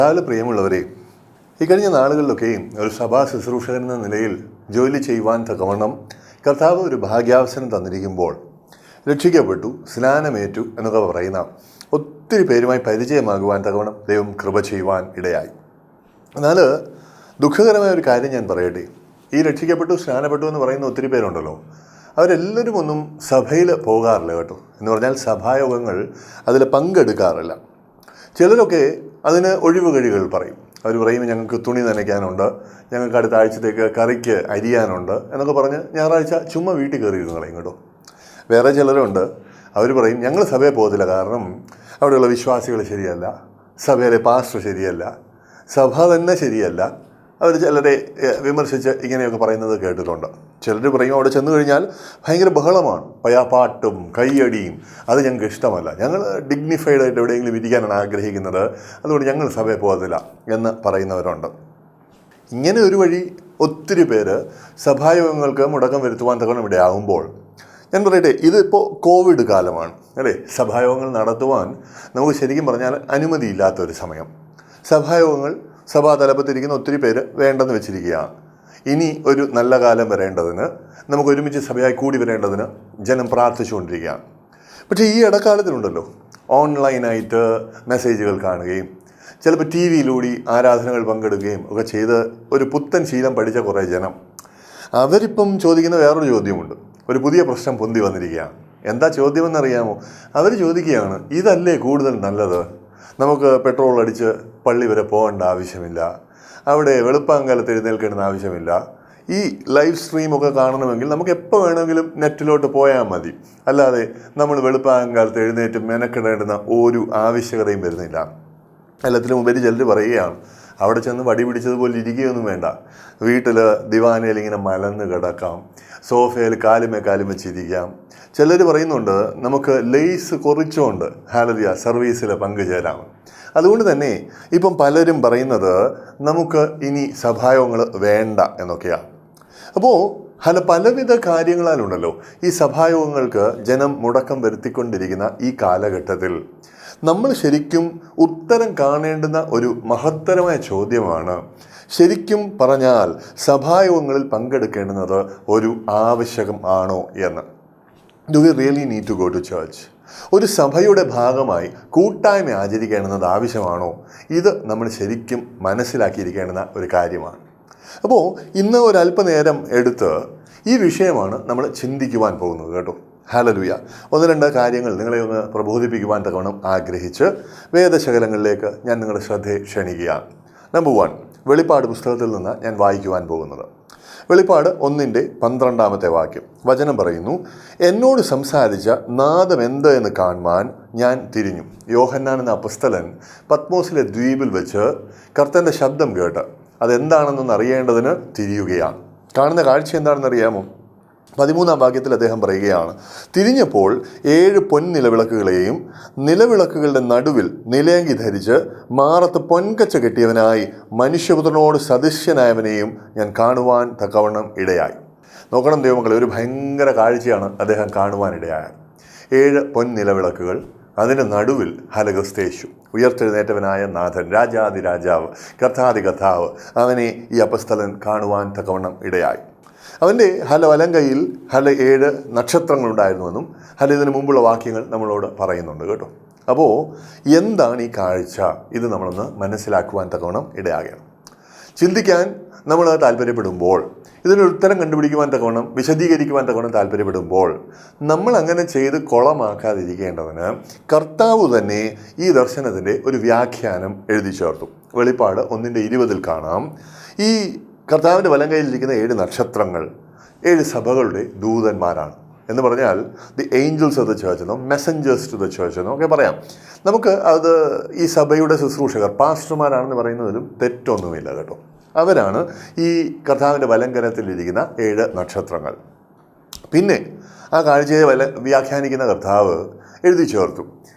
രാവിലെ പ്രിയമുള്ളവരെ, ഇക്കഴിഞ്ഞ നാളുകളിലൊക്കെയും ഒരു സഭാ ശുശ്രൂഷകൻ എന്ന നിലയിൽ ജോലി ചെയ്യുവാൻ തക്കവണ്ണം കർത്താവ് ഒരു ഭാഗ്യാവസരം തന്നിരിക്കുമ്പോൾ രക്ഷിക്കപ്പെട്ടു, സ്നാനമേറ്റു എന്നൊക്കെ പറയുന്ന ഒത്തിരി പേരുമായി പരിചയമാകുവാൻ തക്കവണ്ണം ദൈവം കൃപ ചെയ്യുവാൻ ഇടയായി. എന്നാൽ ദുഃഖകരമായ ഒരു കാര്യം ഞാൻ പറയട്ടെ. ഈ രക്ഷിക്കപ്പെട്ടു, സ്നാനപ്പെട്ടു എന്ന് പറയുന്ന ഒത്തിരി പേരുണ്ടല്ലോ, അവരെല്ലാവരും ഒന്നും സഭയിൽ പോകാറില്ല കേട്ടോ. എന്ന് പറഞ്ഞാൽ സഭായോഗങ്ങൾ അതിൽ പങ്കെടുക്കാറില്ല. ചിലരൊക്കെ അതിന് ഒഴിവ് കഴിവുകൾ പറയും. അവർ പറയും, ഞങ്ങൾക്ക് തുണി നനയ്ക്കാനുണ്ട്, ഞങ്ങൾക്ക് അടുത്ത ആഴ്ചത്തേക്ക് കറിക്ക് അരിയാനുണ്ട് എന്നൊക്കെ പറഞ്ഞ് ഞായറാഴ്ച ചുമ്മാ വീട്ടിൽ കയറിയിരുന്നു കളയും കേട്ടോ. വേറെ ചിലരുണ്ട്, അവർ പറയും ഞങ്ങൾ സഭയിൽ പോകത്തില്ല, കാരണം അവിടെയുള്ള വിശ്വാസികൾ ശരിയല്ല, സഭയിലെ പാസ്റ്റർ ശരിയല്ല, സഭ തന്നെ ശരിയല്ല. അവർ ചിലരെ വിമർശിച്ച് ഇങ്ങനെയൊക്കെ പറയുന്നത് കേട്ടിട്ടുണ്ട്. ചിലർ പറയും അവിടെ ചെന്ന് കഴിഞ്ഞാൽ ഭയങ്കര ബഹളമാണ്, പാട്ടും കയ്യടിയും, അത് ഞങ്ങൾക്ക് ഇഷ്ടമല്ല, ഞങ്ങൾ ഡിഗ്നിഫൈഡ് ആയിട്ട് എവിടെയെങ്കിലും ഇരിക്കാനാണ് ആഗ്രഹിക്കുന്നത്, അതുകൊണ്ട് ഞങ്ങൾ സഭയിൽ പോകത്തില്ല എന്ന് പറയുന്നവരുണ്ട്. ഇങ്ങനെ ഒരു വഴി ഒത്തിരി പേര് സഭായോഗങ്ങൾക്ക് മുടക്കം വരുത്തുവാൻ തക്കണം ഇവിടെ ആകുമ്പോൾ ഞാൻ പറയട്ടെ, ഇതിപ്പോൾ കോവിഡ് കാലമാണ് അല്ലേ. സഭായോഗങ്ങൾ നടത്തുവാൻ നമുക്ക് ശരിക്കും പറഞ്ഞാൽ അനുമതിയില്ലാത്തൊരു സമയം. സഭായോഗങ്ങൾ സഭാ തലപ്പത്തിരിക്കുന്ന ഒത്തിരി പേര് വേണ്ടെന്ന് വെച്ചിരിക്കുകയാണ്. ഇനി ഒരു നല്ല കാലം വരേണ്ടതിന്, നമുക്ക് ഒരുമിച്ച് സഭയായി കൂടി വരേണ്ടതിന് ജനം പ്രാർത്ഥിച്ചുകൊണ്ടിരിക്കുകയാണ്. പക്ഷേ ഈ ഇടക്കാലത്തിലുണ്ടല്ലോ, ഓൺലൈനായിട്ട് മെസ്സേജുകൾ കാണുകയും ചിലപ്പോൾ ടി വിയിലൂടെ ആരാധനകൾ പങ്കെടുക്കുകയും ഒക്കെ ചെയ്ത് ഒരു പുത്തൻ ശീലം പഠിച്ച കുറേ ജനം, അവരിപ്പം ചോദിക്കുന്ന വേറൊരു ചോദ്യമുണ്ട്. ഒരു പുതിയ പ്രശ്നം പൊന്തി വന്നിരിക്കുകയാണ്. എന്താ ചോദ്യമെന്നറിയാമോ? അവർ ചോദിക്കുകയാണ്, ഇതല്ലേ കൂടുതൽ നല്ലത്? നമുക്ക് പെട്രോൾ അടിച്ച് പള്ളി വരെ പോകേണ്ട ആവശ്യമില്ല, അവിടെ വെളുപ്പാങ്കാലത്ത് എഴുന്നേൽക്കേണ്ട ആവശ്യമില്ല, ഈ ലൈവ് സ്ട്രീമൊക്കെ കാണണമെങ്കിൽ നമുക്ക് എപ്പോൾ വേണമെങ്കിലും നെറ്റിലോട്ട് പോയാൽ മതി, അല്ലാതെ നമ്മൾ വെളുപ്പാങ്കാലത്ത് എഴുന്നേറ്റ് മെനക്കെടേണ്ടുന്ന ഒരു ആവശ്യകതയും വരുന്നില്ല. എല്ലാത്തിനും ഉപരി ചിലർ പറയുകയാണ്, അവിടെ ചെന്ന് വടി പിടിച്ചതുപോലെ ഇരിക്കുകയൊന്നും വേണ്ട, വീട്ടിൽ ദിവാനയിൽ ഇങ്ങനെ മലന്ന് കിടക്കാം, സോഫയിൽ കാലുമേ വെച്ചിരിക്കാം. ചിലർ പറയുന്നുണ്ട് നമുക്ക് ലേസ് കുറച്ചുകൊണ്ട് ഹല്ലേലൂയ സർവീസിൽ പങ്കുചേരാം. അതുകൊണ്ട് തന്നെ ഇപ്പം പലരും പറയുന്നത് നമുക്ക് ഇനി സഭായോഗങ്ങൾ വേണ്ട എന്നൊക്കെയാണ്. അപ്പോൾ പലവിധ കാര്യങ്ങളാലുണ്ടല്ലോ ഈ സഭായോഗങ്ങൾക്ക് ജനം മുടക്കം വരുത്തിക്കൊണ്ടിരിക്കുന്ന ഈ കാലഘട്ടത്തിൽ നമ്മൾ ശരിക്കും ഉത്തരം കാണേണ്ടുന്ന ഒരു മഹത്തരമായ ചോദ്യമാണ്, ശരിക്കും പറഞ്ഞാൽ സഭായോഗങ്ങളിൽ പങ്കെടുക്കേണ്ടുന്നത് ഒരു ആവശ്യം ആണോ എന്ന്. Do we really need to go to church? ഒരു സഭയുടെ ഭാഗമായി കൂട്ടായ്മ ആചരിക്കേണ്ടുന്നത് ആവശ്യമാണോ? ഇത് നമ്മൾ ശരിക്കും മനസ്സിലാക്കിയിരിക്കേണ്ടുന്ന ഒരു കാര്യമാണ്. അപ്പോൾ ഇന്ന് ഒരല്പനേരം എടുത്ത് ഈ വിഷയമാണ് നമ്മൾ ചിന്തിക്കുവാൻ പോകുന്നത് കേട്ടോ. ഹല്ലേലൂയ. ഒന്ന് രണ്ട് കാര്യങ്ങൾ നിങ്ങളെ ഒന്ന് പ്രബോധിപ്പിക്കുവാൻ തക്കവണ്ണം ആഗ്രഹിച്ച് വേദശകലങ്ങളിലേക്ക് ഞാൻ നിങ്ങളുടെ ശ്രദ്ധയെ ക്ഷണിക്കുകയാണ്. നമ്പർ 1, വെളിപ്പാട് പുസ്തകത്തിൽ നിന്ന് ഞാൻ വായിക്കുവാൻ പോകുന്നത്. വെളിപ്പാട് 1:12 വാക്യം വചനം പറയുന്നു, എന്നോട് സംസാരിച്ച നാദം എന്ത് എന്ന് കാണുവാൻ ഞാൻ തിരിഞ്ഞു. യോഹന്നാൻ എന്ന അപ്പസ്തലൻ പത്മോസിലെ ദ്വീപിൽ വെച്ച് കർത്തൻ്റെ ശബ്ദം കേട്ട് അതെന്താണെന്നൊന്ന് അറിയേണ്ടതിന് തിരിയുകയാണ്. കാണുന്ന കാഴ്ച എന്താണെന്നറിയാമോ? 13 വാക്യത്തിൽ അദ്ദേഹം പറയുകയാണ്, തിരിഞ്ഞപ്പോൾ 7 പൊൻനിലവിളക്കുകളെയും നിലവിളക്കുകളുടെ നടുവിൽ നിലയങ്കി ധരിച്ച് മാറത്ത് പൊൻകച്ച കെട്ടിയവനായി മനുഷ്യപുത്രനോട് സദൃശ്യനായവനെയും ഞാൻ കാണുവാൻ തക്കവണ്ണം ഇടയായി. നോക്കണം ദൈവമക്കളെ, ഒരു ഭയങ്കര കാഴ്ചയാണ് അദ്ദേഹം കാണുവാനിടയായത്. 7 പൊൻനിലവിളക്കുകൾ, അതിൻ്റെ നടുവിൽ ഹലക്രിസ്തേശു, ഉയർത്തെഴുന്നേറ്റവനായ നാഥൻ, രാജാതി രാജാവ്, കർത്താതി കർത്താവ്, അവനെ ഈ അപ്പസ്തലൻ കാണുവാൻ തക്കവണ്ണം ഇടയായി. അവൻ്റെ വലങ്കയിൽ 7 നക്ഷത്രങ്ങളുണ്ടായിരുന്നുവെന്നും ഇതിനു മുമ്പുള്ള വാക്യങ്ങൾ നമ്മളോട് പറയുന്നുണ്ട് കേട്ടോ. അപ്പോൾ എന്താണ് ഈ കാഴ്ച? ഇത് നമ്മളൊന്ന് മനസ്സിലാക്കുവാൻ തക്കവണ്ണം ഇടയാകണം. ചിന്തിക്കാൻ നമ്മൾ താല്പര്യപ്പെടുമ്പോൾ, ഇതിനൊരു ഉത്തരം കണ്ടുപിടിക്കുവാൻ തക്കവണ്ണം, വിശദീകരിക്കുവാൻ തക്കവണ്ണം താല്പര്യപ്പെടുമ്പോൾ, നമ്മൾ അങ്ങനെ ചെയ്ത് കുളമാക്കാതിരിക്കേണ്ടതിന് കർത്താവ് തന്നെ ഈ ദർശനത്തിൻ്റെ ഒരു വ്യാഖ്യാനം എഴുതി ചേർത്തു. വെളിപ്പാട് 1:20 കാണാം, ഈ കർത്താവിൻ്റെ വലങ്കയിലിരിക്കുന്ന 7 നക്ഷത്രങ്ങൾ 7 സഭകളുടെ ദൂതന്മാരാണ് എന്ന് പറഞ്ഞാൽ the Angeles of the church എന്നോ മെസ്സഞ്ചേഴ്സ് ടു ദ ചർച്ച് എന്നോ ഒക്കെ പറയാം. നമുക്ക് അത് ഈ സഭയുടെ ശുശ്രൂഷകർ, പാസ്റ്റർമാരാണെന്ന് പറയുന്നതിലും തെറ്റൊന്നുമില്ല കേട്ടോ. അവരാണ് ഈ കർത്താവിൻ്റെ വലങ്കരത്തിലിരിക്കുന്ന 7 നക്ഷത്രങ്ങൾ. പിന്നെ ആ കാഴ്ചയെ വ്യാഖ്യാനിക്കുന്ന കർത്താവ് എഴുതി ചേർത്തു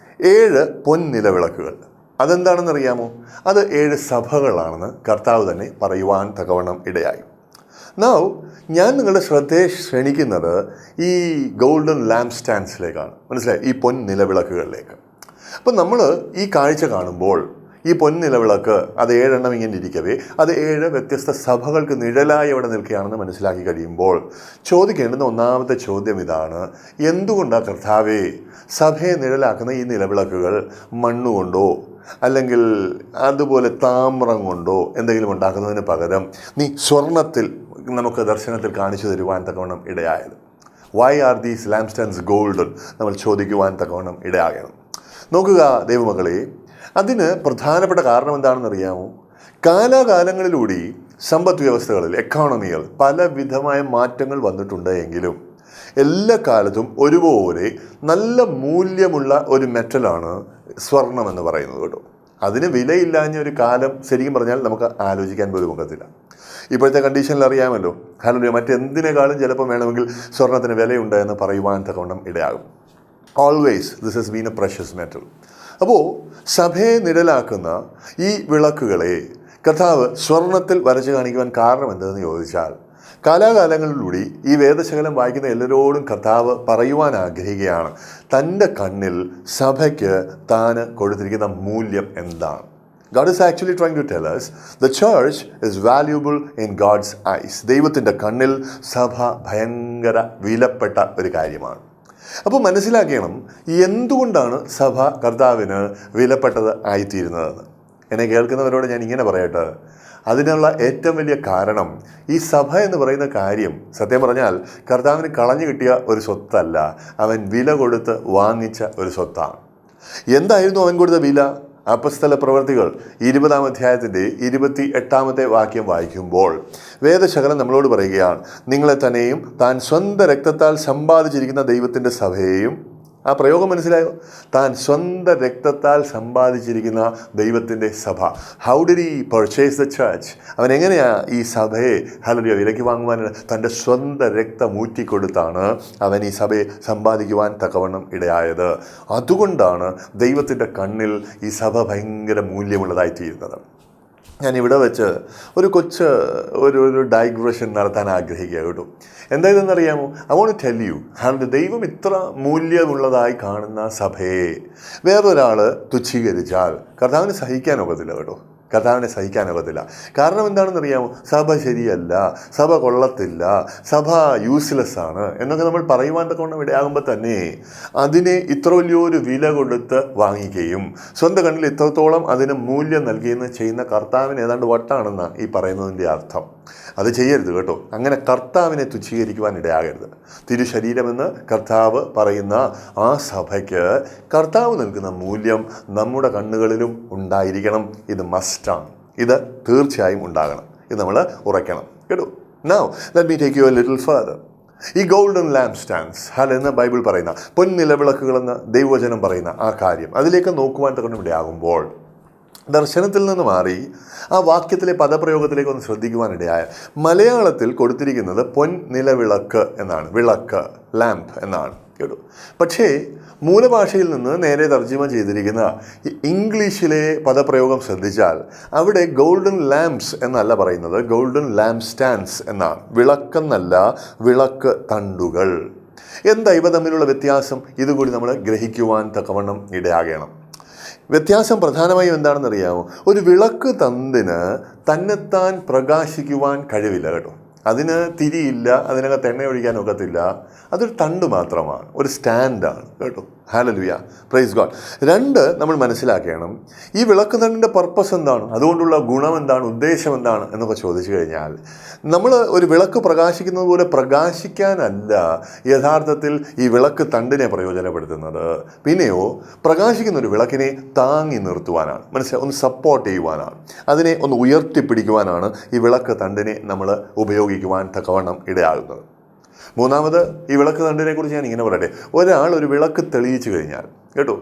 7 പൊൻനിലവിളക്കുകൾ. അതെന്താണെന്നറിയാമോ? അത് 7 സഭകളാണെന്ന് കർത്താവ് തന്നെ പറയുവാൻ തക്കവണ്ണം ഇടയായി. നൗ ഞാൻ നിങ്ങളുടെ ശ്രദ്ധയെ ക്ഷണിക്കുന്നത് ഈ ഗോൾഡൻ ലാംപ് സ്റ്റാൻഡ്സിലേക്കാണ്. മനസ്സിലായി? ഈ പൊൻ നിലവിളക്കുകളിലേക്ക്. അപ്പം നമ്മൾ ഈ കാഴ്ച കാണുമ്പോൾ ഈ പൊൻനിലവിളക്ക് അത് 7 ഇങ്ങനെ ഇരിക്കവേ അത് 7 വ്യത്യസ്ത സഭകൾക്ക് നിഴലായി അവിടെ നിൽക്കുകയാണെന്ന് മനസ്സിലാക്കി കഴിയുമ്പോൾ ചോദിക്കേണ്ടുന്ന ഒന്നാമത്തെ ചോദ്യം ഇതാണ്: എന്തുകൊണ്ടാണ് കർത്താവേ സഭയെ നിഴലാക്കുന്ന ഈ നിലവിളക്കുകൾ മണ്ണുകൊണ്ടോ അല്ലെങ്കിൽ അതുപോലെ താമ്രം കൊണ്ടോ എന്തെങ്കിലും ഉണ്ടാക്കുന്നതിന് പകരം നീ സ്വർണത്തിൽ നമുക്ക് ദർശനത്തിൽ കാണിച്ചു തരുവാൻ തക്കവണ്ണം ഇടയായത്? Why are these lamp stands golden നമ്മൾ ചോദിക്കുവാൻ തക്കവണ്ണം ഇടയാകണം. നോക്കുക ദൈവമക്കളെ, അതിന് പ്രധാനപ്പെട്ട കാരണം എന്താണെന്ന് അറിയാമോ? കാലാകാലങ്ങളിലൂടെ സമ്പദ് വ്യവസ്ഥകളിൽ എക്കോണമികൾ പലവിധമായ മാറ്റങ്ങൾ വന്നിട്ടുണ്ട് എങ്കിലും എല്ലാ കാലത്തും ഒരുപോലെ നല്ല മൂല്യമുള്ള ഒരു മെറ്റലാണ് സ്വർണം എന്ന് പറയുന്നത് കേട്ടോ. അതിന് വിലയില്ലാഞ്ഞ ഒരു കാലം ശരിക്കും പറഞ്ഞാൽ നമുക്ക് ആലോചിക്കാൻ പോലും ഒക്കത്തില്ല. ഇപ്പോഴത്തെ കണ്ടീഷനിൽ അറിയാമല്ലോ, ഹല്ലേലൂയ, മറ്റെന്തിനേക്കാളും ചിലപ്പോൾ വേണമെങ്കിൽ സ്വർണത്തിന് വിലയുണ്ട് എന്ന് പറയുവാൻ തക്കവണ്ണം ഇടയാകും. Always this has been a precious metal. അപ്പോൾ സഭയെ നിഴലാക്കുന്ന ഈ വിളക്കുകളെ കർത്താവ് സ്വർണത്തിൽ വരച്ച് കാണിക്കുവാൻ കാരണം എന്തെന്ന് ചോദിച്ചാൽ, കാലാകാലങ്ങളിലൂടെ ഈ വേദശകലം വായിക്കുന്ന എല്ലാവരോടും കർത്താവ് പറയുവാൻ ആഗ്രഹിക്കുകയാണ് തൻ്റെ കണ്ണിൽ സഭയ്ക്ക് താൻ കൊടുത്തിരിക്കുന്ന മൂല്യം എന്താണ്. God is actually trying to tell us the church is valuable in God's eyes. ദൈവത്തിൻ്റെ കണ്ണിൽ സഭ ഭയങ്കര വിലപ്പെട്ട ഒരു കാര്യമാണ്. അപ്പോൾ മനസ്സിലാക്കണം എന്തുകൊണ്ടാണ് സഭ കർത്താവിന് വിലപ്പെട്ടത് ആയിത്തീരുന്നതെന്ന്. എന്നെ കേൾക്കുന്നവരോട് ഞാൻ ഇങ്ങനെ പറയട്ടെ, അതിനുള്ള ഏറ്റവും വലിയ കാരണം ഈ സഭ എന്ന് പറയുന്ന കാര്യം സത്യം പറഞ്ഞാൽ കർത്താവിന് കളഞ്ഞു കിട്ടിയ ഒരു സ്വത്തല്ല, അവൻ വില കൊടുത്ത് വാങ്ങിച്ച ഒരു സ്വത്താണ്. എന്തായിരുന്നു അവൻ കൊടുത്ത വില? അപ്പസ്തല പ്രവർത്തികൾ 20-ാം അധ്യായത്തിൻ്റെ 28-ാമത്തെ വാക്യം വായിക്കുമ്പോൾ വേദശകലം നമ്മളോട് പറയുകയാണ്, നിങ്ങളെ തന്നെയും താൻ സ്വന്തം രക്തത്താൽ സമ്പാദിച്ചിരിക്കുന്ന ദൈവത്തിൻ്റെ സഭയെയും. ആ പ്രയോഗം മനസ്സിലായോ? താൻ സ്വന്തം രക്തത്താൽ സമ്പാദിച്ചിരിക്കുന്ന ദൈവത്തിൻ്റെ സഭ. How did he purchase the church? അവൻ എങ്ങനെയാണ് ഈ സഭയെ ഹല്ലേലൂയ വിലയ്ക്ക് വാങ്ങുവാൻ? തൻ്റെ സ്വന്തം രക്തം ഊറ്റിക്കൊടുത്താണ് അവൻ ഈ സഭയെ സമ്പാദിക്കുവാൻ തക്കവണ്ണം ഇടയായത്. അതുകൊണ്ടാണ് ദൈവത്തിൻ്റെ കണ്ണിൽ ഈ സഭ ഭയങ്കര മൂല്യമുള്ളതായിത്തീരുന്നത്. ഞാനിവിടെ വെച്ച് ഒരു കൊച്ച് ഒരു ഡൈഗ്രഷൻ നടത്താൻ ആഗ്രഹിക്കുക കേട്ടോ. എന്തായതെന്നറിയാമോ? I want to tell you, ദൈവം ഇത്ര മൂല്യമുള്ളതായി കാണുന്ന സഭയെ വേറൊരാൾ തുച്ഛീകരിച്ചാൽ കർത്താവിന് സഹിക്കാനൊക്കത്തില്ല കേട്ടോ. കർത്താവിനെ സഹിക്കാനൊക്കത്തില്ല. കാരണം എന്താണെന്നറിയാമോ? സഭ ശരിയല്ല, സഭ കൊള്ളത്തില്ല, സഭ യൂസ്ലെസ് ആണ് എന്നൊക്കെ നമ്മൾ പറയുവാൻ തക്കവണ്ണം ഇടയാകുമ്പോൾ തന്നെ അതിനെ ഇത്ര വലിയൊരു വില കൊടുത്ത് വാങ്ങിക്കുകയും സ്വന്തം കണ്ണിൽ ഇത്രത്തോളം അതിന് മൂല്യം നൽകുകയും ചെയ്യുന്ന കർത്താവിന് ഏതാണ്ട് വട്ടാണെന്ന് ഈ പറയുന്നതിൻ്റെ അർത്ഥം. അത് ചെയ്യരുത് കേട്ടോ. അങ്ങനെ കർത്താവിനെ തുച്ഛീകരിക്കുവാൻ ഇടയാകരുത്. തിരുശരീരമെന്ന് കർത്താവ് പറയുന്ന ആ സഭയ്ക്ക് കർത്താവ് നൽകുന്ന മൂല്യം നമ്മുടെ കണ്ണുകളിലും ഉണ്ടായിരിക്കണം. ഇത് മസ്റ്റാണ്. ഇത് തീർച്ചയായും ഉണ്ടാകണം. ഇത് നമ്മൾ ഉറയ്ക്കണം കേട്ടോ. Now let me take you A little further. ഈ ഗോൾഡൻ ലാംപ് സ്റ്റാൻഡ്സ് എന്ന് ബൈബിൾ പറയുന്ന പൊൻനിലവിളക്കുകളെന്ന് ദൈവവചനം പറയുന്ന ആ കാര്യം അതിലേക്ക് നോക്കുവാൻ തക്കണം ഇടയാകുമ്പോൾ ദർശനത്തിൽ നിന്ന് മാറി ആ വാക്യത്തിലെ പദപ്രയോഗത്തിലേക്ക് ഒന്ന് ശ്രദ്ധിക്കുവാനിടയായ മലയാളത്തിൽ കൊടുത്തിരിക്കുന്നത് പൊൻനിലവിളക്ക് എന്നാണ്, വിളക്ക്, ലാംപ് എന്നാണ് കേട്ടോ. പക്ഷേ മൂലഭാഷയിൽ നിന്ന് നേരെ തർജ്ജിമ ചെയ്തിരിക്കുന്ന ഇംഗ്ലീഷിലെ പദപ്രയോഗം ശ്രദ്ധിച്ചാൽ അവിടെ ഗോൾഡൻ ലാംപ്സ് എന്നല്ല പറയുന്നത്, ഗോൾഡൻ ലാംപ് സ്റ്റാൻഡ്സ് എന്നാണ്. വിളക്കെന്നല്ല, വിളക്ക് തണ്ടുകൾ. എന്താ ഇവ തമ്മിലുള്ള വ്യത്യാസം? ഇതുകൂടി നമ്മൾ ഗ്രഹിക്കുവാൻ തക്കവണ്ണം ഇടയാകണം. വ്യത്യാസം പ്രധാനമായും എന്താണെന്നറിയാമോ? ഒരു വിളക്ക് തണ്ടിന് തന്നെത്താൻ പ്രകാശിക്കുവാൻ കഴിവില്ല കേട്ടോ. അതിന് തിരിയില്ല, അതിനകത്ത് എണ്ണ ഒഴിക്കാൻ ഒക്കത്തില്ല. അതൊരു തണ്ട് മാത്രമാണ്, ഒരു സ്റ്റാൻഡാണ് കേട്ടോ. Hallelujah, praise God. രണ്ട്, നമ്മൾ മനസ്സിലാക്കണം ഈ വിളക്ക് തണ്ടിൻ്റെ പർപ്പസ് എന്താണ്, അതുകൊണ്ടുള്ള ഗുണം എന്താണ്, ഉദ്ദേശം എന്താണ് എന്നൊക്കെ ചോദിച്ചു കഴിഞ്ഞാൽ നമ്മൾ ഒരു വിളക്ക് പ്രകാശിക്കുന്നത് പോലെ പ്രകാശിക്കാനല്ല യഥാർത്ഥത്തിൽ ഈ വിളക്ക് തണ്ടിനെ പ്രയോജനപ്പെടുത്തുന്നത്. പിന്നെയോ പ്രകാശിക്കുന്ന ഒരു വിളക്കിനെ താങ്ങി നിർത്തുവാനാണ്, ഒന്ന് സപ്പോർട്ട് ചെയ്യുവാനാണ്, അതിനെ ഒന്ന് ഉയർത്തിപ്പിടിക്കുവാനാണ് ഈ വിളക്ക് തണ്ടിനെ നമ്മൾ ഉപയോഗിക്കുവാൻ തക്കവണ്ണം ഇടയാകുന്നത്. മൂന്നാമത്, ഈ വിളക്ക് തണ്ടിനെ കുറിച്ച് ഞാൻ ഇങ്ങനെ പറയട്ടെ. ഒരാൾ ഒരു വിളക്ക് തെളിയിച്ചു കഴിഞ്ഞാൽ കേട്ടോ,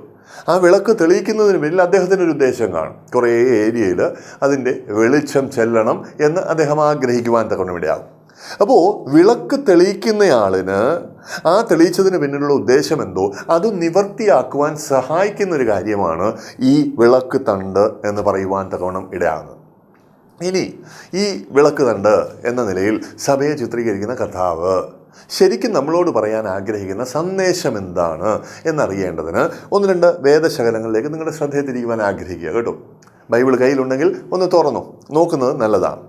ആ വിളക്ക് തെളിയിക്കുന്നതിന് പിന്നിൽ അദ്ദേഹത്തിനൊരു ഉദ്ദേശം കാണും. കുറേ ഏരിയയിൽ അതിൻ്റെ വെളിച്ചം ചെല്ലണം എന്ന് അദ്ദേഹം ആഗ്രഹിക്കുവാൻ തക്കണം ഇടയാകും. അപ്പോൾ വിളക്ക് തെളിയിക്കുന്നയാളിന് ആ തെളിയിച്ചതിന് പിന്നിലുള്ള ഉദ്ദേശം എന്തോ അത് നിവർത്തിയാക്കുവാൻ സഹായിക്കുന്നൊരു കാര്യമാണ് ഈ വിളക്ക് തണ്ട് എന്ന് പറയുവാൻ തക്കവണ്ണം ഇടയാകുന്നത്. ഇനി ഈ വിളക്ക് തണ്ട് എന്ന നിലയിൽ സഭയെ ചിത്രീകരിക്കുന്ന കർത്താവ് ശരിക്കും നമ്മളോട് പറയാൻ ആഗ്രഹിക്കുന്ന സന്ദേശം എന്താണ് എന്നറിയേണ്ടതിന് ഒന്ന് രണ്ട് വേദശകലങ്ങളിലേക്ക് നിങ്ങളുടെ ശ്രദ്ധയെ തിരിക്കുവാൻ ആഗ്രഹിക്കുക കേട്ടോ. ബൈബിൾ കയ്യിലുണ്ടെങ്കിൽ ഒന്ന് തുറന്നു നോക്കുന്നത് നല്ലതാണ്.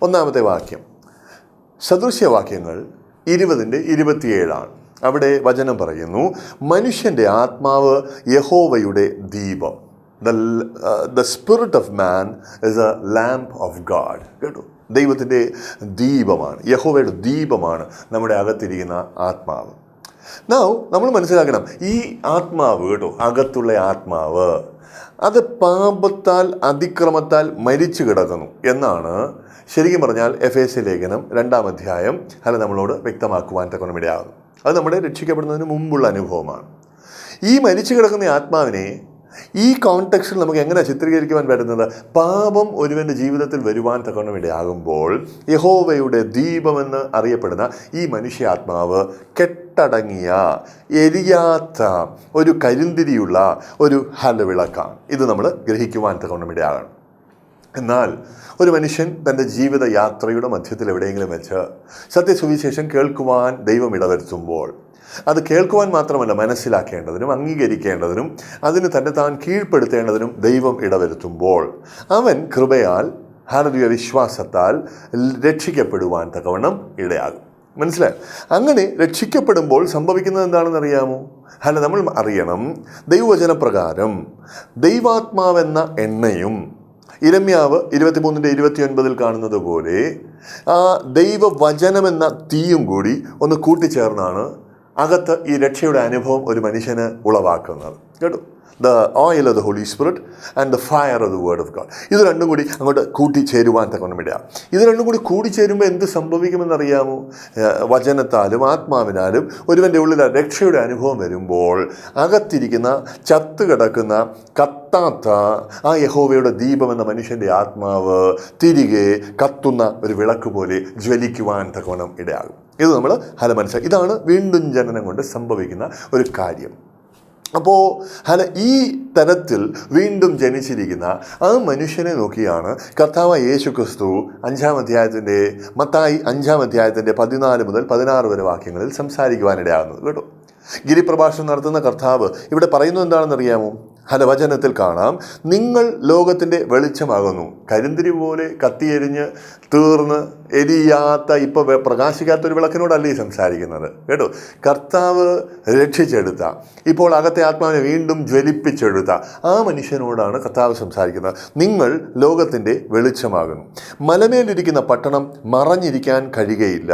ഒന്നാമത്തെ വാക്യം സദൃശ്യവാക്യങ്ങൾ 20:27. അവിടെ വചനം പറയുന്നു, മനുഷ്യൻ്റെ ആത്മാവ് യഹോവയുടെ ദീപം. The spirit of man is A lamp of God. കേട്ടോ, ദൈവത്തിൻ്റെ ദീപമാണ്, യഹോവയുടെ ദീപമാണ് നമ്മുടെ അകത്തിരിക്കുന്ന ആത്മാവ്. നമ്മൾ മനസ്സിലാക്കണം, ഈ ആത്മാവ് കേട്ടോ, അകത്തുള്ള ആത്മാവ് അത് പാപത്താൽ അതിക്രമത്താൽ മരിച്ചു കിടക്കുന്നു എന്നാണ് ശരിക്കും പറഞ്ഞാൽ എഫേസ്യ ലേഖനം 2-ാം അധ്യായം നമ്മളോട് വ്യക്തമാക്കുവാൻ തക്കവണ്ണമിടയാകുന്നു. അത് നമ്മുടെ രക്ഷിക്കപ്പെടുന്നതിന് മുമ്പുള്ള അനുഭവമാണ്. ഈ മരിച്ചു കിടക്കുന്ന ആത്മാവിനെ ഈ കോണ്ടെക്സ്റ്റിൽ നമുക്ക് എങ്ങനെ ചിത്രീകരിക്കുവാൻ പറ്റുന്നത്? പാപം ഒരുവൻ്റെ ജീവിതത്തിൽ വരുവാൻ തക്കവണ്ണമിടയാകുമ്പോൾ യഹോവയുടെ ദീപമെന്ന് അറിയപ്പെടുന്ന ഈ മനുഷ്യാത്മാവ് കെട്ടടങ്ങിയ എരിയാത്ത ഒരു കരിന്തിരിയുള്ള ഒരു ഹലവിളക്കാണ്. ഇത് നമ്മൾ ഗ്രഹിക്കുവാൻ തക്കവണ്ണമിടയാകണം. എന്നാൽ ഒരു മനുഷ്യൻ തൻ്റെ ജീവിത യാത്രയുടെ മധ്യത്തിൽ എവിടെയെങ്കിലും വെച്ച് സത്യസുവിശേഷം കേൾക്കുവാൻ ദൈവം ഇടവരുത്തുമ്പോൾ, അത് കേൾക്കുവാൻ മാത്രമല്ല മനസ്സിലാക്കേണ്ടതിനും അംഗീകരിക്കേണ്ടതിനും അതിന് തന്നെ താൻ കീഴ്പ്പെടുത്തേണ്ടതിനും ദൈവം ഇടവരുത്തുമ്പോൾ അവൻ കൃപയാൽ വിശ്വാസത്താൽ രക്ഷിക്കപ്പെടുവാൻ തക്കവണ്ണം ഇടയാകും. മനസ്സിലായി? അങ്ങനെ രക്ഷിക്കപ്പെടുമ്പോൾ സംഭവിക്കുന്നത് എന്താണെന്ന് അറിയാമോ? നമ്മൾ അറിയണം, ദൈവവചനപ്രകാരം ദൈവാത്മാവെന്ന എണ്ണയും ഇരമ്യാവ് 23:29 കാണുന്നത് പോലെ ആ ദൈവവചനമെന്ന തീയും കൂടി ഒന്ന് കൂട്ടിച്ചേർന്നാണ് അകത്ത് ഈ രക്ഷയുടെ അനുഭവം ഒരു മനുഷ്യന് ഉളവാക്കുന്നത്. കേട്ടോ, the oil of the Holy Spirit and the fire of the word of God. ഇത് രണ്ടും കൂടി അങ്ങോട്ട് കൂട്ടിച്ചേരുവാൻ തക്കവണ്ണമിട. ഇത് രണ്ടും കൂടി കൂടിച്ചേരുമ്പോൾ എന്ത് സംഭവിക്കുമെന്നറിയാമോ? വചനത്താലും ആത്മാവിനാലും ഒരുവൻ്റെ ഉള്ളിൽ രക്ഷയുടെ അനുഭവം വരുമ്പോൾ അകത്തിരിക്കുന്ന ചത്തുകിടക്കുന്ന കത്താത്ത ആ യഹോവയുടെ ദീപം എന്ന മനുഷ്യൻ്റെ ആത്മാവ് തിരികെ കത്തുന്ന ഒരു വിളക്ക് പോലെ ജ്വലിക്കുവാൻ തക്കവണ്ണം ഇടയാകും. ഇത് നമ്മൾ മനസ്സിലാക്കി. ഇതാണ് വീണ്ടും ജനനം കൊണ്ട് സംഭവിക്കുന്ന ഒരു കാര്യം. അപ്പോൾ ഈ തരത്തിൽ വീണ്ടും ജനിച്ചിരിക്കുന്ന ആ മനുഷ്യനെ നോക്കിയാണ് കർത്താവായ യേശു ക്രിസ്തു മത്തായി 5-ാം അധ്യായത്തിൻ്റെ 14 മുതൽ 16 വരെ വാക്യങ്ങളിൽ സംസാരിക്കുവാനിടയാകുന്നത്. കേട്ടോ, ഗിരിപ്രഭാഷണം നടത്തുന്ന കർത്താവ് ഇവിടെ പറയുന്നത് എന്താണെന്നറിയാമോ? വചനത്തിൽ കാണാം, നിങ്ങൾ ലോകത്തിൻ്റെ വെളിച്ചമാകുന്നു. കരിന്തിരി പോലെ കത്തിയെരിഞ്ഞ് തീർന്ന് എരിയാത്ത ഇപ്പോൾ പ്രകാശിക്കാത്തൊരു വിളക്കിനോടല്ല ഈ സംസാരിക്കുന്നത്. കേട്ടോ, കർത്താവ് രക്ഷിച്ചെടുത്ത, ഇപ്പോൾ അകത്തെ ആത്മാവിനെ വീണ്ടും ജ്വലിപ്പിച്ചെടുത്ത ആ മനുഷ്യനോടാണ് കർത്താവ് സംസാരിക്കുന്നത്. നിങ്ങൾ ലോകത്തിൻ്റെ വെളിച്ചമാകുന്നു. മലമേലിരിക്കുന്ന പട്ടണം മറഞ്ഞിരിക്കാൻ കഴിയുകയില്ല.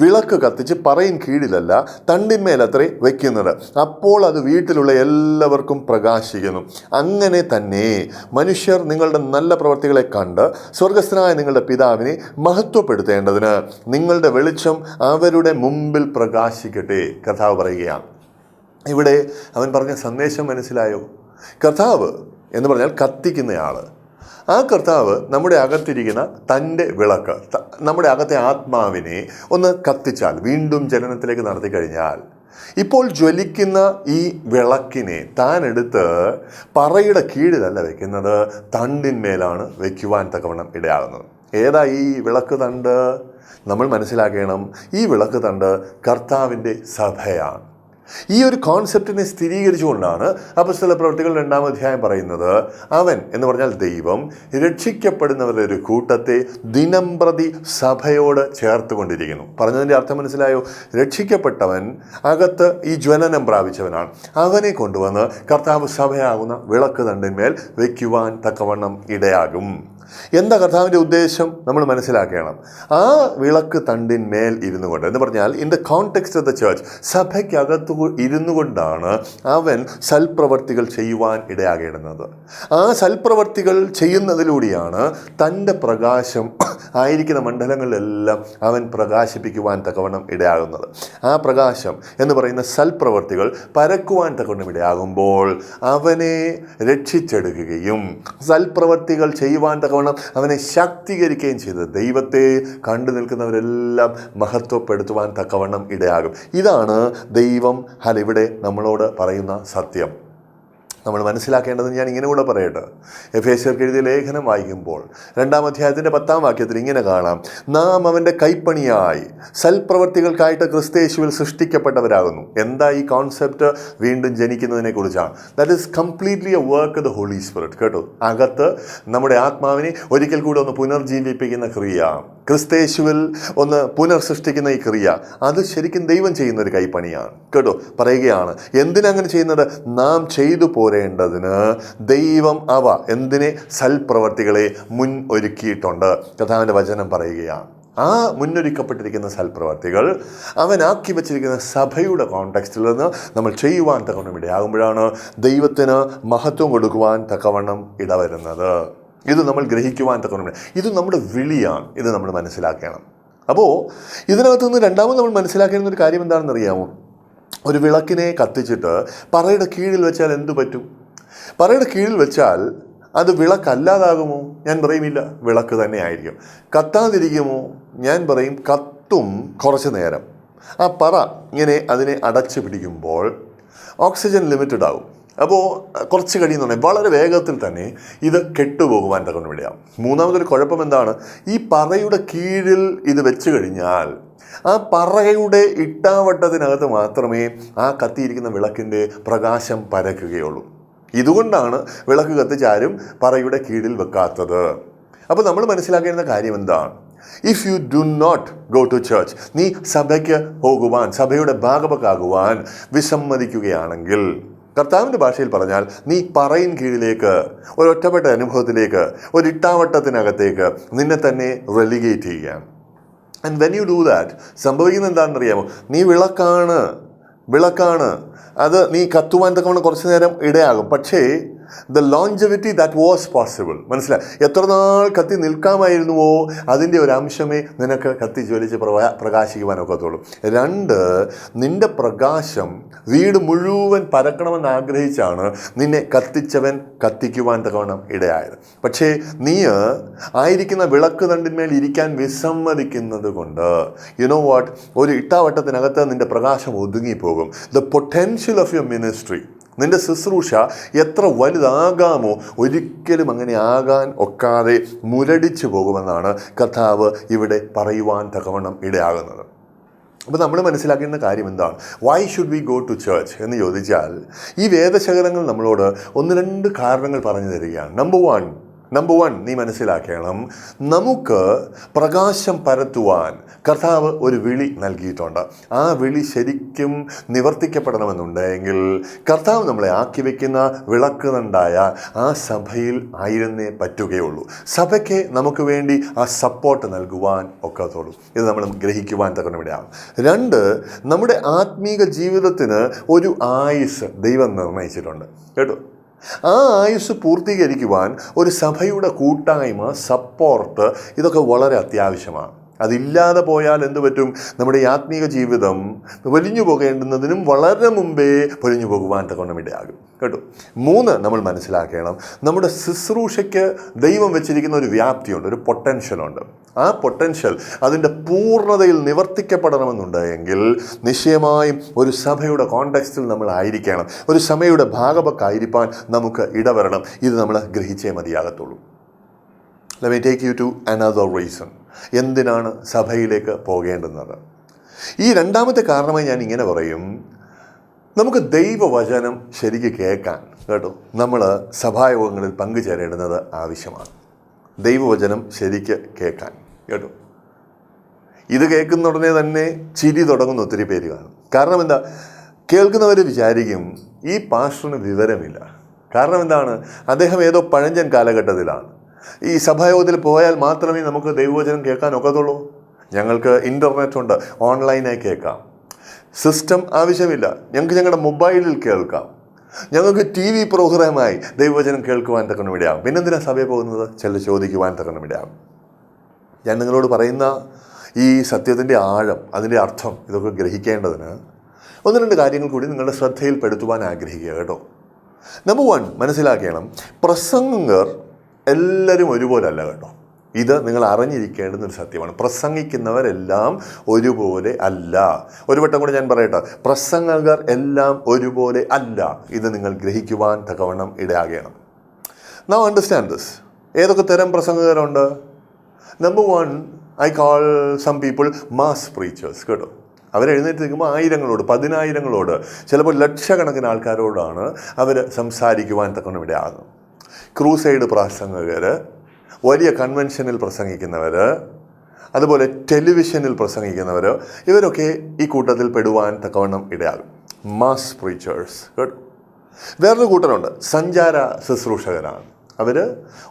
വിളക്ക് കത്തിച്ച് പറയിൻ കീഴിലല്ല തണ്ടിന്മേലത്രേ വയ്ക്കുന്നത്, അപ്പോൾ അത് വീട്ടിലുള്ള എല്ലാവർക്കും പ്രകാശിക്കും. അങ്ങനെ തന്നെ മനുഷ്യർ നിങ്ങളുടെ നല്ല പ്രവർത്തികളെ കണ്ട് സ്വർഗസ്ഥനായ നിങ്ങളുടെ പിതാവിനെ മഹത്വപ്പെടുത്തേണ്ടതിന് നിങ്ങളുടെ വെളിച്ചം അവരുടെ മുമ്പിൽ പ്രകാശിക്കട്ടെ. കർത്താവ് പറയുകയാണ്. ഇവിടെ അവൻ പറഞ്ഞ സന്ദേശം മനസ്സിലായോ? കർത്താവ് എന്ന് പറഞ്ഞാൽ കത്തിക്കുന്നയാൾ. ആ കർത്താവ് നമ്മുടെ അകത്തിരിക്കുന്ന തൻ്റെ വിളക്ക്, നമ്മുടെ അകത്തെ ആത്മാവിനെ ഒന്ന് കത്തിച്ചാൽ, വീണ്ടും ജനനത്തിലേക്ക് നടത്തി കഴിഞ്ഞാൽ, ഇപ്പോൾ ജ്വലിക്കുന്ന ഈ വിളക്കിനെ താൻ എടുത്ത് പറയുടെ കീഴിലല്ല വയ്ക്കുന്നത്, തണ്ടിന്മേലാണ് വയ്ക്കുവാൻ തക്കവണ്ണം ഇടയാകുന്നത്. ഏതാ ഈ വിളക്ക് തണ്ട്? നമ്മൾ മനസ്സിലാക്കണം, ഈ വിളക്ക് തണ്ട് കർത്താവിൻ്റെ സഭയാണ്. ഈ ഒരു കോൺസെപ്റ്റിനെ സ്ഥിരീകരിച്ചുകൊണ്ടാണ് അപ്പോസ്തല പ്രവൃത്തികൾ 2-ാം അധ്യായം പറയുന്നത്, അവൻ എന്ന് പറഞ്ഞാൽ ദൈവം രക്ഷിക്കപ്പെടുന്നവരുടെ ഒരു കൂട്ടത്തെ ദിനംപ്രതി സഭയോട് ചേർത്തുകൊണ്ടിരിക്കുന്നു. പറഞ്ഞതിൻ്റെ അർത്ഥം മനസ്സിലായോ? രക്ഷിക്കപ്പെട്ടവൻ അകത്ത് ഈ ജ്വലനം പ്രാപിച്ചവനാണ്. അവനെ കൊണ്ടുവന്ന് കർത്താവ് സഭയാകുന്ന വിളക്ക് തണ്ടിന്മേൽ വയ്ക്കുവാൻ തക്കവണ്ണം ഇടയാകും. എന്താ കർത്താവിൻ്റെ ഉദ്ദേശം? നമ്മൾ മനസ്സിലാക്കണം. ആ വിളക്ക് തണ്ടിന്മേൽ ഇരുന്നു കൊണ്ട് എന്ന് പറഞ്ഞാൽ in the context of the church, സഭയ്ക്കകത്ത് ഇരുന്നു കൊണ്ടാണ് അവൻ സൽപ്രവർത്തികൾ ചെയ്യുവാൻ ഇടയാകേണ്ടുന്നത്. ആ സൽപ്രവർത്തികൾ ചെയ്യുന്നതിലൂടെയാണ് തൻ്റെ പ്രകാശം ആയിരിക്കുന്ന മണ്ഡലങ്ങളിലെല്ലാം അവൻ പ്രകാശിപ്പിക്കുവാൻ തക്കവണ്ണം ഇടയാകുന്നത്. ആ പ്രകാശം എന്ന് പറയുന്ന സൽപ്രവർത്തികൾ പരക്കുവാൻ തക്കവണ്ണം ഇടയാകുമ്പോൾ അവനെ രക്ഷിച്ചെടുക്കുകയും സൽപ്രവർത്തികൾ ചെയ്യുവാൻ തക്കവണ്ണം അവനെ ശാക്തീകരിക്കുകയും ചെയ്തത് ദൈവത്തെ കണ്ടു നിൽക്കുന്നവരെല്ലാം മഹത്വപ്പെടുത്തുവാൻ തക്കവണ്ണം ഇടയാകും. ഇതാണ് ദൈവം ഇവിടെ നമ്മളോട് പറയുന്ന സത്യം. നമ്മൾ മനസ്സിലാക്കേണ്ടത് ഞാൻ ഇങ്ങനെ കൂടെ പറയട്ടെ. എഫേസ്യർക്ക് എഴുതിയ ലേഖനം വായിക്കുമ്പോൾ 2-ാം അധ്യായത്തിൻ്റെ 10-ാം വാക്യത്തിൽ ഇങ്ങനെ കാണാം, നാം അവൻ്റെ കൈപ്പണിയായി സൽപ്രവർത്തികൾക്കായിട്ട് ക്രിസ്തയേശുവിൽ സൃഷ്ടിക്കപ്പെട്ടവരാകുന്നു. എന്താ ഈ കോൺസെപ്റ്റ്? വീണ്ടും ജനിക്കുന്നതിനെ കുറിച്ചാണ്. That is completely a work the Holy Spirit. കേട്ടോ, അകത്ത് നമ്മുടെ ആത്മാവിനെ ഒരിക്കൽ കൂടെ ഒന്ന് പുനർജീവിപ്പിക്കുന്ന ക്രിയ, ക്രിസ്തയേശുവിൽ ഒന്ന് പുനർസൃഷ്ടിക്കുന്ന ഈ ക്രിയ, അത് ശരിക്കും ദൈവം ചെയ്യുന്ന ഒരു കൈപ്പണിയാണ്. കേട്ടോ, പറയുകയാണ് എന്തിനങ്ങനെ ചെയ്യുന്നത്? നാം ചെയ്തു പോരേണ്ടതിന് ദൈവം അവ എന്തിനെ? സൽപ്രവർത്തികളെ മുൻ ഒരുക്കിയിട്ടുണ്ട്. കർത്താവിൻ്റെ വചനം പറയുകയാണ്. ആ മുന്നൊരുക്കപ്പെട്ടിരിക്കുന്ന സൽപ്രവർത്തികൾ അവനാക്കി വച്ചിരിക്കുന്ന സഭയുടെ കോണ്ടെക്സ്റ്റിൽ നിന്ന് നമ്മൾ ചെയ്യുവാൻ തക്കവണ്ണം ഇടയാകുമ്പോഴാണ് ദൈവത്തിന് മഹത്വം കൊടുക്കുവാൻ തക്കവണ്ണം ഇടവരുന്നത്. ഇത് നമ്മൾ ഗ്രഹിക്കുവാൻ തക്കവണ്ണം, ഇത് നമ്മുടെ വിളിയാണ്. ഇത് നമ്മൾ മനസ്സിലാക്കണം. അപ്പോൾ ഇതിനകത്ത് നിന്ന് രണ്ടാമത് നമ്മൾ മനസ്സിലാക്കേണ്ട ഒരു കാര്യം എന്താണെന്ന് അറിയാമോ? ഒരു വിളക്കിനെ കത്തിച്ചിട്ട് പറയുടെ കീഴിൽ വെച്ചാൽ എന്തു പറ്റും? പറയുടെ കീഴിൽ വെച്ചാൽ അത് വിളക്കല്ലാതാകുമോ? ഞാൻ പറയുമില്ല, വിളക്ക് തന്നെ ആയിരിക്കും. കത്താതിരിക്കുമോ? ഞാൻ പറയും കത്തും കുറച്ച് നേരം. ആ പറ ഇങ്ങനെ അതിനെ അടച്ചു പിടിക്കുമ്പോൾ ഓക്സിജൻ ലിമിറ്റഡ് ആകും. അപ്പോൾ കുറച്ച് കഴിയുന്നുണ്ടെങ്കിൽ വളരെ വേഗത്തിൽ തന്നെ ഇത് കെട്ടുപോകുവാൻ തക്കൊണ്ട് വിടയാം. മൂന്നാമതൊരു കുഴപ്പം എന്താണ്? ഈ പറയുടെ കീഴിൽ ഇത് വെച്ച് കഴിഞ്ഞാൽ ആ പറയുടെ ഇട്ടാവട്ടത്തിനകത്ത് മാത്രമേ ആ കത്തിയിരിക്കുന്ന വിളക്കിൻ്റെ പ്രകാശം പരക്കുകയുള്ളൂ. ഇതുകൊണ്ടാണ് വിളക്ക് കത്തിച്ചാരും പറയുടെ കീഴിൽ വെക്കാത്തത്. അപ്പോൾ നമ്മൾ മനസ്സിലാക്കേണ്ട കാര്യം എന്താണ്? If you do not go to church, നീ സഭയ്ക്ക് പോകുവാൻ, സഭയുടെ ഭാഗമാകുവാൻ വിസമ്മതിക്കുകയാണെങ്കിൽ, കർത്താവിൻ്റെ ഭാഷയിൽ പറഞ്ഞാൽ നീ പറയിൻ കീഴിലേക്ക്, ഒരൊറ്റപ്പെട്ട അനുഭവത്തിലേക്ക്, ഒരു ഇട്ടാവട്ടത്തിനകത്തേക്ക് നിന്നെ തന്നെ റെലിഗേറ്റ് ചെയ്യുകയാണ്. And when you do that, സംഭവിക്കുന്നത് എന്താണെന്ന് അറിയാമോ? നീ വിളക്കാണ്, അത് നീ കത്തുവാൻ തക്കവണ്ണം കുറച്ച് നേരം ഇടയാകും. പക്ഷേ ദ ലോഞ്ചവിറ്റി ദാറ്റ് വാസ് പോസിബിൾ, മനസ്സിലായി? എത്ര നാൾ കത്തി നിൽക്കാമായിരുന്നുവോ അതിൻ്റെ ഒരു അംശമേ നിനക്ക് കത്തി ജ്വലിച്ച് പ്രകാശിക്കുവാനൊക്കത്തുള്ളൂ. 2, നിൻ്റെ പ്രകാശം വീട് മുഴുവൻ പരക്കണമെന്ന് ആഗ്രഹിച്ചാണ് നിന്നെ കത്തിച്ചവൻ കത്തിക്കുവാൻ തക്കവണ്ണം ഇടയായത്. പക്ഷേ നീ ആയിരിക്കുന്ന വിളക്ക് തണ്ടിന്മേൽ ഇരിക്കാൻ വിസമ്മതിക്കുന്നത് കൊണ്ട് യുനോ വാട്ട്, ഒരു ഇട്ടാവട്ടത്തിനകത്ത് നിൻ്റെ പ്രകാശം ഒതുങ്ങിപ്പോകും. The potential of your ministry, നിൻ്റെ ശുശ്രൂഷ എത്ര വലുതാകാമോ ഒരിക്കലും അങ്ങനെ ആകാൻ ഒക്കാതെ മുരടിച്ചു പോകുമെന്നാണ് കർത്താവ് ഇവിടെ പറയുവാൻ തക്കവണ്ണം ഇടയാകുന്നത്. അപ്പോൾ നമ്മൾ മനസ്സിലാക്കേണ്ട കാര്യം എന്താണ്? Why should we go to church എന്ന് ചോദിച്ചാൽ, ഈ വേദശകലങ്ങൾ നമ്മളോട് 1-2 കാരണങ്ങൾ പറഞ്ഞു തരികയാണ്. നമ്പർ വൺ നീ മനസ്സിലാക്കണം, നമുക്ക് പ്രകാശം പരത്തുവാൻ കർത്താവ് ഒരു വിളി നൽകിയിട്ടുണ്ട്. ആ വിളി ശരിക്കും നിവർത്തിക്കപ്പെടണമെന്നുണ്ടെങ്കിൽ കർത്താവ് നമ്മളെ ആക്കി വയ്ക്കുന്ന വിളക്ക് നണ്ടായ ആ സഭയിൽ ആയിരുന്നേ പറ്റുകയുള്ളൂ. സഭയ്ക്ക് നമുക്ക് വേണ്ടി ആ സപ്പോർട്ട് നൽകുവാൻ ഒക്കത്തുള്ളൂ. ഇത് നമ്മൾ ഗ്രഹിക്കുവാൻ തക്കവിടെയാണ്. 2, നമ്മുടെ ആത്മീക ജീവിതത്തിന് ഒരു ആയുസ് ദൈവം നിർണയിച്ചിട്ടുണ്ട്. കേട്ടോ, ആ ആയുസ് പൂർത്തീകരിക്കുവാൻ ഒരു സഭയുടെ കൂട്ടായ്മ, സപ്പോർട്ട്, ഇതൊക്കെ വളരെ അത്യാവശ്യമാണ്. അതില്ലാതെ പോയാൽ എന്തു പറ്റും? നമ്മുടെ ഈ ആത്മീക ജീവിതം പൊലിഞ്ഞു പോകേണ്ടുന്നതിനും വളരെ മുമ്പേ പൊലിഞ്ഞു പോകുവാൻ തക്കവണ്ണം ഇടയാകും. കേട്ടോ. 3, നമ്മൾ മനസ്സിലാക്കണം, നമ്മുടെ ശുശ്രൂഷയ്ക്ക് ദൈവം വെച്ചിരിക്കുന്ന ഒരു വ്യാപ്തിയുണ്ട്, ഒരു പൊട്ടൻഷ്യലുണ്ട്. ആ പൊട്ടൻഷ്യൽ അതിൻ്റെ പൂർണ്ണതയിൽ നിവർത്തിക്കപ്പെടണമെന്നുണ്ടെങ്കിൽ നിശ്ചയമായും ഒരു സഭയുടെ കോണ്ടെക്സ്റ്റിൽ നമ്മൾ ആയിരിക്കണം. ഒരു സഭയുടെ ഭാഗമായിരിക്കാൻ നമുക്ക് ഇടവരണം. ഇത് നമ്മൾ ഗ്രഹിച്ചേ മതിയാകത്തുള്ളൂ. Let me take you to another reason. എന്തിനാണ് സഭയിലേക്ക് പോകേണ്ടുന്നത്? ഈ 2ാമത്തെ കാരണമായി ഞാൻ ഇങ്ങനെ പറയും, നമുക്ക് ദൈവവചനം ശരിക്ക് കേൾക്കാൻ, കേട്ടോ, നമ്മൾ സഭായോഗങ്ങളിൽ പങ്കുചേരേണ്ടുന്നത് ആവശ്യമാണ്. ദൈവവചനം ശരിക്ക് കേൾക്കാൻ, കേട്ടോ. ഇത് കേൾക്കുന്ന ഉടനെ തന്നെ ചിരി തുടങ്ങുന്ന ഒത്തിരി പേര് കാണും. കാരണം എന്താ? കേൾക്കുന്നവർ വിചാരിക്കും ഈ പാസ്റ്ററിന് വിവരമില്ല. കാരണം എന്താണ്? അദ്ദേഹം ഏതോ പഴഞ്ചൻ കാലഘട്ടത്തിലാണ്. ഈ സഭായോഗത്തിൽ പോയാൽ മാത്രമേ നമുക്ക് ദൈവവചനം കേൾക്കാൻ ഒക്കത്തുള്ളൂ. ഞങ്ങൾക്ക് ഇൻ്റർനെറ്റ് ഉണ്ട്, ഓൺലൈനായി കേൾക്കാം. സിസ്റ്റം ആവശ്യമില്ല, ഞങ്ങൾക്ക് ഞങ്ങളുടെ മൊബൈലിൽ കേൾക്കാം. ഞങ്ങൾക്ക് TV പ്രോഗ്രാമായി ദൈവവചനം കേൾക്കുവാൻ തക്കണം ഇടയാകും. പിന്നെന്തിനാണ് സഭയിൽ പോകുന്നത്? ചില ചോദിക്കുവാൻ തക്കണം ഇടയാകും. ഞാൻ നിങ്ങളോട് പറയുന്ന ഈ സത്യത്തിൻ്റെ ആഴം, അതിൻ്റെ അർത്ഥം, ഇതൊക്കെ ഗ്രഹിക്കേണ്ടതിന് 1-2 കാര്യങ്ങൾ കൂടി നിങ്ങളുടെ ശ്രദ്ധയിൽപ്പെടുത്തുവാൻ ആഗ്രഹിക്കുക. കേട്ടോ. നമ്പർ 1 മനസ്സിലാക്കണം, പ്രസംഗകർ എല്ലാവരും ഒരുപോലെ അല്ല. കേട്ടോ. ഇത് നിങ്ങൾ അറിഞ്ഞിരിക്കേണ്ടുന്ന ഒരു സത്യമാണ്. പ്രസംഗിക്കുന്നവരെല്ലാം ഒരുപോലെ അല്ല. ഒരു വട്ടം കൂടെ ഞാൻ പറയട്ടെ, പ്രസംഗകർ എല്ലാം ഒരുപോലെ അല്ല. ഇത് നിങ്ങൾ ഗ്രഹിക്കുവാൻ തക്കവണ്ണം ഇടയാകണം. Now understand this. ഏതൊക്കെ തരം പ്രസംഗകരുണ്ട്? Number 1, I call some people mass preachers. കേട്ടോ, അവരെഴുന്നേറ്റ് നിൽക്കുമ്പോൾ ആയിരങ്ങളോട്, പതിനായിരങ്ങളോട്, ചിലപ്പോൾ ലക്ഷക്കണക്കിന് ആൾക്കാരോടാണ് അവർ സംസാരിക്കുവാൻ തക്കവണ്ണം ഇടയാകും. ക്രൂസൈഡ് പ്രസംഗകർ, വലിയ കൺവെൻഷനിൽ പ്രസംഗിക്കുന്നവർ, അതുപോലെ ടെലിവിഷനിൽ പ്രസംഗിക്കുന്നവർ, ഇവരൊക്കെ ഈ കൂട്ടത്തിൽ പെടുവാൻ തക്കവണ്ണം ഇടയാകും. Mass preachers. കേട്ടോ, വേറൊരു കൂട്ടരുണ്ട്, സഞ്ചാര ശുശ്രൂഷകരാണ്. അവർ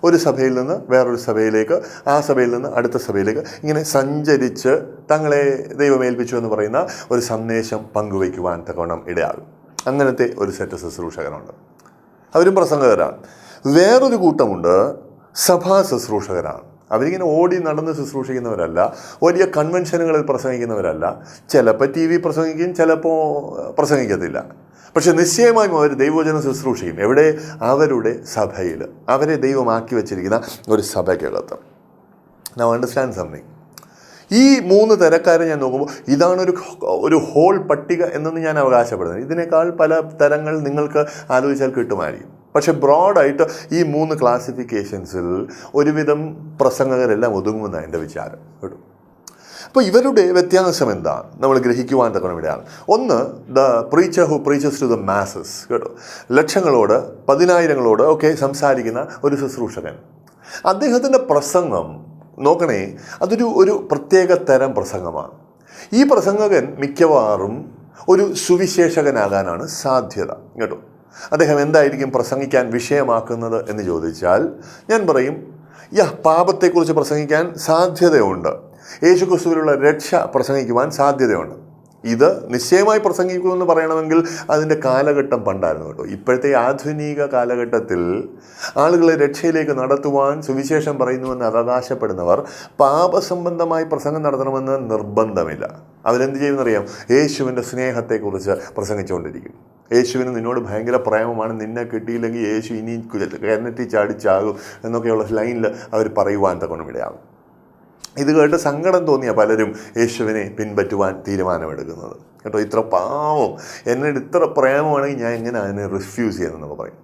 ഒരു സഭയിൽ നിന്ന് വേറൊരു സഭയിലേക്ക്, ആ സഭയിൽ നിന്ന് അടുത്ത സഭയിലേക്ക് ഇങ്ങനെ സഞ്ചരിച്ച് തങ്ങളെ ദൈവമേൽപ്പിച്ചു എന്ന് പറയുന്ന ഒരു സന്ദേശം പങ്കുവയ്ക്കുവാൻ തക്കവണ്ണം ഇടയാകും. അങ്ങനത്തെ ഒരു സെറ്റ് ശുശ്രൂഷകരുണ്ട്. അവരും പ്രസംഗകരാണ്. വേറൊരു കൂട്ടമുണ്ട്, സഭാ ശുശ്രൂഷകരാണ്. അവരിങ്ങനെ ഓടി നടന്ന് ശുശ്രൂഷിക്കുന്നവരല്ല, വലിയ കൺവെൻഷനുകളിൽ പ്രസംഗിക്കുന്നവരല്ല. ചിലപ്പോൾ TV പ്രസംഗിക്കും, ചിലപ്പോൾ പ്രസംഗിക്കത്തില്ല. പക്ഷെ നിശ്ചയമായും അവർ ദൈവവചനം ശുശ്രൂഷിക്കും. എവിടെ? അവരുടെ സഭയിൽ, അവരെ ദൈവമാക്കി വെച്ചിരിക്കുന്ന ഒരു സഭയ്ക്കകത്ത്. Now understand something. ഈ 3 തരക്കാരെ ഞാൻ നോക്കുമ്പോൾ ഇതാണ് ഒരു ഹോൾ പട്ടിക എന്നൊന്നും ഞാൻ അവകാശപ്പെടുന്നത്. ഇതിനേക്കാൾ പല തരങ്ങൾ നിങ്ങൾക്ക് ആലോചിച്ചാൽ കിട്ടുമായിരിക്കും. പക്ഷെ ബ്രോഡായിട്ട് ഈ 3 ക്ലാസിഫിക്കേഷൻസിൽ ഒരുവിധം പ്രസംഗകരെല്ലാം ഒതുങ്ങുമെന്നാണ് എൻ്റെ വിചാരം. കേട്ടോ, അപ്പോൾ ഇവരുടെ വ്യത്യാസം എന്താണ് നമ്മൾ ഗ്രഹിക്കുവാൻ തക്കണം ഇവിടെയാണ്. ഒന്ന്, the preacher who preaches to the masses. കേട്ടോ, ലക്ഷങ്ങളോട്, പതിനായിരങ്ങളോട് ഒക്കെ സംസാരിക്കുന്ന ഒരു ശുശ്രൂഷകൻ. അദ്ദേഹത്തിൻ്റെ പ്രസംഗം നോക്കണേ, ഒരു പ്രത്യേക തരം പ്രസംഗമാണ്. ഈ പ്രസംഗകൻ മിക്കവാറും ഒരു സുവിശേഷകനാകാനാണ് സാധ്യത. കേട്ടോ, അദ്ദേഹം എന്തായിരിക്കും പ്രസംഗിക്കാൻ വിഷയമാക്കുന്നത് എന്ന് ചോദിച്ചാൽ ഞാൻ പറയും, പാപത്തെക്കുറിച്ച് പ്രസംഗിക്കാൻ സാധ്യതയുണ്ട്. യേശുക്രിസ്തുവിലുള്ള രക്ഷ പ്രസംഗിക്കുവാൻ സാധ്യതയുണ്ട്. ഇത് നിശ്ചയമായി പ്രസംഗിക്കുമെന്ന് പറയണമെങ്കിൽ അതിൻ്റെ കാലഘട്ടം പണ്ടായിരുന്നു. കേട്ടോ, ഇപ്പോഴത്തെ ആധുനിക കാലഘട്ടത്തിൽ ആളുകളെ രക്ഷയിലേക്ക് നടത്തുവാൻ സുവിശേഷം പറയുന്നുവെന്ന് അവകാശപ്പെടുന്നവർ പാപസംബന്ധമായി പ്രസംഗം നടത്തണമെന്ന് നിർബന്ധമില്ല. അവരെന്ത് ചെയ്യുമെന്നറിയാം? യേശുവിൻ്റെ സ്നേഹത്തെക്കുറിച്ച് പ്രസംഗിച്ചുകൊണ്ടിരിക്കും. യേശുവിന് നിന്നോട് ഭയങ്കര പ്രേമമാണ്, നിന്നെ കിട്ടിയില്ലെങ്കിൽ യേശു ഇനി കിണറ്റി ചാടിച്ചാകും എന്നൊക്കെയുള്ള ലൈനിൽ അവർ പറയുവാൻ തക്കണം ഇടയാകും. ഇത് കേട്ട് സങ്കടം തോന്നിയ പലരും യേശുവിനെ പിൻപറ്റുവാൻ തീരുമാനമെടുക്കുന്നത്. കേട്ടോ, ഇത്ര പാവം, എന്നോട് ഇത്ര പ്രേമമാണെങ്കിൽ ഞാൻ എങ്ങനെ അതിനെ റിഫ്യൂസ് ചെയ്യുന്നതെന്നൊക്കെ പറയും.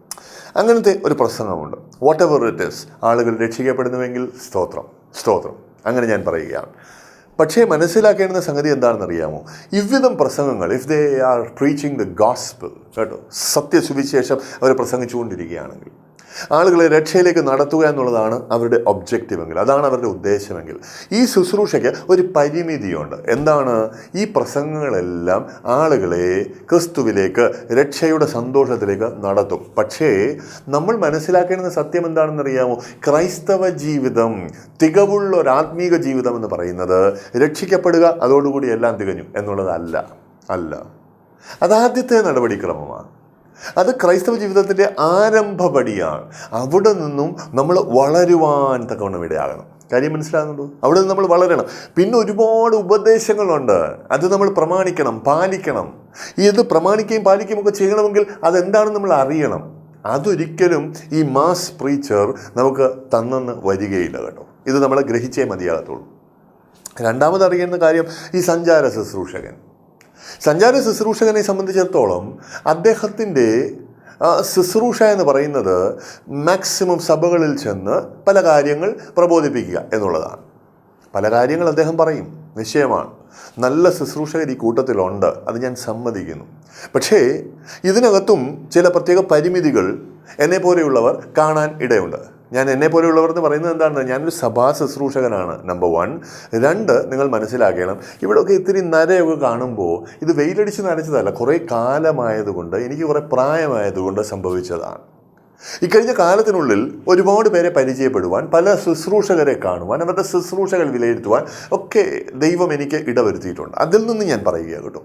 അങ്ങനത്തെ ഒരു പ്രസംഗമുണ്ട്. വാട്ട് എവർ ഇറ്റ് ഈസ്, ആളുകൾ രക്ഷിക്കപ്പെടുന്നുവെങ്കിൽ സ്തോത്രം, സ്തോത്രം, അങ്ങനെ ഞാൻ പറയുകയാണ്. പക്ഷേ മനസ്സിലാക്കേണ്ടുന്ന സംഗതി എന്താണെന്നറിയാമോ? ഇவ்விധം പ്രസംഗങ്ങൾ, if they are preaching the gospel, കേട്ടോ, സത്യസുവിശേഷം അവർ പ്രസംഗിച്ചുകൊണ്ടിരിക്കുകയാണെങ്കിൽ, ആളുകളെ രക്ഷയിലേക്ക് നടത്തുക എന്നുള്ളതാണ് അവരുടെ ഒബ്ജക്റ്റീവെങ്കിൽ, അതാണ് അവരുടെ ഉദ്ദേശമെങ്കിൽ, ഈ ശുശ്രൂഷയ്ക്ക് ഒരു പരിമിതിയുണ്ട്. എന്താണ്? ഈ പ്രസംഗങ്ങളെല്ലാം ആളുകളെ ക്രിസ്തുവിലേക്ക്, രക്ഷയുടെ സന്തോഷത്തിലേക്ക് നടത്തും. പക്ഷേ നമ്മൾ മനസ്സിലാക്കേണ്ടുന്ന സത്യം എന്താണെന്നറിയാമോ? ക്രൈസ്തവ ജീവിതം, തികവുള്ള ഒരു ആത്മീക ജീവിതം എന്ന് പറയുന്നത് രക്ഷിക്കപ്പെടുക, അതോടുകൂടി എല്ലാം തികഞ്ഞു എന്നുള്ളതല്ല. അതാദ്യത്തെ നടപടിക്രമമാണ്. അത് ക്രൈസ്തവ ജീവിതത്തിൻ്റെ ആരംഭപടിയാണ്. അവിടെ നിന്നും നമ്മൾ വളരുവാൻ തക്കവണ്ണം ഇടയാകണം. കാര്യം മനസ്സിലാകുന്നുണ്ടോ? അവിടെ നിന്ന് നമ്മൾ വളരണം. പിന്നെ ഒരുപാട് ഉപദേശങ്ങളുണ്ട്, അത് നമ്മൾ പ്രമാണിക്കണം, പാലിക്കണം. ഇത് പ്രമാണിക്കുകയും പാലിക്കുകയും ഒക്കെ ചെയ്യണമെങ്കിൽ അതെന്താണെന്ന് നമ്മൾ അറിയണം. അതൊരിക്കലും ഈ മാസ് പ്രീച്ചർ നമുക്ക് തന്നെന്ന് വരികയില്ല. കേട്ടോ, ഇത് നമ്മൾ ഗ്രഹിച്ചേ മതിയാകത്തുള്ളൂ. രണ്ടാമത് അറിയേണ്ട കാര്യം ഈ സഞ്ചാര ശുശ്രൂഷകനെ സംബന്ധിച്ചിടത്തോളം അദ്ദേഹത്തിൻ്റെ ശുശ്രൂഷ എന്ന് പറയുന്നത് മാക്സിമം സഭകളിൽ ചെന്ന് പല കാര്യങ്ങൾ പ്രബോധിപ്പിക്കുക എന്നുള്ളതാണ്. പല കാര്യങ്ങൾ അദ്ദേഹം പറയും, നിശ്ചയമാണ്. നല്ല ശുശ്രൂഷകർ ഈ കൂട്ടത്തിലുണ്ട്, അത് ഞാൻ സമ്മതിക്കുന്നു. പക്ഷേ ഇതിനകത്തും ചില പ്രത്യേക പരിമിതികൾ എന്നെപ്പോലെയുള്ളവർ കാണാൻ ഇടയുണ്ട്. ഞാൻ എന്നെപ്പോലെയുള്ളവർ എന്ന് പറയുന്നത് എന്താണ്? ഞാനൊരു സഭാ ശുശ്രൂഷകനാണ്, നമ്പർ 1. 2, നിങ്ങൾ മനസ്സിലാക്കണം, ഇവിടെയൊക്കെ ഇത്തിരി നരയൊക്കെ കാണുമ്പോൾ ഇത് വെയിലടിച്ച് നരച്ചതല്ല, കുറേ കാലമായതുകൊണ്ട്, എനിക്ക് കുറേ പ്രായമായതുകൊണ്ട് സംഭവിച്ചതാണ്. ഇക്കഴിഞ്ഞ കാലത്തിനുള്ളിൽ ഒരുപാട് പേരെ പരിചയപ്പെടുവാൻ, പല ശുശ്രൂഷകരെ കാണുവാൻ, അവരുടെ ശുശ്രൂഷകൾ വിലയിരുത്തുവാൻ ഒക്കെ ദൈവം എനിക്ക് ഇടവരുത്തിയിട്ടുണ്ട്. അതിൽ നിന്ന് ഞാൻ പറയുക. കേട്ടോ,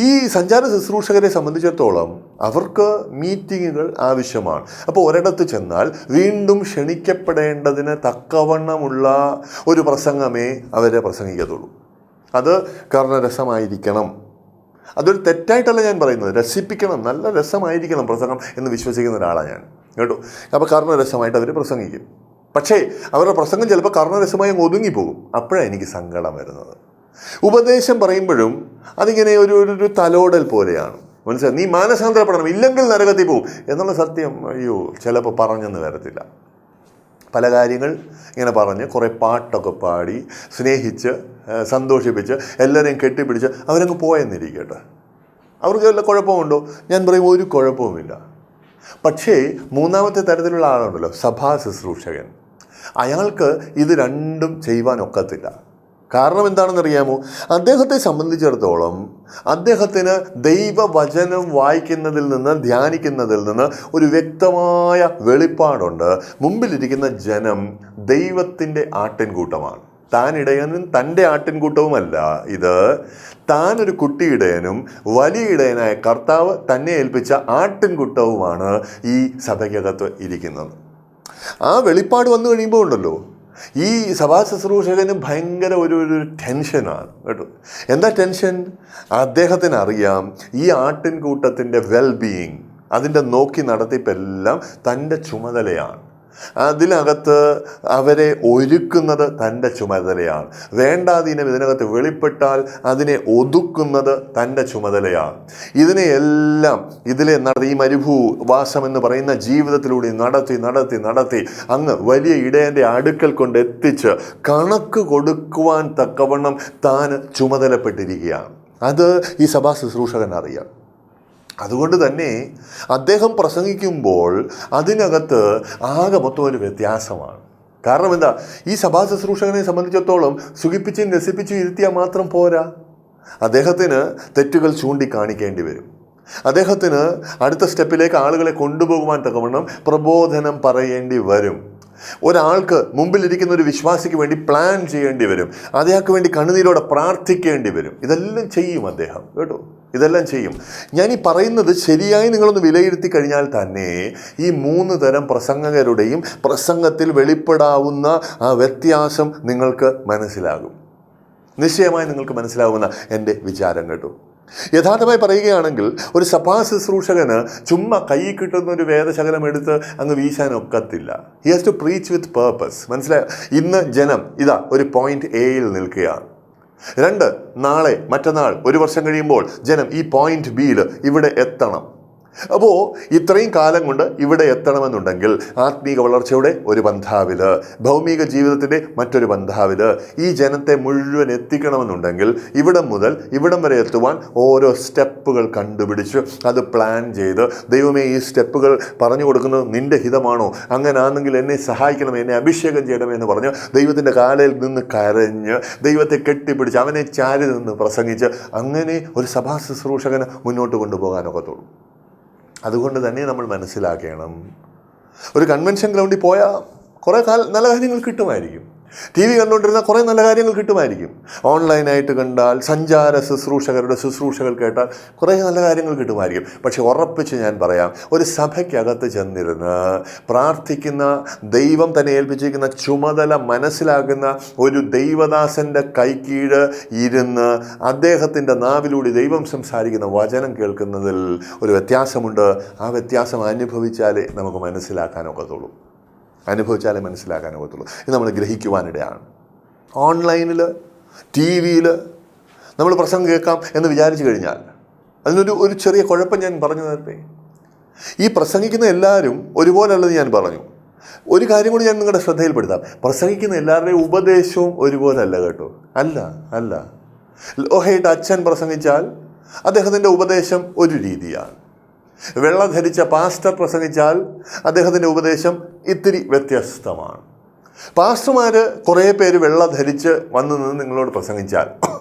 ഈ സഞ്ചാര ശുശ്രൂഷകരെ സംബന്ധിച്ചിടത്തോളം അവർക്ക് മീറ്റിങ്ങുകൾ ആവശ്യമാണ്. അപ്പോൾ ഒരിടത്ത് ചെന്നാൽ വീണ്ടും ക്ഷണിക്കപ്പെടേണ്ടതിന് തക്കവണ്ണമുള്ള ഒരു പ്രസംഗമേ അവരെ പ്രസംഗിക്കത്തുള്ളൂ. അത് കർണരസമായിരിക്കണം. അതൊരു തെറ്റായിട്ടല്ല ഞാൻ പറയുന്നത്, രസിപ്പിക്കണം, നല്ല രസമായിരിക്കണം പ്രസംഗം എന്ന് വിശ്വസിക്കുന്ന ഒരാളാണ് ഞാൻ. കേട്ടോ, അപ്പോൾ കർണരസമായിട്ട് അവർ പ്രസംഗിക്കും. പക്ഷേ അവരുടെ പ്രസംഗം ചിലപ്പോൾ കർണരസമായി ഒതുങ്ങിപ്പോകും. അപ്പോഴാണ് എനിക്ക് സങ്കടം വരുന്നത്. ഉപദേശം പറയുമ്പോഴും അതിങ്ങനെ ഒരു തലോടൽ പോലെയാണ്. മനസ്സിലായി, നീ മാനസാന്തരപ്പെടണം, ഇല്ലെങ്കിൽ നരകത്തിൽ പോകും എന്നുള്ള സത്യം അയ്യോ ചിലപ്പോൾ പറഞ്ഞെന്ന് വരത്തില്ല. പല കാര്യങ്ങൾ ഇങ്ങനെ പറഞ്ഞ് കുറേ പാട്ടൊക്കെ പാടി സ്നേഹിച്ച് സന്തോഷിപ്പിച്ച് എല്ലാവരെയും കെട്ടിപ്പിടിച്ച് അവരങ്ങ് പോയെന്നിരിക്കട്ടെ. അവർക്ക് വല്ല കുഴപ്പമുണ്ടോ? ഞാൻ പറയും ഒരു കുഴപ്പവുമില്ല. പക്ഷേ മൂന്നാമത്തെ തരത്തിലുള്ള ആളുണ്ടല്ലോ, സഭാ ശുശ്രൂഷകൻ. അയാൾക്ക് ഇത് രണ്ടും ചെയ്യുവാനൊക്കത്തില്ല. കാരണം എന്താണെന്നറിയാമോ? അദ്ദേഹത്തെ സംബന്ധിച്ചിടത്തോളം അദ്ദേഹത്തിന് ദൈവവചനം വായിക്കുന്നതിൽ നിന്ന് ധ്യാനിക്കുന്നതിൽ നിന്ന് ഒരു വ്യക്തമായ വെളിപ്പാടുണ്ട്. മുമ്പിലിരിക്കുന്ന ജനം ദൈവത്തിൻ്റെ ആട്ടിൻകൂട്ടമാണ്. താൻ ഇടയനും തൻ്റെ ആട്ടിൻകൂട്ടവുമല്ല ഇത്. താനൊരു കുട്ടിയിടയനും വലിയ ഇടയനായ കർത്താവ് തന്നെ ഏൽപ്പിച്ച ആട്ടിൻകൂട്ടവുമാണ് ഈ സഭയ്ക്കകത്ത് ഇരിക്കുന്നത്. ആ വെളിപ്പാട് വന്നു കഴിയുമ്പോൾ ഉണ്ടല്ലോ, ഈ സഭാ ശുശ്രൂഷകന് ഭയങ്കര ഒരു ടെൻഷനാണ് കേട്ടോ. എന്താ ടെൻഷൻ? അദ്ദേഹത്തിന് അറിയാം ഈ ആട്ടിൻകൂട്ടത്തിൻ്റെ വെൽബീയിങ്, അതിൻ്റെ നോക്കി നടത്തിപ്പെല്ലാം തൻ്റെ ചുമതലയാണ്. അതിനകത്ത് അവരെ ഒരുക്കുന്നത് തൻ്റെ ചുമതലയാണ്. വേണ്ടാതീനം ഇതിനകത്ത് വെളിപ്പെട്ടാൽ അതിനെ ഒതുക്കുന്നത് തൻ്റെ ചുമതലയാണ്. ഇതിനെയെല്ലാം ഈ മരുഭൂവാസം എന്ന് പറയുന്ന ജീവിതത്തിലൂടെ നടത്തി അങ്ങ് വലിയ ഇടയൻ്റെ അടുക്കൽ കൊണ്ട് എത്തിച്ച് കണക്ക് കൊടുക്കുവാൻ തക്കവണ്ണം താൻ ചുമതലപ്പെട്ടിരിക്കുകയാണ്. അത് ഈ സഭാ ശുശ്രൂഷകൻ അറിയാം. അതുകൊണ്ട് തന്നെ അദ്ദേഹം പ്രസംഗിക്കുമ്പോൾ അതിനകത്ത് ആകെ മൊത്തം ഒരു വ്യത്യാസമാണ്. കാരണം എന്താ? ഈ സഭാ ശുശ്രൂഷകനെ സംബന്ധിച്ചിടത്തോളം സുഖിപ്പിച്ചും രസിപ്പിച്ചും ഇരുത്തിയാൽ മാത്രം പോരാ. അദ്ദേഹത്തിന് തെറ്റുകൾ ചൂണ്ടിക്കാണിക്കേണ്ടി വരും. അദ്ദേഹത്തിന് അടുത്ത സ്റ്റെപ്പിലേക്ക് ആളുകളെ കൊണ്ടുപോകുവാൻ തക്കവണ്ണം പ്രബോധനം പറയേണ്ടി വരും. ഒരാൾക്ക് മുമ്പിലിരിക്കുന്ന ഒരു വിശ്വാസിക്ക് വേണ്ടി പ്ലാൻ ചെയ്യേണ്ടി വരും. അദ്ദേഹത്തിന് വേണ്ടി കണ്ണുനീരോടെ പ്രാർത്ഥിക്കേണ്ടി വരും. ഇതെല്ലാം ചെയ്യും അദ്ദേഹം കേട്ടോ, ഇതെല്ലാം ചെയ്യും. ഞാൻ ഈ പറയുന്നത് ശരിയായി നിങ്ങളൊന്ന് വിലയിരുത്തി കഴിഞ്ഞാൽ തന്നെ ഈ 3 തരം പ്രസംഗകരുടെയും പ്രസംഗത്തിൽ വെളിപ്പെടാവുന്ന ആ വ്യത്യാസം നിങ്ങൾക്ക് മനസ്സിലാകും. നിശ്ചയമായി നിങ്ങൾക്ക് മനസ്സിലാവുന്ന എൻ്റെ വിചാരം കേട്ടോ. യഥാർത്ഥമായി പറയുകയാണെങ്കിൽ ഒരു സഭാ ശുശ്രൂഷകന് ചുമ്മാ കൈ കിട്ടുന്ന ഒരു വേദശകലം എടുത്ത് അങ്ങ് വീശാനൊക്കത്തില്ല. He has to preach with purpose. മനസ്സിലായോ? ഇന്ന് ജനം ഇതാ ഒരു പോയിന്റ് എയിൽ നിൽക്കുകയാണ്. 2 നാളെ മറ്റന്നാൾ 1 വർഷം കഴിയുമ്പോൾ ജനം ഈ പോയിന്റ് ബിയിൽ ഇവിടെ എത്തണം. അപ്പോൾ ഇത്രയും കാലം കൊണ്ട് ഇവിടെ എത്തണമെന്നുണ്ടെങ്കിൽ ആത്മീക വളർച്ചയുടെ ഒരു പന്ഥാവിൽ, ഭൗമിക ജീവിതത്തിൻ്റെ മറ്റൊരു പന്ഥാവിൽ ഈ ജനത്തെ മുഴുവൻ എത്തിക്കണമെന്നുണ്ടെങ്കിൽ ഇവിടം മുതൽ ഇവിടം വരെ എത്തുവാൻ ഓരോ സ്റ്റെപ്പുകൾ കണ്ടുപിടിച്ച് അത് പ്ലാൻ ചെയ്ത്, ദൈവമേ ഈ സ്റ്റെപ്പുകൾ പറഞ്ഞു കൊടുക്കുന്നത് നിൻ്റെ ഹിതമാണോ, അങ്ങനാണെങ്കിൽ എന്നെ സഹായിക്കണം, എന്നെ അഭിഷേകം ചെയ്യണമെന്ന് പറഞ്ഞ് ദൈവത്തിൻ്റെ കാലയിൽ നിന്ന് കരഞ്ഞ് ദൈവത്തെ കെട്ടിപ്പിടിച്ച് അവനെ ചാരി നിന്ന് പ്രസംഗിച്ച് അങ്ങനെ ഒരു സഭാ ശുശ്രൂഷകന് മുന്നോട്ട് കൊണ്ടുപോകാനൊക്കത്തുള്ളൂ. അതുകൊണ്ട് തന്നെ നമ്മൾ മനസ്സിലാക്കണം, ഒരു കൺവെൻഷൻ ഗ്രൗണ്ടിൽ പോയാൽ കുറേ നല്ല കാര്യങ്ങൾ കിട്ടുമായിരിക്കും. TV കണ്ടുകൊണ്ടിരുന്നാൽ കുറേ നല്ല കാര്യങ്ങൾ കിട്ടുമായിരിക്കും. ഓൺലൈനായിട്ട് കണ്ടാൽ, സഞ്ചാര ശുശ്രൂഷകരുടെ ശുശ്രൂഷകൾ കേട്ടാൽ കുറേ നല്ല കാര്യങ്ങൾ കിട്ടുമായിരിക്കും. പക്ഷെ ഉറപ്പിച്ച് ഞാൻ പറയാം, ഒരു സഭയ്ക്കകത്ത് ചെന്നിരുന്ന് പ്രാർത്ഥിക്കുന്ന, ദൈവം തന്നെ ഏൽപ്പിച്ചിരിക്കുന്ന ചുമതല മനസ്സിലാക്കുന്ന ഒരു ദൈവദാസൻ്റെ കൈക്കീഴ് ഇരുന്ന് അദ്ദേഹത്തിൻ്റെ നാവിലൂടെ ദൈവം സംസാരിക്കുന്ന വചനം കേൾക്കുന്നതിൽ ഒരു വ്യത്യാസമുണ്ട്. ആ വ്യത്യാസം അനുഭവിച്ചാലേ നമുക്ക് മനസ്സിലാക്കാനൊക്കത്തുള്ളൂ. ഇത് നമ്മൾ ഗ്രഹിക്കുവാനിടയാണ്. ഓൺലൈനിൽ TV-യിൽ നമ്മൾ പ്രസംഗം കേൾക്കാം എന്ന് വിചാരിച്ചു കഴിഞ്ഞാൽ അതിനൊരു ചെറിയ കുഴപ്പം ഞാൻ പറഞ്ഞു നേരത്തെ. ഈ പ്രസംഗിക്കുന്ന എല്ലാവരും ഒരുപോലെയുള്ളത് ഞാൻ പറഞ്ഞു. ഒരു കാര്യം കൂടി ഞാൻ നിങ്ങളുടെ ശ്രദ്ധയിൽപ്പെടുത്താം. പ്രസംഗിക്കുന്ന എല്ലാവരുടെയും ഉപദേശവും ഒരുപോലെ അല്ല കേട്ടോ. അല്ല ലോഹയുടെ അച്ഛൻ പ്രസംഗിച്ചാൽ അദ്ദേഹത്തിൻ്റെ ഉപദേശം ഒരു രീതിയാണ്. വെള്ള ധരിച്ച പാസ്റ്റർ പ്രസംഗിച്ചാൽ അദ്ദേഹത്തിൻ്റെ ഉപദേശം ഇത്തിരി വ്യത്യസ്തമാണ്. പാസ്റ്റർമാർ കുറേ പേര് വെള്ള ധരിച്ച് വന്നു നിന്ന് നിങ്ങളോട് പ്രസംഗിച്ചാൽ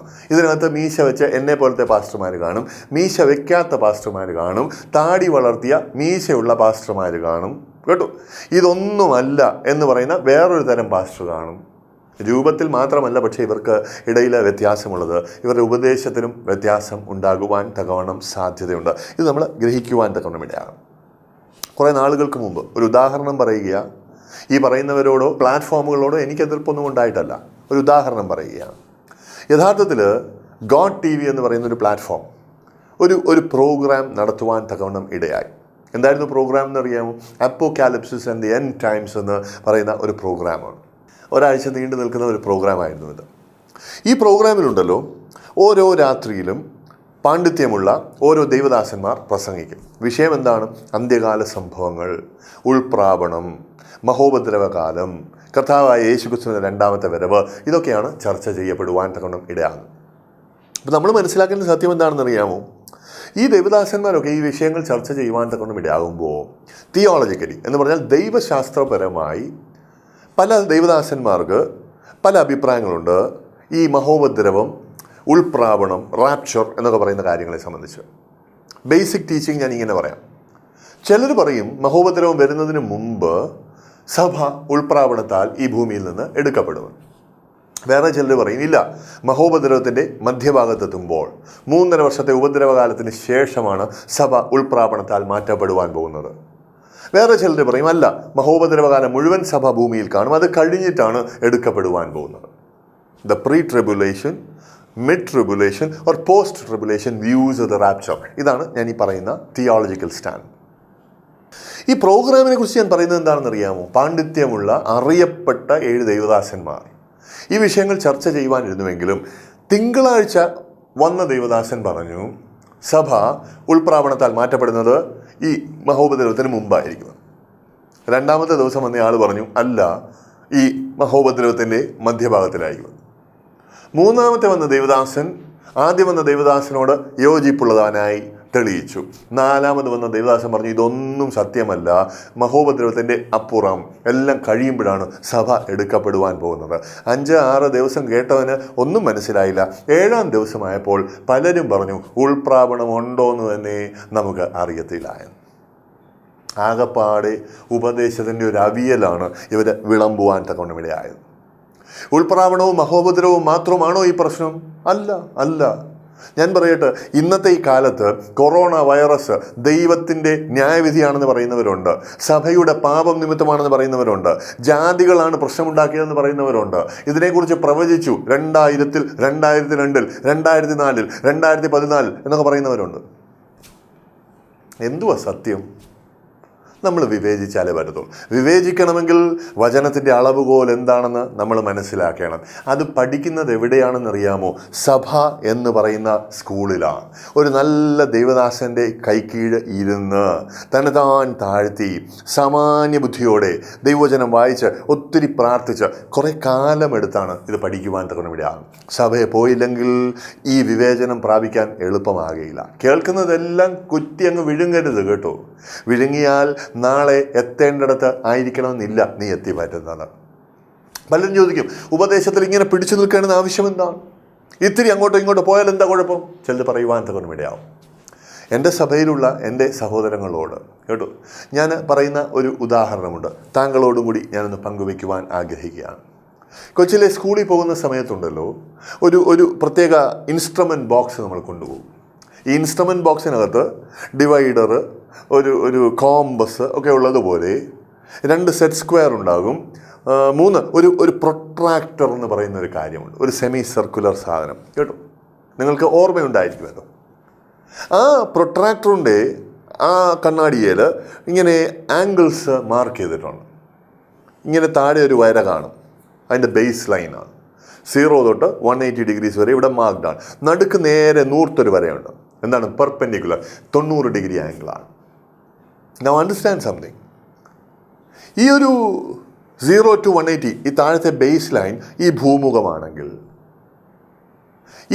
ഇതിനകത്ത് മീശ വെച്ച എന്നെ പോലത്തെ പാസ്റ്റർമാർ കാണും, മീശ വെക്കാത്ത പാസ്റ്റർമാർ കാണും, താടി വളർത്തിയ മീശയുള്ള പാസ്റ്റർമാർ കാണും കേട്ടോ. ഇതൊന്നുമല്ല എന്ന് പറയുന്ന വേറൊരു തരം പാസ്റ്റർ കാണും. രൂപത്തിൽ മാത്രമല്ല, പക്ഷേ ഇവർക്ക് ഇടയിലെ വ്യത്യാസമുള്ളത്. ഇവരുടെ ഉപദേശത്തിലും വ്യത്യാസം ഉണ്ടാകുവാൻ തക്കവണ്ണം സാധ്യതയുണ്ട്. ഇത് നമ്മൾ ഗ്രഹിക്കുവാൻ തക്കവണ്ണം ഇടയാണ്. കുറേ നാളുകൾക്ക് മുമ്പ് ഒരു ഉദാഹരണം പറയുക, ഈ പറയുന്നവരോടോ പ്ലാറ്റ്ഫോമുകളോടോ എനിക്ക് എതിർപ്പൊന്നും ഉണ്ടായിട്ടല്ല, ഒരു ഉദാഹരണം പറയുകയാണ്. യഥാർത്ഥത്തിൽ ഗോഡ് TV എന്ന് പറയുന്നൊരു പ്ലാറ്റ്ഫോം ഒരു പ്രോഗ്രാം നടത്തുവാൻ തക്കവണ്ണം ഇടയായി. എന്തായിരുന്നു പ്രോഗ്രാം എന്നറിയാമോ? അപ്പോകാലിപ്സിസ് ആൻഡ് ദി എൻഡ് ടൈംസ് എന്ന് പറയുന്ന ഒരു പ്രോഗ്രാമാണ്. ഒരാഴ്ച നീണ്ടു നിൽക്കുന്ന ഒരു പ്രോഗ്രാമായിരുന്നു ഇത്. ഈ പ്രോഗ്രാമിലുണ്ടല്ലോ, ഓരോ രാത്രിയിലും പാണ്ഡിത്യമുള്ള ഓരോ ദൈവദാസന്മാർ പ്രസംഗിക്കും. വിഷയം എന്താണ്? അന്ത്യകാല സംഭവങ്ങൾ, ഉൾപ്രാപണം, മഹോപദ്രവകാലം, കർത്താവായ യേശുക്രിസ്തുവിന്റെ രണ്ടാമത്തെ വരവ്, ഇതൊക്കെയാണ് ചർച്ച ചെയ്യപ്പെടുവാൻ തക്കണം ഇടയാകുന്നത്. അപ്പോൾ നമ്മൾ മനസ്സിലാക്കേണ്ട സത്യം എന്താണെന്ന് അറിയാമോ? ഈ ദൈവദാസന്മാരൊക്കെ ഈ വിഷയങ്ങൾ ചർച്ച ചെയ്യുവാൻ തക്കണം ഇടയാകുമ്പോൾ തിയോളജിക്കലി എന്ന് പറഞ്ഞാൽ ദൈവശാസ്ത്രപരമായി പല ദൈവദാസന്മാർക്ക് പല അഭിപ്രായങ്ങളുണ്ട് ഈ മഹോപദ്രവം, ഉൾപ്രാവണം, റാപ്ചർ എന്നൊക്കെ പറയുന്ന കാര്യങ്ങളെ സംബന്ധിച്ച്. ബേസിക് ടീച്ചിങ് ഞാൻ ഇങ്ങനെ പറയാം. ചിലർ പറയും മഹോപദ്രവം വരുന്നതിന് മുമ്പ് സഭ ഉൾപ്രാവണത്താൽ ഈ ഭൂമിയിൽ നിന്ന് എടുക്കപ്പെടുമെന്ന്. വേറെ ചിലർ പറയും ഇല്ല, മഹോപദ്രവത്തിൻ്റെ മധ്യഭാഗത്തെത്തുമ്പോൾ 3.5 വർഷത്തെ ഉപദ്രവകാലത്തിന് ശേഷമാണ് സഭ ഉൾപ്രാപണത്താൽ മാറ്റപ്പെടുവാൻ പോകുന്നത്. വേറെ ചിലർ പറയും അല്ല, മഹോപദ്രവകാലം മുഴുവൻ സഭ ഭൂമിയിൽ കാണും, അത് കഴിഞ്ഞിട്ടാണ് എടുക്കപ്പെടുവാൻ പോകുന്നത്. The pre tribulation, mid tribulation or post tribulation views of the rapture. ഇതാണ് ഞാൻ ഈ പറയുന്ന തിയോളജിക്കൽ സ്റ്റാൻഡ്. ഈ പ്രോഗ്രാമിനെ കുറിച്ച് ഞാൻ പറയുന്നത് എന്താണെന്ന് അറിയാമോ? പാണ്ഡിത്യമുള്ള അറിയപ്പെട്ട 7 ദൈവദാസന്മാർ ഈ വിഷയങ്ങൾ ചർച്ച ചെയ്യുവാനിരുന്നുവെങ്കിലും തിങ്കളാഴ്ച വന്ന ദൈവദാസൻ പറഞ്ഞു സഭ ഉൾപ്രാവണത്താൽ മാറ്റപ്പെടുന്നത് ഈ മഹോപദ്രവത്തിന് മുമ്പായിരിക്കും. രണ്ടാമത്തെ ദിവസം വന്നയാൾ പറഞ്ഞു അല്ല, ഈ മഹോപദ്രവത്തിൻ്റെ മധ്യഭാഗത്തിലായിരിക്കും. മൂന്നാമത്തെ വന്ന ദൈവദാസൻ ആദ്യം വന്ന ദൈവദാസനോട് യോജിപ്പുള്ളതാനായി തെളിയിച്ചു. നാലാമത് വന്ന ദൈവദാസൻ പറഞ്ഞു ഇതൊന്നും സത്യമല്ല, മഹോപദ്രവത്തിൻ്റെ അപ്പുറം എല്ലാം കഴിയുമ്പോഴാണ് സഭ എടുക്കപ്പെടുവാൻ പോകുന്നത്. 5-6 ദിവസം കേട്ടവന് ഒന്നും മനസ്സിലായില്ല. 7-ാം ദിവസമായപ്പോൾ പലരും പറഞ്ഞു ഉൾപ്രാപണം ഉണ്ടോയെന്ന് തന്നെ നമുക്ക് അറിയത്തില്ല എന്ന്. ആകപ്പാടെ ഉപദേശത്തിൻ്റെ ഒരു അവിയലാണ് ഇവർ വിളമ്പുവാൻ തക്കൊണ്ടമിടയായത്. ഉൾപ്രാവണവും മഹോപദ്രവവും മാത്രമാണോ ഈ പ്രശ്നം? അല്ല, അല്ല. ഞാൻ പറയട്ടെ, ഇന്നത്തെ ഈ കാലത്ത് കൊറോണ വൈറസ് ദൈവത്തിൻ്റെ ന്യായവിധിയാണെന്ന് പറയുന്നവരുണ്ട്, സഭയുടെ പാപം നിമിത്തമാണെന്ന് പറയുന്നവരുണ്ട്, ജാതികളാണ് പ്രശ്നമുണ്ടാക്കിയതെന്ന് പറയുന്നവരുണ്ട്. ഇതിനെക്കുറിച്ച് പ്രവചിച്ചു 2000-ൽ, 2002-ൽ, 2004-ൽ, 2014 എന്നൊക്കെ പറയുന്നവരുണ്ട്. എന്തുവാ സത്യം? നമ്മൾ വിവേചിച്ചാലേ പറ്റത്തുള്ളൂ. വിവേചിക്കണമെങ്കിൽ വചനത്തിൻ്റെ അളവുകോൽ എന്താണെന്ന് നമ്മൾ മനസ്സിലാക്കണം. അത് പഠിക്കുന്നത് എവിടെയാണെന്നറിയാമോ? സഭ എന്ന് പറയുന്ന സ്കൂളിലാണ്. ഒരു നല്ല ദൈവദാസൻ്റെ കൈക്കീഴ് ഇരുന്ന് തന്നെ താൻ താഴ്ത്തി സാമാന്യ ബുദ്ധിയോടെ ദൈവവചനം വായിച്ച് ഒത്തിരി പ്രാർത്ഥിച്ച് കുറേ കാലമെടുത്താണ് ഇത് പഠിക്കുവാൻ തക്കണിവിടെയാണ്. സഭയെ പോയില്ലെങ്കിൽ ഈ വിവേചനം പ്രാപിക്കാൻ എളുപ്പമാകുകയില്ല. കേൾക്കുന്നതെല്ലാം കുറ്റി അങ്ങ് വിഴുങ്ങരുത് കേട്ടോ. വിഴുങ്ങിയാൽ നാളെ എത്തേണ്ടിടത്ത് ആയിരിക്കണമെന്നില്ല നീ എത്തി പറ്റുന്നത്. പലരും ചോദിക്കും ഉപദേശത്തിൽ ഇങ്ങനെ പിടിച്ചു നിൽക്കേണ്ടെന്ന് ആവശ്യം എന്താണ്? ഇത്തിരി അങ്ങോട്ടോ ഇങ്ങോട്ടോ പോയാൽ എന്താ കുഴപ്പം? ചിലത് പറയുവാൻ തക്കണം ഇടയാവും. എൻ്റെ സഭയിലുള്ള എൻ്റെ സഹോദരങ്ങളോട് കേട്ടോ ഞാൻ പറയുന്ന ഒരു ഉദാഹരണമുണ്ട്, താങ്കളോടും കൂടി ഞാനൊന്ന് പങ്കുവയ്ക്കുവാൻ ആഗ്രഹിക്കുകയാണ്. കൊച്ചിയിലെ സ്കൂളിൽ പോകുന്ന സമയത്തുണ്ടല്ലോ ഒരു പ്രത്യേക ഇൻസ്ട്രുമെൻറ്റ് ബോക്സ് നമ്മൾ കൊണ്ടുപോകും. ഈ ഇൻസ്ട്രുമെൻറ്റ് ബോക്സിനകത്ത് ഡിവൈഡർ, ഒരു കോമ്പസ് ഒക്കെ ഉള്ളതുപോലെ 2 സെറ്റ് സ്ക്വയർ ഉണ്ടാകും. 3 ഒരു പ്രൊട്രാക്ടർ എന്ന് പറയുന്ന ഒരു കാര്യമുണ്ട്, ഒരു സെമി സർക്കുലർ സാധനം കേട്ടോ, നിങ്ങൾക്ക് ഓർമ്മയുണ്ടായിരിക്കുമല്ലോ. ആ പ്രൊട്രാക്ടറിൻ്റെ ആ കണ്ണാടിയിൽ ഇങ്ങനെ ആംഗിൾസ് മാർക്ക് ചെയ്തിട്ടുണ്ട്. ഇങ്ങനെ താഴെ ഒരു വര കാണും, അതിൻ്റെ ബേസ് ലൈനാണ്. 0 തൊട്ട് 180 ഡിഗ്രീസ് വരെ ഇവിടെ മാർക്ക്ഡാണ്. നടുക്ക് നേരെ നൂർത്തൊരു വരയുണ്ട്. എന്താണ്? പെർപെൻഡിക്കുലർ, 90 ഡിഗ്രി ആംഗിളാണ്. Now understand something. ഈ ഒരു 0 to 180 ഈ താഴത്തെ ബേസ് ലൈൻ ഈ ഭൂമുഖമാണെങ്കിൽ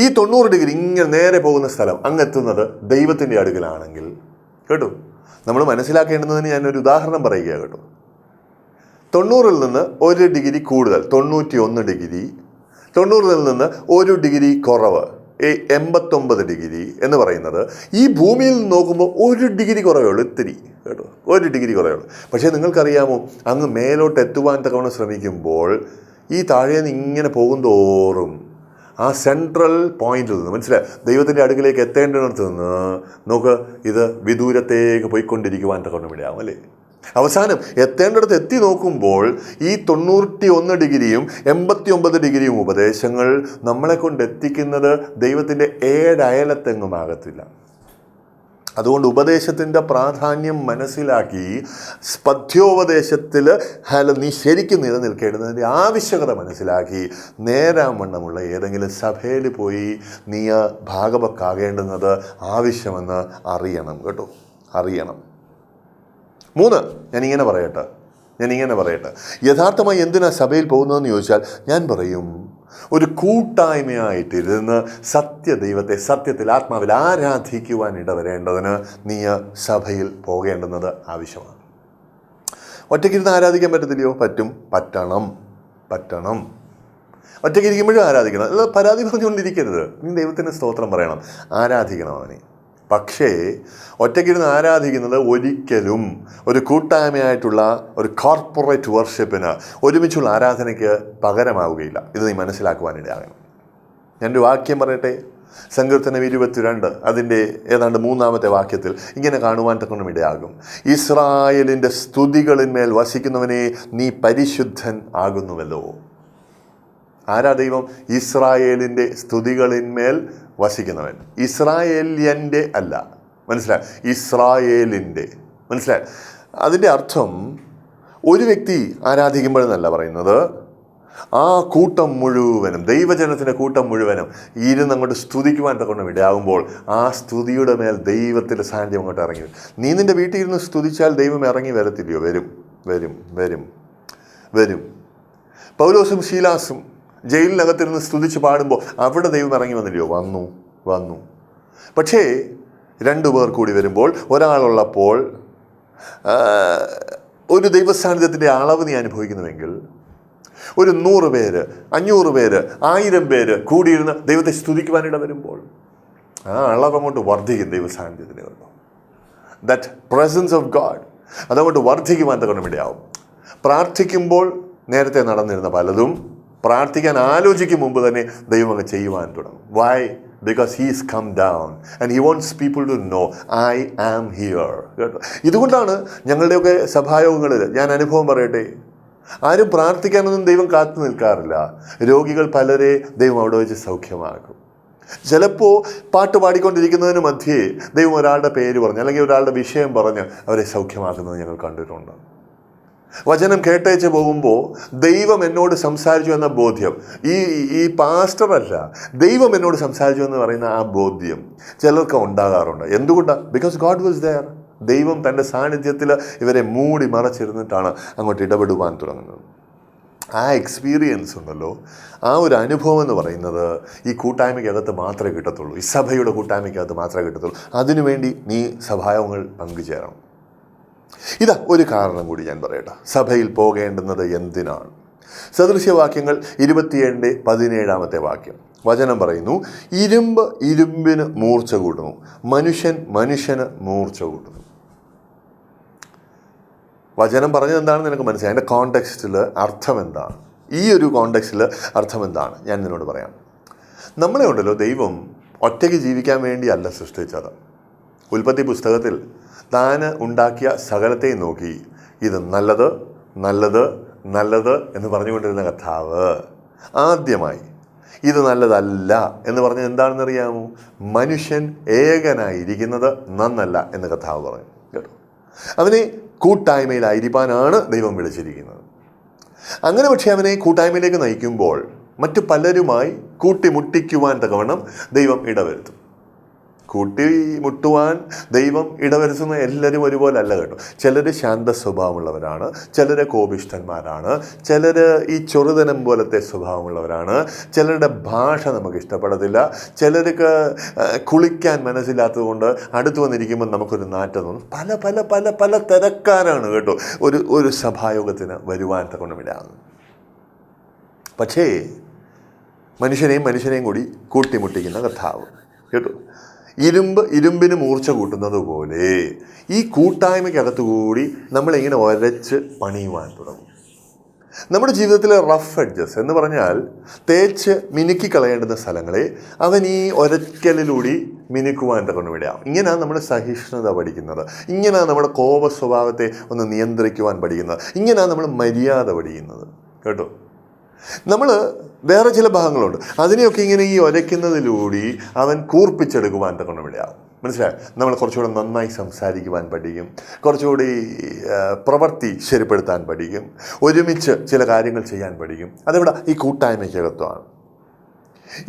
ഈ 90 ഡിഗ്രി ഇങ്ങനെ നേരെ പോകുന്ന സ്ഥലം അങ്ങെത്തുന്നത് ദൈവത്തിൻ്റെ അടുക്കലാണെങ്കിൽ കേട്ടോ, നമ്മൾ മനസ്സിലാക്കേണ്ടുന്നതിന് ഞാനൊരു ഉദാഹരണം പറയുക കേട്ടോ. 90-ൽ നിന്ന് 1 ഡിഗ്രി കൂടുതൽ 91 ഡിഗ്രി, 90-ൽ നിന്ന് 1 ഡിഗ്രി കുറവ് 89 ഡിഗ്രി എന്ന് പറയുന്നത് ഈ ഭൂമിയിൽ നിന്ന് നോക്കുമ്പോൾ 1 ഡിഗ്രി കുറവേ ഉള്ളൂ, ഇത്തിരി കേട്ടോ, 1 ഡിഗ്രി കുറവേ ഉള്ളൂ. പക്ഷേ നിങ്ങൾക്കറിയാമോ, അങ്ങ് മേലോട്ട് എത്തുവാൻ തക്കവണ്ണം ശ്രമിക്കുമ്പോൾ ഈ താഴേന്ന് ഇങ്ങനെ പോകുന്തോറും ആ സെൻട്രൽ പോയിന്റിൽ നിന്ന് മനസ്സിലായി ദൈവത്തിൻ്റെ അടുക്കിലേക്ക് എത്തേണ്ടിടത്ത് നിന്ന് നോക്ക് ഇത് വിദൂരത്തേക്ക് പോയിക്കൊണ്ടിരിക്കുവാൻ തക്കവണ്ണം ഇടയാവും അല്ലേ. അവസാനം എത്തേണ്ടിടത്ത് എത്തി നോക്കുമ്പോൾ ഈ 91 ഡിഗ്രിയും 89 ഡിഗ്രിയും ഉപദേശങ്ങൾ നമ്മളെ കൊണ്ട് എത്തിക്കുന്നത് ദൈവത്തിൻ്റെ 7 അയലത്തെങ്ങും ആകത്തില്ല. അതുകൊണ്ട് ഉപദേശത്തിൻ്റെ പ്രാധാന്യം മനസ്സിലാക്കി പഥ്യോപദേശത്തിൽ നീ ശരിക്കും നിലനിൽക്കേണ്ടതിൻ്റെ ആവശ്യകത മനസ്സിലാക്കി നേരാവണ്ണമുള്ള ഏതെങ്കിലും സഭയിൽ പോയി നീ ഭാഗവക്കാകേണ്ടുന്നത് ആവശ്യമെന്ന് അറിയണം കേട്ടോ, അറിയണം. 3, ഞാനിങ്ങനെ പറയട്ടെ, യഥാർത്ഥമായി എന്തിനാ സഭയിൽ പോകുന്നതെന്ന് ചോദിച്ചാൽ ഞാൻ പറയും, ഒരു കൂട്ടായ്മയായിട്ടിരുന്ന് സത്യദൈവത്തെ സത്യത്തിൽ ആത്മാവിൽ ആരാധിക്കുവാൻ ഇടവരേണ്ടതിന് നീ സഭയിൽ പോകേണ്ടുന്നത് ആവശ്യമാണ്. ഒറ്റയ്ക്കിരുന്ന് ആരാധിക്കാൻ പറ്റത്തില്ലയോ? പറ്റണം. ഒറ്റയ്ക്കിരിക്കുമ്പോഴും ആരാധിക്കണം. അല്ല, പരാതി പറഞ്ഞുകൊണ്ടിരിക്കരുത്. നീ ദൈവത്തിന് സ്തോത്രം പറയണം, ആരാധിക്കണം അവനെ. പക്ഷേ ഒറ്റയ്ക്കിരുന്ന് ആരാധിക്കുന്നത് ഒരിക്കലും ഒരു കൂട്ടായ്മയായിട്ടുള്ള ഒരു കോർപ്പറേറ്റ് വർഷിപ്പിന്, ഒരുമിച്ചുള്ള ആരാധനയ്ക്ക് പകരമാവുകയില്ല. ഇത് നീ മനസ്സിലാക്കുവാനിടയാകണം. ഞാനൊരു വാക്യം പറയട്ടെ. സങ്കീർത്തനം 22 അതിൻ്റെ ഏതാണ്ട് 3-ാമത്തെ വാക്യത്തിൽ ഇങ്ങനെ കാണുവാൻ തക്കണം ഇടയാകും. ഇസ്രായേലിൻ്റെ സ്തുതികളിന്മേൽ വസിക്കുന്നവനെ നീ പരിശുദ്ധൻ ആകുന്നുവല്ലോ. ആരാ ദൈവം? ഇസ്രായേലിൻ്റെ സ്തുതികളിന്മേൽ വസിക്കുന്നവൻ. ഇസ്രായേലിയൻ്റെ അല്ല, മനസ്സിലായി? ഇസ്രായേലിൻ്റെ, മനസ്സിലായി? അതിൻ്റെ അർത്ഥം ഒരു വ്യക്തി ആരാധിക്കുമ്പോഴെന്നല്ല പറയുന്നത്, ആ കൂട്ടം മുഴുവനും, ദൈവജനത്തിൻ്റെ കൂട്ടം മുഴുവനും ഇരുന്ന് അങ്ങോട്ട് സ്തുതിക്കുവാൻ തക്കണം ഇടയാകുമ്പോൾ ആ സ്തുതിയുടെ മേൽ ദൈവത്തിൻ്റെ സാന്നിധ്യം അങ്ങോട്ട് ഇറങ്ങി. നീ നിൻ്റെ വീട്ടിൽ ഇരുന്ന് സ്തുതിച്ചാൽ ദൈവം ഇറങ്ങി വരത്തില്ലയോ? വരും. പൗലോസും ശീലാസും ജയിലിനകത്തിരുന്ന് സ്തുതിച്ച് പാടുമ്പോൾ അവിടെ ദൈവം ഇറങ്ങി വന്നില്ലയോ? വന്നു. പക്ഷേ 2 പേർ കൂടി വരുമ്പോൾ, ഒരാളുള്ളപ്പോൾ ഒരു ദൈവസാന്നിധ്യത്തിൻ്റെ അളവ് നീ അനുഭവിക്കുന്നുവെങ്കിൽ, ഒരു 100 പേര്, 500 പേര്, 1000 പേര് കൂടിയിരുന്ന് ദൈവത്തെ സ്തുതിക്കുവാനിട വരുമ്പോൾ ആ അളവ് അങ്ങോട്ട് വർദ്ധിക്കും. ദൈവസാന്നിധ്യത്തിന് കണ്ടോ, ദാറ്റ് പ്രസൻസ് ഓഫ് ഗാഡ് അതങ്ങോട്ട് വർദ്ധിക്കുവാൻ തക്കണം ഇടയാവും. പ്രാർത്ഥിക്കുമ്പോൾ നേരത്തെ നടന്നിരുന്ന പലതും പ്രാർത്ഥിക്കാൻ ആലോചിക്കും മുമ്പ് തന്നെ ദൈവം അങ്ങ് ചെയ്യുവാൻ തുടങ്ങും. Why? Because he is come down and he wants people to know I am here. കേട്ടോ, ഇതുകൊണ്ടാണ് ഞങ്ങളുടെയൊക്കെ സഭായോഗങ്ങളിൽ ഞാൻ അനുഭവം പറയട്ടെ, ആരും പ്രാർത്ഥിക്കാനൊന്നും ദൈവം കാത്തു നിൽക്കാറില്ല. രോഗികൾ പലരെ ദൈവം അവിടെ വെച്ച് സൗഖ്യമാക്കും. ചിലപ്പോൾ പാട്ട് പാടിക്കൊണ്ടിരിക്കുന്നതിന് മധ്യേ ദൈവം ഒരാളുടെ പേര് പറഞ്ഞ് അല്ലെങ്കിൽ ഒരാളുടെ വിഷയം പറഞ്ഞ് അവരെ സൗഖ്യമാക്കുന്നത് ഞങ്ങൾ കണ്ടിട്ടുണ്ട്. വചനം കേട്ടേച്ച് പോകുമ്പോൾ ദൈവം എന്നോട് സംസാരിച്ചു എന്ന ബോധ്യം, ഈ പാസ്റ്ററല്ല, ദൈവം എന്നോട് സംസാരിച്ചു എന്ന് പറയുന്ന ആ ബോധ്യം ചിലർക്ക് ഉണ്ടാകാറുണ്ട്. എന്തുകൊണ്ടാണ്? Because God was there. ദൈവം തൻ്റെ സാന്നിധ്യത്തിൽ ഇവരെ മൂടി മറച്ചിരുന്നിട്ടാണ് അങ്ങോട്ട് ഇടപെടുവാൻ തുടങ്ങുന്നത്. ആ എക്സ്പീരിയൻസ് ഉണ്ടല്ലോ, ആ ഒരു അനുഭവം എന്ന് പറയുന്നത് ഈ കൂട്ടായ്മയ്ക്കകത്ത് മാത്രമേ കിട്ടത്തുള്ളൂ, ഈ സഭയുടെ കൂട്ടായ്മയ്ക്കകത്ത് മാത്രമേ കിട്ടത്തുള്ളൂ. അതിനുവേണ്ടി നീ സഭായോഗങ്ങൾ പങ്കുചേരണം. ഇതാ ഒരു കാരണം കൂടി ഞാൻ പറയട്ടെ, സഭയിൽ പോകേണ്ടുന്നത് എന്തിനാണ്. സദൃശ്യവാക്യങ്ങൾ 27:17 വാക്യം വചനം പറയുന്നു, ഇരുമ്പ് ഇരുമ്പിന് മൂർച്ച കൂട്ടുന്നു, മനുഷ്യൻ മനുഷ്യന് മൂർച്ച കൂട്ടുന്നു. വചനം പറഞ്ഞത് എന്താണെന്ന് നിനക്ക് മനസ്സിലായി. അതിൻ്റെ കോണ്ടെക്സ്റ്റിൽ അർത്ഥം എന്താണ്? ഈ ഒരു കോണ്ടെക്സ്റ്റിൽ അർത്ഥം എന്താണ് ഞാൻ നിന്നോട് പറയാം. നമ്മളെ ഉണ്ടല്ലോ ദൈവം ഒറ്റയ്ക്ക് ജീവിക്കാൻ വേണ്ടിയല്ല സൃഷ്ടിച്ചത്. ഉൽപ്പത്തി പുസ്തകത്തിൽ താൻ ഉണ്ടാക്കിയ സകലത്തെയും നോക്കി ഇത് നല്ലത് നല്ലത് നല്ലത് എന്ന് പറഞ്ഞുകൊണ്ടിരുന്ന കർത്താവ് ആദ്യമായി ഇത് നല്ലതല്ല എന്ന് പറഞ്ഞത് എന്താണെന്നറിയാമോ? മനുഷ്യൻ ഏകനായിരിക്കുന്നത് നന്നല്ല എന്ന് കർത്താവ് പറഞ്ഞു. കേട്ടോ, അവനെ കൂട്ടായ്മയിലായിരിക്കാനാണ് ദൈവം വിളിച്ചിരിക്കുന്നത്. അങ്ങനെ പക്ഷേ അവനെ കൂട്ടായ്മയിലേക്ക് നയിക്കുമ്പോൾ മറ്റു പലരുമായി കൂട്ടിമുട്ടിക്കുവാൻ തക്കവണ്ണം ദൈവം ഇടവരുത്തും. കൂട്ടിമുട്ടുവാൻ ദൈവം ഇടവരുത്തുന്ന എല്ലാവരും ഒരുപോലെ അല്ല കേട്ടോ. ചിലർ ശാന്ത സ്വഭാവമുള്ളവരാണ്, ചിലർ കോപിഷ്ഠന്മാരാണ്, ചിലർ ഈ ചെറുതനം പോലത്തെ സ്വഭാവമുള്ളവരാണ്, ചിലരുടെ ഭാഷ നമുക്ക് ഇഷ്ടപ്പെടത്തില്ല, ചിലർക്ക് കുളിക്കാൻ മനസ്സില്ലാത്തതുകൊണ്ട് അടുത്ത് വന്നിരിക്കുമ്പോൾ നമുക്കൊരു നാറ്റം തോന്നും. പല പല പല പല തിരക്കാരാണ് കേട്ടോ ഒരു സഭായോഗത്തിന് വരുവാൻ തക്കൊണ്ടുമില്ലാന്ന്. പക്ഷേ മനുഷ്യനെയും കൂടി കൂട്ടിമുട്ടിക്കുന്ന കർത്താവ് കേട്ടോ. ഇരുമ്പ് ഇരുമ്പിന് മൂർച്ച കൂട്ടുന്നത് പോലെ ഈ കൂട്ടായ്മയ്ക്കകത്തുകൂടി നമ്മളിങ്ങനെ ഒരച്ച് പണിയുവാൻ തുടങ്ങും. നമ്മുടെ ജീവിതത്തിലെ റഫ് എഡ്ജസ് എന്ന് പറഞ്ഞാൽ തേച്ച് മിനുക്കി കളയേണ്ടുന്ന സ്ഥലങ്ങളെ അവൻ ഈ ഒരയ്ക്കലിലൂടെ മിനുക്കുവാൻ തക്കൊണ്ടുവിടാം. ഇങ്ങനെയാണ് നമ്മൾ സഹിഷ്ണുത പഠിക്കുന്നത്, ഇങ്ങനെയാണ് നമ്മുടെ കോപ സ്വഭാവത്തെ ഒന്ന് നിയന്ത്രിക്കുവാൻ പഠിക്കുന്നത്, ഇങ്ങനെയാണ് നമ്മൾ മര്യാദ പഠിക്കുന്നത് കേട്ടോ. നമ്മൾ വേറെ ചില ഭാഗങ്ങളുണ്ട്, അതിനെയൊക്കെ ഇങ്ങനെ ഈ ഒരയ്ക്കുന്നതിലൂടെ അവൻ കൂർപ്പിച്ചെടുക്കുവാൻ തക്കൊണ്ടുവിടാം. മനസ്സിലായി? നമ്മൾ കുറച്ചുകൂടെ നന്നായി സംസാരിക്കുവാൻ പഠിക്കും, കുറച്ചുകൂടി പ്രവൃത്തി ശരിപ്പെടുത്താൻ പഠിക്കും, ഒരുമിച്ച് ചില കാര്യങ്ങൾ ചെയ്യാൻ പഠിക്കും. അതെവിടെ? ഈ കൂട്ടായ്മയ്ക്കകത്താണ്.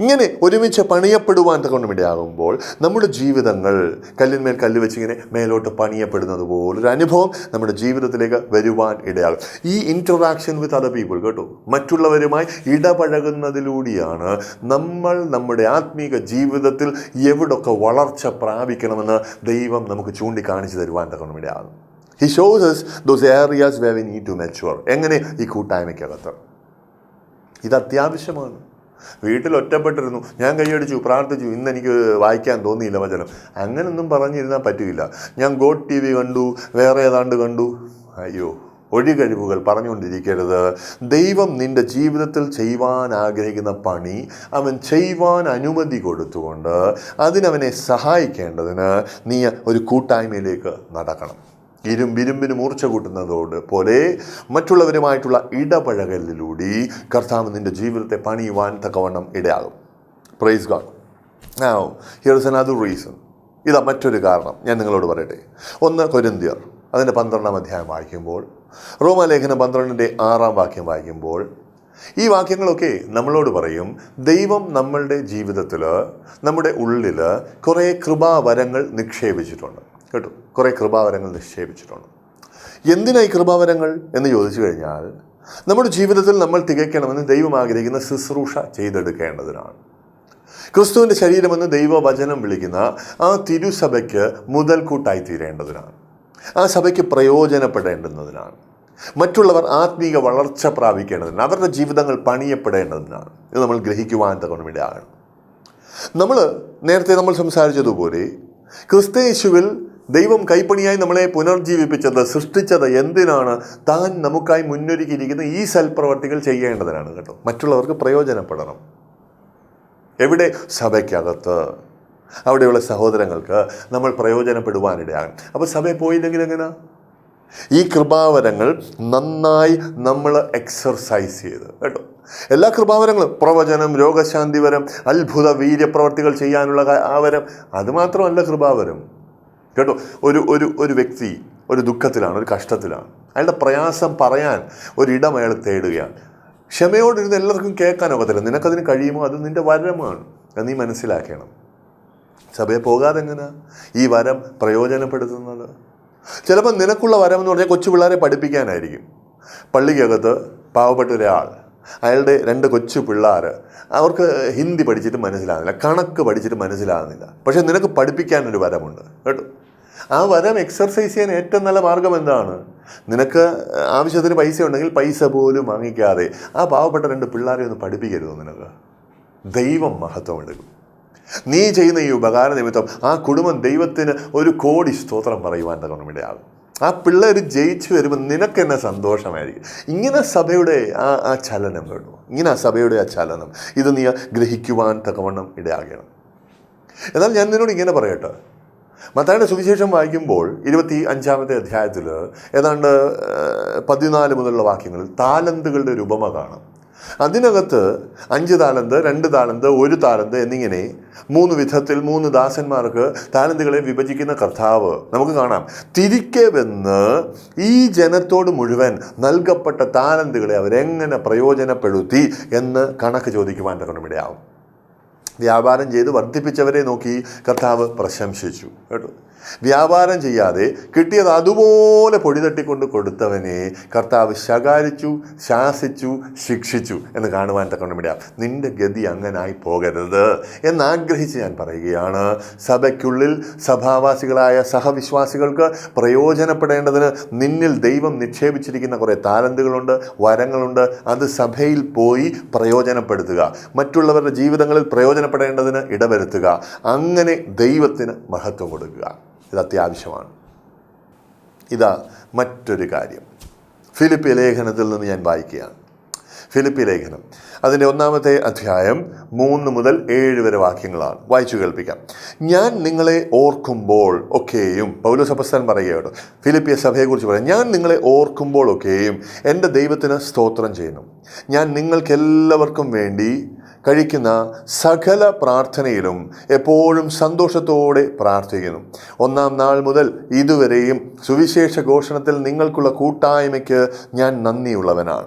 ഇങ്ങനെ ഒരുമിച്ച് പണിയപ്പെടുവാൻ തക്കവണ്ണമിടയാകുമ്പോൾ നമ്മുടെ ജീവിതങ്ങൾ കല്ലിന്മേൽ കല്ല് വെച്ചിങ്ങനെ മേലോട്ട് പണിയപ്പെടുന്നത് പോലൊരു അനുഭവം നമ്മുടെ ജീവിതത്തിലേക്ക് വരുവാൻ ഇടയാകും. ഈ ഇൻറ്ററാക്ഷൻ വിത്ത് അതർ പീപ്പിൾ, കേട്ടോ, മറ്റുള്ളവരുമായി ഇടപഴകുന്നതിലൂടെയാണ് നമ്മൾ നമ്മുടെ ആത്മീക ജീവിതത്തിൽ എവിടൊക്കെ വളർച്ച പ്രാപിക്കണമെന്ന് ദൈവം നമുക്ക് ചൂണ്ടിക്കാണിച്ചു തരുവാൻ തക്കവണ്ണമിടയാകും. He shows us those areas where we need to mature. എങ്ങനെ? ഈ കൂട്ടായ്മയ്ക്കകത്ത്. ഇത് അത്യാവശ്യമാണ്. വീട്ടിൽ ഒറ്റപ്പെട്ടിരുന്നു, ഞാൻ കൈയടിച്ചു, പ്രാർത്ഥിച്ചു, ഇന്ന് എനിക്ക് വായിക്കാൻ തോന്നിയില്ല വചനം, അങ്ങനൊന്നും പറഞ്ഞിരുന്നാൽ പറ്റില്ല. ഞാൻ ഗോഡ് TV കണ്ടു, വേറെ ഏതാണ്ട് കണ്ടു. അയ്യോ, ഒഴികഴിവുകൾ പറഞ്ഞുകൊണ്ടിരിക്കരുത്. ദൈവം നിൻ്റെ ജീവിതത്തിൽ ചെയ്യുവാൻ ആഗ്രഹിക്കുന്ന പണി അവൻ ചെയ്യുവാൻ അനുമതി കൊടുത്തുകൊണ്ട് അതിനവനെ സഹായിക്കേണ്ടതിന് നീ ഒരു കൂട്ടായ്മയിലേക്ക് നടക്കണം. ഇരുമ്പിന് മൂർച്ച കൂട്ടുന്നതോട് പോലെ മറ്റുള്ളവരുമായിട്ടുള്ള ഇടപഴകലിലൂടെ കർത്താവ് നിൻ്റെ ജീവിതത്തെ പണിയുവാൻ തക്കവണ്ണം ഇടയാകും. Praise God. Now here is another reason. ഇതാ മറ്റൊരു കാരണം ഞാൻ നിങ്ങളോട് പറയട്ടെ. 1 കൊരിന്ത്യർ അതിൻ്റെ 12-ാം അധ്യായം വായിക്കുമ്പോൾ, റോമാലേഖനം 12-ന്റെ 6-ാം വാക്യം വായിക്കുമ്പോൾ, ഈ വാക്യങ്ങളൊക്കെ നമ്മളോട് പറയും ദൈവം നമ്മളുടെ ജീവിതത്തിൽ, നമ്മുടെ ഉള്ളിൽ കുറേ കൃപാവരങ്ങൾ നിക്ഷേപിച്ചിട്ടുണ്ട്, കേട്ടോ, കുറേ കൃപാവരങ്ങൾ നിക്ഷേപിച്ചിട്ടുണ്ട്. എന്തിനായി കൃപാവരങ്ങൾ എന്ന് ചോദിച്ചു കഴിഞ്ഞാൽ, നമ്മുടെ ജീവിതത്തിൽ നമ്മൾ തികയ്ക്കണമെന്ന് ദൈവം ആഗ്രഹിക്കുന്ന ശുശ്രൂഷ ചെയ്തെടുക്കേണ്ടതിനാണ്. ക്രിസ്തുവിൻ്റെ ശരീരമെന്ന് ദൈവവചനം വിളിക്കുന്ന ആ തിരുസഭയ്ക്ക് മുതൽക്കൂട്ടായി തീരേണ്ടതിനാണ്, ആ സഭയ്ക്ക് പ്രയോജനപ്പെടേണ്ടുന്നതിനാണ്, മറ്റുള്ളവർ ആത്മീക വളർച്ച പ്രാപിക്കേണ്ടതിനാണ്, അവരുടെ ജീവിതങ്ങൾ പണിയപ്പെടേണ്ടതിനാണ്. ഇത് നമ്മൾ ഗ്രഹിക്കുവാൻ തക്കവണ്ണമിടയാണ്. നേരത്തെ നമ്മൾ സംസാരിച്ചതുപോലെ ക്രിസ്തുയേശുവിൽ ദൈവം കൈപ്പണിയായി നമ്മളെ പുനർജീവിപ്പിച്ചത്, സൃഷ്ടിച്ചത് എന്തിനാണ്? താൻ നമുക്കായി മുന്നൊരുക്കിയിരിക്കുന്ന ഈ സൽപ്രവർത്തികൾ ചെയ്യേണ്ടതിനാണ്, കേട്ടോ, മറ്റുള്ളവർക്ക് പ്രയോജനപ്പെടണം. എവിടെ? സഭയ്ക്കകത്ത്. അവിടെയുള്ള സഹോദരങ്ങൾക്ക് നമ്മൾ പ്രയോജനപ്പെടുവാനിടയാകും. അപ്പോൾ സഭയിൽ പോയില്ലെങ്കിൽ എങ്ങനെ? ഈ കൃപാവരങ്ങൾ നന്നായി നമ്മൾ എക്സർസൈസ് ചെയ്ത്, കേട്ടോ, എല്ലാ കൃപാവരങ്ങളും, പ്രവചനം, രോഗശാന്തിവരം, അത്ഭുത വീര്യപ്രവർത്തികൾ ചെയ്യാനുള്ള ആ വരം, അതുമാത്രമല്ല കൃപാവരം, കേട്ടോ. ഒരു വ്യക്തി ഒരു ദുഃഖത്തിലാണ്, ഒരു കഷ്ടത്തിലാണ്, അയാളുടെ പ്രയാസം പറയാൻ ഒരിടം അയാൾ തേടുകയാണ്. ക്ഷമയോടിരുന്ന് എല്ലാവർക്കും കേൾക്കാനൊക്കത്തില്ല. നിനക്കതിന് കഴിയുമോ? അത് നിൻ്റെ വരമാണ്, അത് നീ മനസ്സിലാക്കണം. സഭയിൽ പോകാതെ എങ്ങനെ ഈ വരം പ്രയോജനപ്പെടുത്തുന്നത്? ചിലപ്പോൾ നിനക്കുള്ള വരം എന്ന് പറഞ്ഞാൽ കൊച്ചു പിള്ളേരെ പഠിപ്പിക്കാനായിരിക്കും. പള്ളിക്കകത്ത് പാവപ്പെട്ട ഒരാൾ, അയാളുടെ 2 കൊച്ചു പിള്ളേർ, അവർക്ക് ഹിന്ദി പഠിച്ചിട്ട് മനസ്സിലാകുന്നില്ല, കണക്ക് പഠിച്ചിട്ട് മനസ്സിലാകുന്നില്ല. പക്ഷെ നിനക്ക് പഠിപ്പിക്കാനൊരു വരമുണ്ട്, കേട്ടോ. ആ വരം എക്സർസൈസ് ചെയ്യാൻ ഏറ്റവും നല്ല മാർഗം എന്താണ്? നിനക്ക് ആവശ്യത്തിന് പൈസ ഉണ്ടെങ്കിൽ പൈസ പോലും വാങ്ങിക്കാതെ ആ പാവപ്പെട്ട 2 പിള്ളേരെ ഒന്ന് പഠിപ്പിക്കരുതോ? നിനക്ക് ദൈവം മഹത്വം എടുക്കും. നീ ചെയ്യുന്ന ഈ ഉപകാര നിമിത്തം ആ കുടുംബം ദൈവത്തിന് 1 കോടി സ്തോത്രം പറയുവാൻ തക്കവണ്ണമിടയാകും. ആ പിള്ളേർ ജയിച്ചു വരുമ്പോൾ നിനക്ക് തന്നെ സന്തോഷമായിരിക്കും. ഇങ്ങനെ സഭയുടെ ആ ചലനം, കേട്ടോ, ഇങ്ങനെ സഭയുടെ ആ ചലനം, ഇത് നീ ഗ്രഹിക്കുവാൻ തക്കവണ്ണം ഇടയാകണം. എന്നാൽ ഞാൻ നിന്നോട് ഇങ്ങനെ പറയട്ടെ, മത്തായിയുടെ സുവിശേഷം വായിക്കുമ്പോൾ 25-ാമത്തെ അധ്യായത്തിൽ ഏതാണ്ട് 14 മുതലുള്ള വാക്യങ്ങളിൽ താലന്തുകളുടെ ഒരു ഉപമ കാണാം. അതിനകത്ത് 5 താലന്ത്, 2 താലന്ത്, 1 താലന്ത് എന്നിങ്ങനെ 3 വിധത്തിൽ 3 ദാസന്മാർക്ക് താലന്തുകളെ വിഭജിക്കുന്ന കർത്താവ് നമുക്ക് കാണാം. തിരികെ വന്ന് ഈ ജനത്തോട് മുഴുവൻ നൽകപ്പെട്ട താലന്തുകളെ അവരെങ്ങനെ പ്രയോജനപ്പെടുത്തി എന്ന് കണക്ക് ചോദിക്കുവാൻ തക്കവണ്ണമിടയാവും. വ്യാപാരം ചെയ്ത് വർദ്ധിപ്പിച്ചവരെ നോക്കി കർത്താവ് പ്രശംസിച്ചു, കേട്ടോ. വ്യാപാരം ചെയ്യാതെ കിട്ടിയത് അതുപോലെ പൊടി തട്ടിക്കൊണ്ട് കൊടുത്തവനെ കർത്താവ് ശകാരിച്ചു, ശാസിച്ചു, ശിക്ഷിച്ചു എന്ന് കാണുവാൻ തക്കവണ്ണമിടയാം. നിന്റെ ഗതി അങ്ങനായി പോകരുത് എന്നാഗ്രഹിച്ച് ഞാൻ പറയുകയാണ്. സഭയ്ക്കുള്ളിൽ സഭാവാസികളായ സഹവിശ്വാസികൾക്ക് പ്രയോജനപ്പെടേണ്ടതിന് നിന്നിൽ ദൈവം നിക്ഷേപിച്ചിരിക്കുന്ന കുറേ താലന്തുകളുണ്ട്, വരങ്ങളുണ്ട്. അത് സഭയിൽ പോയി പ്രയോജനപ്പെടുത്തുക, മറ്റുള്ളവരുടെ ജീവിതങ്ങളിൽ പ്രയോജനപ്പെടേണ്ടതിന് ഇടവരുത്തുക. അങ്ങനെ ദൈവത്തിന് മഹത്വം കൊടുക്കുക. ഇത് അത്യാവശ്യമാണ്. ഇതാ മറ്റൊരു കാര്യം. ഫിലിപ്പി ലേഖനത്തിൽ നിന്ന് ഞാൻ വായിക്കുകയാണ്. ഫിലിപ്പി ലേഖനം അതിൻ്റെ 1-ാമത്തെ അധ്യായം 3 മുതൽ 7 വരെ വാക്യങ്ങളാണ്. വായിച്ചു കേൾപ്പിക്കാം. ഞാൻ നിങ്ങളെ ഓർക്കുമ്പോൾ ഒക്കെയും, പൗലോസ് അപ്പോസ്തലൻ പറയുകയാണ്, ഫിലിപ്പിയ സഭയെക്കുറിച്ച് പറയാം, ഞാൻ നിങ്ങളെ ഓർക്കുമ്പോൾ ഒക്കെയും എൻ്റെ ദൈവത്തിന് സ്തോത്രം ചെയ്യുന്നു. ഞാൻ നിങ്ങൾക്കെല്ലാവർക്കും വേണ്ടി കഴിക്കുന്ന സകല പ്രാർത്ഥനയിലും എപ്പോഴും സന്തോഷത്തോടെ പ്രാർത്ഥിക്കുന്നു. 1-ാം നാൾ മുതൽ ഇതുവരെയും സുവിശേഷ ഘോഷണത്തിൽ നിങ്ങൾക്കുള്ള കൂട്ടായ്മയ്ക്ക് ഞാൻ നന്ദിയുള്ളവനാണ്.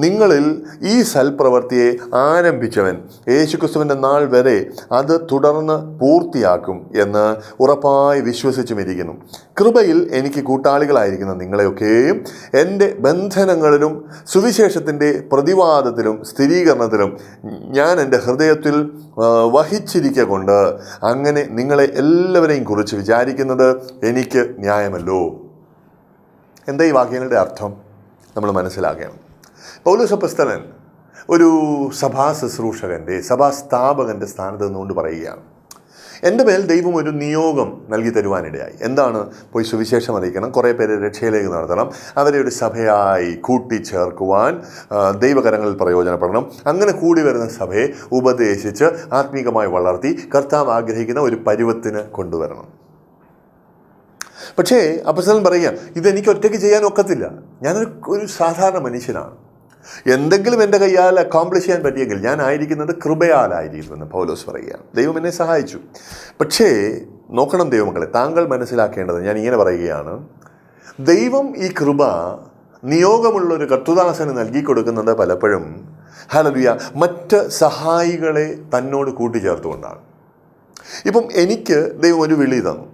നിങ്ങളിൽ ഈ സൽപ്രവൃത്തിയെ ആരംഭിച്ചവൻ യേശുക്രിസ്തുവിൻ്റെ നാൾ വരെ അത് തുടർന്ന് പൂർത്തിയാക്കും എന്ന് ഉറപ്പായി വിശ്വസിച്ചുമിരിക്കുന്നു. കൃപയിൽ എനിക്ക് കൂട്ടാളികളായിരിക്കുന്ന നിങ്ങളെയൊക്കെയും എൻ്റെ ബന്ധനങ്ങളിലും സുവിശേഷത്തിൻ്റെ പ്രതിവാദത്തിലും സ്ഥിരീകരണത്തിലും ഞാൻ എൻ്റെ ഹൃദയത്തിൽ വഹിച്ചിരിക്കൊണ്ട് അങ്ങനെ നിങ്ങളെ എല്ലാവരെയും കുറിച്ച് വിചാരിക്കുന്നത് എനിക്ക് ന്യായമല്ലോ. എന്താ ഈ വാക്യങ്ങളുടെ അർത്ഥം നമ്മൾ മനസ്സിലാക്കണം. പൗലോസ് അപ്പോസ്തലൻ ഒരു സഭാ ശുശ്രൂഷകൻ്റെ സഭാസ്ഥാപകൻ്റെ സ്ഥാനത്ത് നിന്നുകൊണ്ട് പറയുകയാണ്, എൻ്റെ മേൽ ദൈവം ഒരു നിയോഗം നൽകി തരുവാനിടയായി. എന്താണ്? പോയി സുവിശേഷം അറിയിക്കണം, കുറേ പേരെ രക്ഷയിലേക്ക് നടത്തണം, അവരെ ഒരു സഭയായി കൂട്ടിച്ചേർക്കുവാൻ ദൈവകരങ്ങളിൽ പ്രയോജനപ്പെടണം. അങ്ങനെ കൂടി വരുന്ന സഭയെ ഉപദേശിച്ച് ആത്മീകമായി വളർത്തി കർത്താവ് ആഗ്രഹിക്കുന്ന ഒരു പരുവത്തിന് കൊണ്ടുവരണം. പക്ഷേ അപ്പോസ്തലൻ പറയുക, ഇതെനിക്ക് ഒറ്റയ്ക്ക് ചെയ്യാൻ ഒക്കത്തില്ല, ഞാനൊരു സാധാരണ മനുഷ്യനാണ്. എന്തെങ്കിലും എൻ്റെ കയ്യാൽ അക്കോംപ്ലിഷ് ചെയ്യാൻ പറ്റിയെങ്കിൽ ഞാൻ ആയിരിക്കുന്നത് കൃപയാലായിരിക്കുമെന്ന് പൗലോസ് പറയുകയാണ്. ദൈവം എന്നെ സഹായിച്ചു. പക്ഷേ നോക്കണം ദൈവമക്കളെ, താങ്കൾ മനസ്സിലാക്കേണ്ടത്, ഞാൻ ഇങ്ങനെ പറയുകയാണ്, ദൈവം ഈ കൃപ നിയോഗമുള്ളൊരു കർത്തൃദാസന് നൽകി കൊടുക്കുന്നത് പലപ്പോഴും ഹല്ലേലൂയ മറ്റ് സഹായികളെ തന്നോട് കൂട്ടിച്ചേർത്തുകൊണ്ടാണ്. ഇപ്പം എനിക്ക് ദൈവം ഒരു വിളി തന്നു,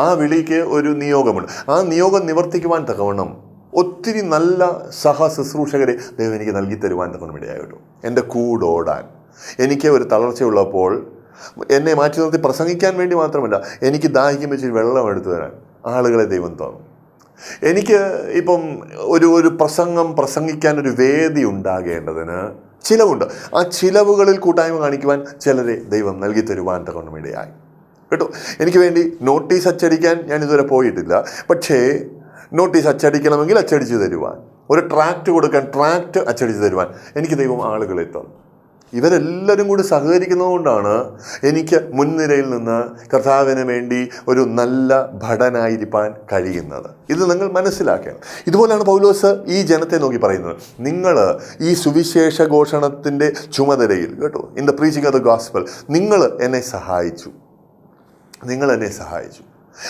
ആ വിളിക്ക് ഒരു നിയോഗമുണ്ട്. ആ നിയോഗം നിവർത്തിക്കുവാൻ തക്കവണ്ണം ഒത്തിരി നല്ല സഹശുശ്രൂഷകരെ ദൈവം എനിക്ക് നൽകി തരുവാൻ തക്കണം ഇടയായിട്ടു. എൻ്റെ കൂടോടാൻ, എനിക്ക് ഒരു തളർച്ചയുള്ളപ്പോൾ എന്നെ മാറ്റി നിർത്തി പ്രസംഗിക്കാൻ വേണ്ടി മാത്രമല്ല, എനിക്ക് ദാഹിക്കും വെച്ച് വെള്ളം എടുത്തു തരാൻ ആളുകളെ ദൈവം തന്നു. എനിക്ക് ഇപ്പം ഒരു പ്രസംഗിക്കാൻ ഒരു വേദി ഉണ്ടാകേണ്ടതിന് ചിലവുണ്ട്. ആ ചിലവുകളിൽ കൂട്ടായ്മ കാണിക്കുവാൻ ചിലരെ ദൈവം നൽകി തരുവാൻ തക്കണം ഇടയായി കേട്ടോ. എനിക്ക് വേണ്ടി നോട്ടീസ് അച്ചടിക്കാൻ ഞാൻ ഇതുവരെ പോയിട്ടില്ല. പക്ഷേ നോട്ടീസ് അച്ചടിക്കണമെങ്കിൽ അച്ചടിച്ച് തരുവാൻ, ഒരു ട്രാക്റ്റ് കൊടുക്കാൻ ട്രാക്റ്റ് അച്ചടിച്ച് തരുവാൻ എനിക്ക് ദൈവം ആളുകളെ തന്നു. ഇവരെല്ലാവരും കൂടി സഹകരിക്കുന്നതുകൊണ്ടാണ് എനിക്ക് മുൻനിരയിൽ നിന്ന് കർത്താവിന് വേണ്ടി ഒരു നല്ല ഭടനായിരിക്കാൻ കഴിയുന്നത്. ഇത് നിങ്ങൾ മനസ്സിലാക്കണം. ഇതുപോലെയാണ് പൗലോസ് ഈ ജനത്തെ നോക്കി പറയുന്നത്, നിങ്ങൾ ഈ സുവിശേഷ ഘോഷണത്തിൻ്റെ ചുമതലയിൽ കേട്ടോ, in the preaching of the gospel നിങ്ങൾ എന്നെ സഹായിച്ചു.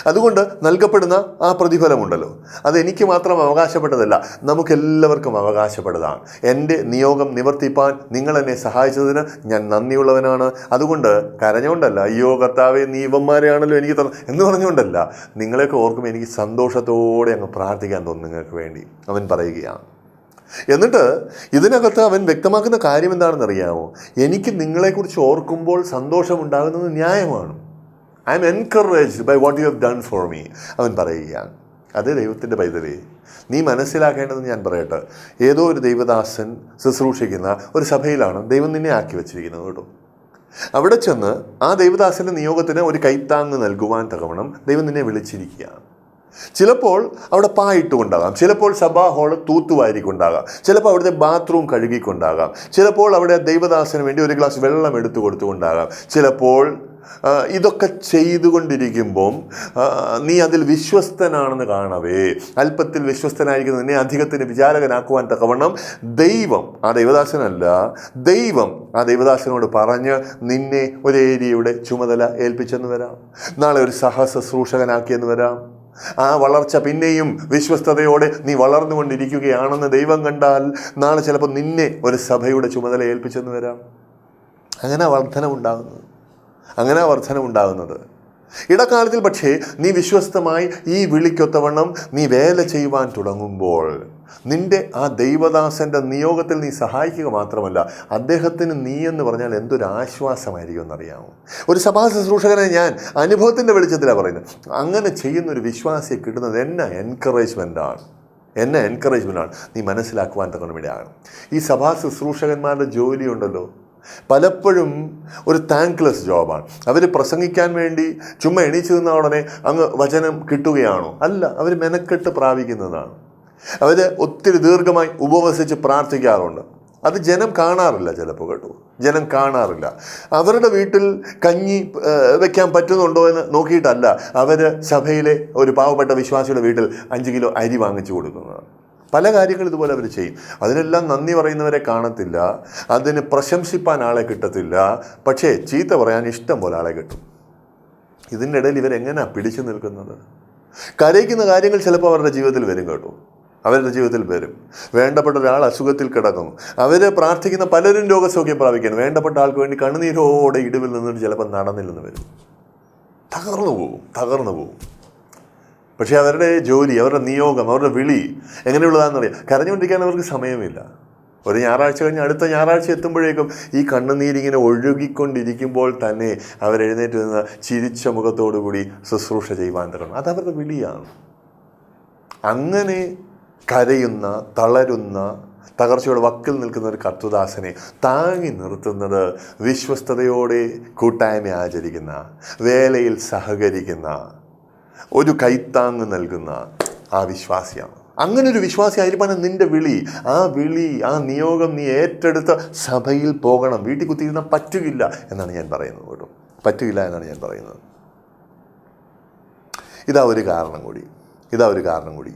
അതുകൊണ്ട് നൽകപ്പെടുന്ന ആ പ്രതിഫലമുണ്ടല്ലോ, അതെനിക്ക് മാത്രം അവകാശപ്പെട്ടതല്ല, നമുക്കെല്ലാവർക്കും അവകാശപ്പെട്ടതാണ്. എൻ്റെ നിയോഗം നിവർത്തിപ്പാൻ നിങ്ങൾ എന്നെ സഹായിച്ചതിന് ഞാൻ നന്ദിയുള്ളവനാണ്. അതുകൊണ്ട് കരഞ്ഞുകൊണ്ടല്ല, അയ്യോ കർത്താവേ നീ ഇവന്മാരെയാണല്ലോ എനിക്ക് എന്ന് പറഞ്ഞുകൊണ്ടല്ല, നിങ്ങളെയൊക്കെ ഓർക്കുമ്പോൾ എനിക്ക് സന്തോഷത്തോടെ അങ്ങ് പ്രാർത്ഥിക്കാൻ തോന്നും നിങ്ങൾക്ക് വേണ്ടി അവൻ പറയുകയാണ്. എന്നിട്ട് ഇതിനകത്ത് അവൻ വ്യക്തമാക്കുന്ന കാര്യം എന്താണെന്നറിയാമോ? എനിക്ക് നിങ്ങളെക്കുറിച്ച് ഓർക്കുമ്പോൾ സന്തോഷമുണ്ടാകുന്നത് ന്യായമാണ്. I am encouraged by what you have done for me അവൻ പറയുകയാണ്. അത് ദൈവത്തിൻ്റെ പൈതലേ, നീ മനസ്സിലാക്കേണ്ടതെന്ന് ഞാൻ പറയട്ടെ. ഏതോ ഒരു ദൈവദാസൻ ശുശ്രൂഷിക്കുന്ന ഒരു സഭയിലാണ് ദൈവം നിന്നെ ആക്കി വെച്ചിരിക്കുന്നത് കേട്ടോ. അവിടെ ചെന്ന് ആ ദൈവദാസൻ്റെ നിയോഗത്തിന് ഒരു കൈത്താങ്ങ് നൽകുവാൻ തക്കവണ്ണം ദൈവം നിന്നെ വിളിച്ചിരിക്കുകയാണ്. ചിലപ്പോൾ അവിടെ പായിട്ടുകൊണ്ടാകാം, ചിലപ്പോൾ സഭാ ഹാള് തൂത്തുവാരിക്കൊണ്ടാകാം, ചിലപ്പോൾ അവിടുത്തെ ബാത്റൂം കഴുകിക്കൊണ്ടാകാം, ചിലപ്പോൾ അവിടെ ദൈവദാസന് വേണ്ടി ഒരു ഗ്ലാസ് വെള്ളം എടുത്തു കൊടുത്തുകൊണ്ടാകാം. ചിലപ്പോൾ ഇതൊക്കെ ചെയ്തുകൊണ്ടിരിക്കുമ്പം നീ അതിൽ വിശ്വസ്തനാണെന്ന് കാണവേ, അല്പത്തിൽ വിശ്വസ്തനായിരിക്കുന്ന നിന്നെ അധികത്തിന് വിചാരകനാക്കുവാൻ തക്കവണ്ണം ദൈവം, ആ ദൈവദാസനല്ല, ദൈവം ആ ദൈവദാസനോട് പറഞ്ഞ് നിന്നെ ഒരു ഏരിയയുടെ ചുമതല ഏൽപ്പിച്ചെന്ന് വരാം. നാളെ ഒരു സഹശുശ്രൂഷകനാക്കിയെന്ന് വരാം. ആ വളർച്ച പിന്നെയും വിശ്വസ്തയോടെ നീ വളർന്നുകൊണ്ടിരിക്കുകയാണെന്ന് ദൈവം കണ്ടാൽ നാളെ ചിലപ്പോൾ നിന്നെ ഒരു സഭയുടെ ചുമതല ഏൽപ്പിച്ചെന്ന് വരാം. അങ്ങനെ വർധനമുണ്ടാകുന്നത് ഇടക്കാലത്തിൽ. പക്ഷേ നീ വിശ്വസ്തമായി ഈ വിളിക്കൊത്തവണ്ണം നീ വേല ചെയ്യുവാൻ തുടങ്ങുമ്പോൾ നിന്റെ ആ ദൈവദാസൻ്റെ നിയോഗത്തിൽ നീ സഹായിക്കുക മാത്രമല്ല, അദ്ദേഹത്തിന് നീ എന്ന് പറഞ്ഞാൽ എന്തൊരു ആശ്വാസമായിരിക്കും എന്നറിയാമോ? ഒരു സഭാ ശുശ്രൂഷകനെ ഞാൻ അനുഭവത്തിൻ്റെ വെളിച്ചത്തിലാണ് പറയുന്നത്. അങ്ങനെ ചെയ്യുന്നൊരു വിശ്വാസിയെ കിട്ടുന്നത് എന്നെ എൻകറേജ്മെൻ്റാണ്. നീ മനസ്സിലാക്കുവാൻ തക്കണമിടയാണ്. ഈ സഭാ ശുശ്രൂഷകന്മാരുടെ ജോലിയുണ്ടല്ലോ, പലപ്പോഴും ഒരു താങ്ക്ലെസ് ജോബാണ്. അവർ പ്രസംഗിക്കാൻ വേണ്ടി ചുമ്മാ എണീച്ചു നിന്ന ഉടനെ അങ്ങ് വചനം കിട്ടുകയാണോ? അല്ല, അവർ മെനക്കെട്ട് പ്രാപിക്കുന്നതാണ്. അവർ ഒത്തിരി ദീർഘമായി ഉപവസിച്ച് പ്രാർത്ഥിക്കാറുണ്ട്. അത് ജനം കാണാറില്ല ചിലപ്പോൾ കേട്ടോ, ജനം കാണാറില്ല. അവരുടെ വീട്ടിൽ കഞ്ഞി വെക്കാൻ പറ്റുന്നുണ്ടോ എന്ന് നോക്കിയിട്ടല്ല അവർ സഭയിലെ ഒരു പാവപ്പെട്ട വിശ്വാസിയുടെ വീട്ടിൽ 5 കിലോ അരി വാങ്ങിച്ചു കൊടുക്കുന്നതാണ്. പല കാര്യങ്ങൾ ഇതുപോലെ അവർ ചെയ്യും. അതിനെല്ലാം നന്ദി പറയുന്നവരെ കാണത്തില്ല, അതിന് പ്രശംസിപ്പാൻ ആളെ കിട്ടത്തില്ല, പക്ഷേ ചീത്ത പറയാൻ ഇഷ്ടം പോലെ ആളെ കിട്ടും. ഇതിൻ്റെ ഇടയിൽ ഇവരെങ്ങനെയാണ് പിടിച്ചു നിൽക്കുന്നത്? കരയിക്കുന്ന കാര്യങ്ങൾ ചിലപ്പോൾ അവരുടെ ജീവിതത്തിൽ വരും കേട്ടോ, അവരുടെ ജീവിതത്തിൽ വരും. വേണ്ടപ്പെട്ട ഒരാൾ അസുഖത്തിൽ കിടക്കുന്നു, അവർ പ്രാർത്ഥിക്കുന്ന പലരും രോഗസൗഖ്യം പ്രാപിക്കണം, വേണ്ടപ്പെട്ട ആൾക്ക് വേണ്ടി കണ്ണുനീരോടെ ഇടിവിൽ നിന്നിട്ട് ചിലപ്പോൾ നടന്നില്ലെന്ന് വരും, തകർന്നു പോകും. പക്ഷേ അവരുടെ ജോലി, അവരുടെ നിയോഗം, അവരുടെ വിളി എങ്ങനെയുള്ളതാണെന്നറിയാം. കരഞ്ഞുകൊണ്ടിരിക്കാൻ അവർക്ക് സമയമില്ല. ഒരു ഞായറാഴ്ച കഴിഞ്ഞ് അടുത്ത ഞായറാഴ്ച എത്തുമ്പോഴേക്കും ഈ കണ്ണുനീരിങ്ങനെ ഒഴുകിക്കൊണ്ടിരിക്കുമ്പോൾ തന്നെ അവരെഴുന്നേറ്റ് നിന്ന് ചിരിച്ച മുഖത്തോടുകൂടി ശുശ്രൂഷ ചെയ്യുവാൻ തുടങ്ങും. അതവരുടെ വിളിയാണ്. അങ്ങനെ കരയുന്ന, തളരുന്ന, തകർച്ചയുടെ വക്കിൽ നിൽക്കുന്ന ഒരു കർത്തൃദാസനെ താങ്ങി നിർത്തുന്നത് വിശ്വസ്തയോടെ കൂട്ടായ്മ ആചരിക്കുന്ന, വേലയിൽ സഹകരിക്കുന്ന, ഒരു കൈത്താങ്ങ് നൽകുന്ന ആ വിശ്വാസിയാണ്. അങ്ങനെ ഒരു വിശ്വാസി ആയിരിക്കണം നിൻ്റെ വിളി. ആ വിളി, ആ നിയോഗം നീ ഏറ്റെടുത്ത് സഭയിൽ പോകണം. വീട്ടിൽ കുത്തിയിരുന്ന പറ്റുകില്ല എന്നാണ് ഞാൻ പറയുന്നത് കേട്ടോ, പറ്റുകില്ല എന്നാണ് ഞാൻ പറയുന്നത്. ഇതാ ഒരു കാരണം കൂടി.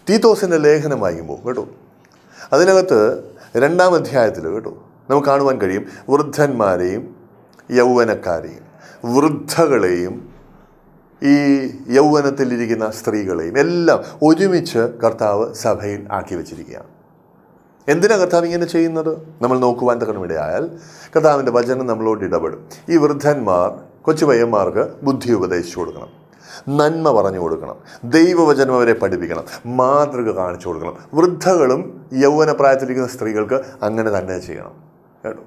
തീത്തോസിൻ്റെ ലേഖനം വായിക്കുമ്പോൾ കേട്ടോ, അതിനകത്ത് 2-ാം അധ്യായത്തിൽ കേട്ടോ നമുക്ക് കാണുവാൻ കഴിയും, വൃദ്ധന്മാരെയും യൗവനക്കാരെയും വൃദ്ധകളെയും ഈ യൗവനത്തിലിരിക്കുന്ന സ്ത്രീകളെയും എല്ലാം ഒരുമിച്ച് കർത്താവ് സഭയിൽ ആക്കി വച്ചിരിക്കുകയാണ്. എന്തിനാണ് കർത്താവ് ഇങ്ങനെ ചെയ്യുന്നത്? നമ്മൾ നോക്കുവാൻ തക്കണമിടയായാൽ കർത്താവിൻ്റെ വചനം നമ്മളോട് ഇടപെടും. ഈ വൃദ്ധന്മാർ കൊച്ചു പയ്യന്മാർക്ക് ബുദ്ധി ഉപദേശിച്ചു കൊടുക്കണം, നന്മ പറഞ്ഞു കൊടുക്കണം, ദൈവവചനം അവരെ പഠിപ്പിക്കണം, മാതൃക കാണിച്ചു കൊടുക്കണം. വൃദ്ധകളും യൗവന പ്രായത്തിലിരിക്കുന്ന സ്ത്രീകൾക്ക് അങ്ങനെ തന്നെ ചെയ്യണം കേട്ടോ.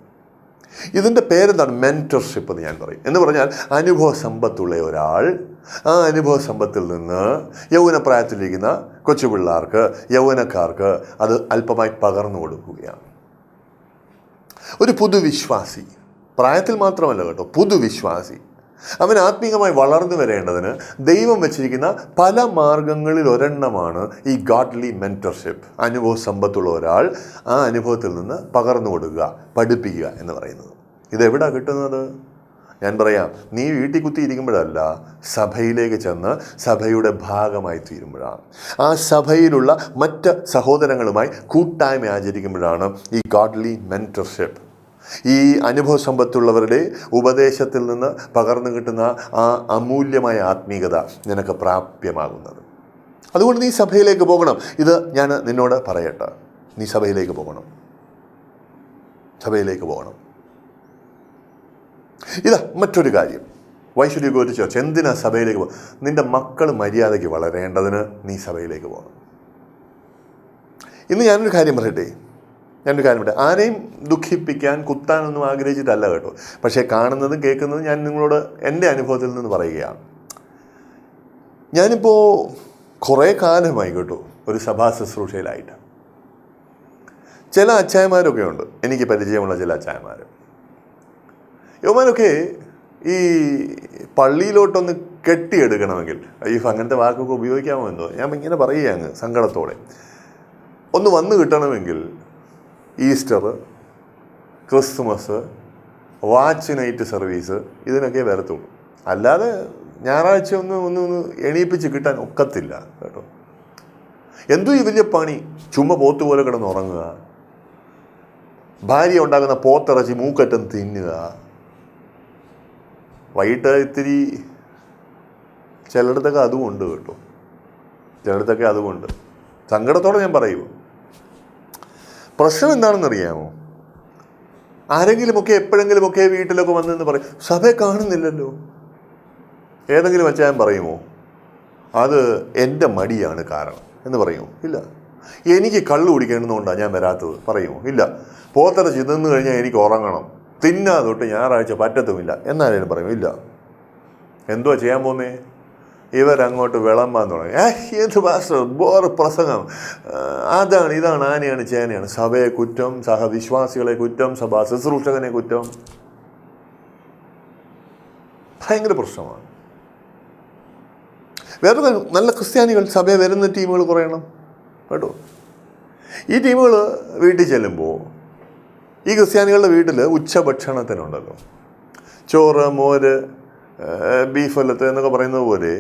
ഇതിൻ്റെ പേരെന്താണ്? മെൻറ്റർഷിപ്പ് എന്ന് ഞാൻ പറയും. എന്ന് പറഞ്ഞാൽ അനുഭവ സമ്പത്തുള്ള ഒരാൾ ആ അനുഭവ സമ്പത്തിൽ നിന്ന് യൗവനപ്രായത്തിലിരിക്കുന്ന കൊച്ചു പിള്ളേർക്ക്, യൗവനക്കാർക്ക് അത് അല്പമായി പകർന്നു കൊടുക്കുകയാണ്. ഒരു പുതുവിശ്വാസി, പ്രായത്തിൽ മാത്രമല്ല കേട്ടോ, പുതുവിശ്വാസി അവൻ ആത്മീയമായി വളർന്നു വരേണ്ടതിന് ദൈവം വെച്ചിരിക്കുന്ന പല മാർഗങ്ങളിൽ ഒരെണ്ണമാണ് ഈ ഗോഡ്ലി മെൻറ്റർഷിപ്പ്. അനുഭവ സമ്പത്തുള്ള ഒരാൾ ആ അനുഭവത്തിൽ നിന്ന് പകർന്നു കൊടുക്കുക, പഠിപ്പിക്കുക എന്ന് പറയുന്നത്. ഇതെവിടാണ് കിട്ടുന്നത്? ഞാൻ പറയാം, നീ വീട്ടിൽ കുത്തിയിരിക്കുമ്പോഴല്ല, സഭയിലേക്ക് ചെന്ന് സഭയുടെ ഭാഗമായി തീരുമ്പോഴാണ്, ആ സഭയിലുള്ള മറ്റ് സഹോദരങ്ങളുമായി കൂട്ടായ്മ ആചരിക്കുമ്പോഴാണ് ഈ ഗോഡ്ലി മെൻറ്റർഷിപ്പ്, ഈ അനുഭവ സമ്പത്തുള്ളവരുടെ ഉപദേശത്തിൽ നിന്ന് പകർന്നു കിട്ടുന്ന ആ അമൂല്യമായ ആത്മീയത നിനക്ക് പ്രാപ്യമാകുന്നത്. അതുകൊണ്ട് നീ സഭയിലേക്ക് പോകണം. ഇത് ഞാൻ നിന്നോട് പറയട്ടെ, നീ സഭയിലേക്ക് പോകണം. ഇതാ മറ്റൊരു കാര്യം, വൈശുദ്ധ്യ ഗോ ടു ചർച്ച്. എന്തിനാ സഭയിലേക്ക് പോകും? നിൻ്റെ മക്കൾ മര്യാദയ്ക്ക് വളരേണ്ടതിന് നീ സഭയിലേക്ക് പോകണം. ഇന്ന് ഞാനൊരു കാര്യം പറയട്ടെ, ആരെയും ദുഃഖിപ്പിക്കാൻ, കുത്താനൊന്നും ആഗ്രഹിച്ചിട്ടല്ല കേട്ടോ. പക്ഷേ കാണുന്നതും കേൾക്കുന്നതും ഞാൻ നിങ്ങളോട് എൻ്റെ അനുഭവത്തിൽ നിന്ന് പറയുകയാണ്. ഞാനിപ്പോൾ കുറേ കാലമായി കേട്ടോ ഒരു സഭാ ശുശ്രൂഷയിലായിട്ട്. ചില അച്ചായന്മാരൊക്കെ ഉണ്ട്, എനിക്ക് പരിചയമുള്ള ചില അച്ചായന്മാർ. യവന്മാരൊക്കെ ഈ പള്ളിയിലോട്ടൊന്ന് കെട്ടിയെടുക്കണമെങ്കിൽ, അങ്ങനത്തെ വാക്കൊക്കെ ഉപയോഗിക്കാമോ എന്തോ, ഞാൻ ഇങ്ങനെ പറയുകയാണ് സങ്കടത്തോടെ, ഒന്ന് വന്നു കിട്ടണമെങ്കിൽ Easter, Christmas, watch night service ഇതിനൊക്കെ വരത്തുള്ളൂ. അല്ലാതെ ഞായറാഴ്ച ഒന്ന് എണീപ്പിച്ച് കിട്ടാൻ ഒക്കത്തില്ല കേട്ടോ. എന്തോ ഈ വലിയ പണി, ചുമ്മാ പോത്ത് പോലെ കിടന്ന് ഉറങ്ങുക, ഭാര്യ ഉണ്ടാക്കുന്ന പോത്തിറച്ചി മൂക്കറ്റം തിന്നുക, വൈകിട്ട് ഇത്തിരി ചിലയിടത്തൊക്കെ അതുമുണ്ട് കേട്ടോ, ചിലയിടത്തൊക്കെ അതുമുണ്ട്. സങ്കടത്തോടെ ഞാൻ പറയുമോ, പ്രശ്നം എന്താണെന്നറിയാമോ? ആരെങ്കിലുമൊക്കെ എപ്പോഴെങ്കിലുമൊക്കെ വീട്ടിലൊക്കെ വന്നെന്ന് പറയും, സഭയെ കാണുന്നില്ലല്ലോ. ഏതെങ്കിലും വെച്ചാൽ പറയുമോ അത് എൻ്റെ മടിയാണ് കാരണം എന്ന് പറയുമോ? ഇല്ല. എനിക്ക് കള്ളു കുടിക്കണമെന്നുകൊണ്ടാണ് ഞാൻ വരാത്തത് പറയുമോ? ഇല്ല. പോത്തിറച്ചി തിന്നു കഴിഞ്ഞാൽ എനിക്ക് ഉറങ്ങണം, തിന്നാതെ തൊട്ട് ഞായറാഴ്ച പറ്റത്തുമില്ല എന്നാലും പറയുമോ? ഇല്ല. എന്തുവാ ചെയ്യാൻ പോകുന്നേ? ഇവരങ്ങോട്ട് വിളമ്പാൻ തുടങ്ങി. എന്ത് പാസ്റ്റർ ബോറ് പ്രസംഗം, അതാണ് ഇതാണ് ആനയാണ് ചേനയാണ്. സഭയെ കുറ്റം, സഹവിശ്വാസികളെ കുറ്റം, സഭാ ശുശ്രൂഷകനെ കുറ്റം. ഭയങ്കര പ്രശ്നമാണ്. വേറെ നല്ല ക്രിസ്ത്യാനികൾ സഭയെ വരുന്ന ടീമുകൾ കുറയണം കേട്ടോ. ഈ ടീമുകൾ വീട്ടിൽ ചെല്ലുമ്പോൾ ഈ ക്രിസ്ത്യാനികളുടെ വീട്ടിൽ ഉച്ചഭക്ഷണത്തിനുണ്ടല്ലോ, ചോറ്, മോര്, ബീഫ് വല്ലത്ത് എന്നൊക്കെ പറയുന്നത് പോലെ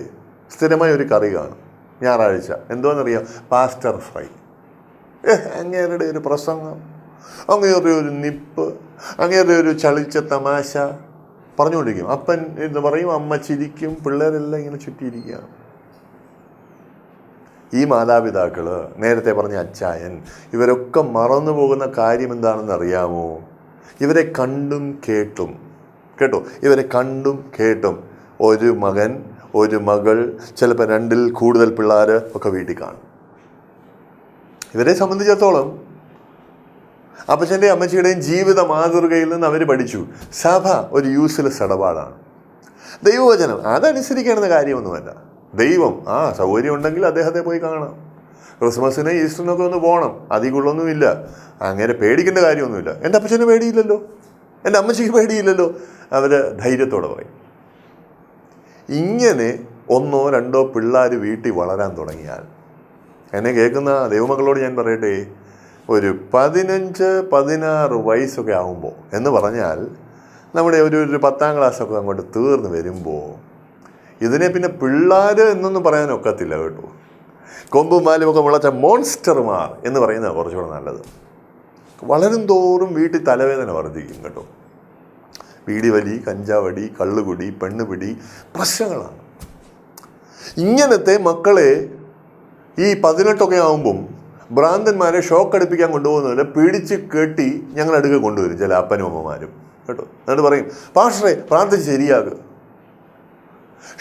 സ്ഥിരമായ ഒരു കറി കാണും. ഞായറാഴ്ച. എന്തോന്നറിയാം? Pastor fry. അങ്ങേരുടെ ഒരു പ്രസംഗം, അങ്ങേരുടെ ഒരു നിപ്പ്, അങ്ങേരുടെ ഒരു ചളിച്ച തമാശ പറഞ്ഞുകൊണ്ടിരിക്കും. അപ്പൻ എന്ന് പറയും, അമ്മ ചിരിക്കും, പിള്ളേരെല്ലാം ഇങ്ങനെ ചുറ്റിയിരിക്കുകയാണ്. ഈ മാതാപിതാക്കൾ, നേരത്തെ പറഞ്ഞ അച്ചായൻ, ഇവരൊക്കെ മറന്നു പോകുന്ന കാര്യം എന്താണെന്ന് അറിയാമോ? ഇവരെ കണ്ടും കേട്ടും ഇവരെ കണ്ടും കേട്ടും ഒരു മകൻ, ഒരു മകൾ, ചിലപ്പോൾ 2-ൽ കൂടുതൽ പിള്ളേർ ഒക്കെ വീട്ടിൽ കാണും. ഇവരെ സംബന്ധിച്ചിടത്തോളം അപ്പച്ചൻ്റെയും അമ്മച്ചിയുടെയും ജീവിത മാതൃകയിൽ നിന്ന് അവർ പഠിച്ചു, സഭ ഒരു യൂസ്ലെസ് ഇടപാടാണ്. ദൈവവചനം അതനുസരിക്കണമെന്ന കാര്യമൊന്നുമല്ല. ദൈവം സൗകര്യം ഉണ്ടെങ്കിൽ അദ്ദേഹത്തെ പോയി കാണാം. ക്രിസ്മസിന് ഈസ്റ്ററിനൊക്കെ ഒന്ന് പോകണം, അധികമുള്ളൊന്നുമില്ല. അങ്ങനെ പേടിക്കേണ്ട കാര്യമൊന്നുമില്ല. എൻ്റെ അപ്പച്ചന് പേടിയില്ലല്ലോ, എൻ്റെ അമ്മച്ചിക്ക് പേടിയില്ലല്ലോ, അവർ ധൈര്യത്തോടെ പറയും. ഇങ്ങനെ 1-2 പിള്ളേർ വീട്ടിൽ വളരാൻ തുടങ്ങിയാൽ, എന്നെ കേൾക്കുന്ന ദൈവമക്കളോട് ഞാൻ പറയട്ടെ, ഒരു 15-16 വയസ്സൊക്കെ ആകുമ്പോൾ എന്ന് പറഞ്ഞാൽ നമ്മുടെ ഒരു 10ാം ക്ലാസ്സൊക്കെ അങ്ങോട്ട് തീർന്ന് വരുമ്പോൾ ഇതിനെ പിന്നെ പിള്ളേർ എന്നൊന്നും പറയാനൊക്കത്തില്ല കേട്ടോ. കൊമ്പും മാലുമൊക്കെ വിളച്ച മോൺസ്റ്റർമാർ എന്ന് പറയുന്നത് കുറച്ചുകൂടെ നല്ലത്. വളരും തോറും വീട്ടിൽ തലവേദന വർദ്ധിക്കും കേട്ടോ. ബീഡിവലി, കഞ്ചാവടി, കള്ളുകുടി, പെണ്ണുപിടി പ്രശ്നങ്ങളാണ്. ഇങ്ങനത്തെ മക്കളെ ഈ 18ഒക്കെ ആകുമ്പം ഭ്രാന്തന്മാരെ ഷോക്ക് അടുപ്പിക്കാൻ കൊണ്ടുപോകുന്നതിൽ പിടിച്ച് കെട്ടി ഞങ്ങൾ അടുക്ക കൊണ്ടുവരും ചില അപ്പനും അമ്മമാരും കേട്ടോ. എന്നിട്ട് പറയും, പാസ്റ്ററെ പ്രാർത്ഥിച്ച് ശരിയാകുക.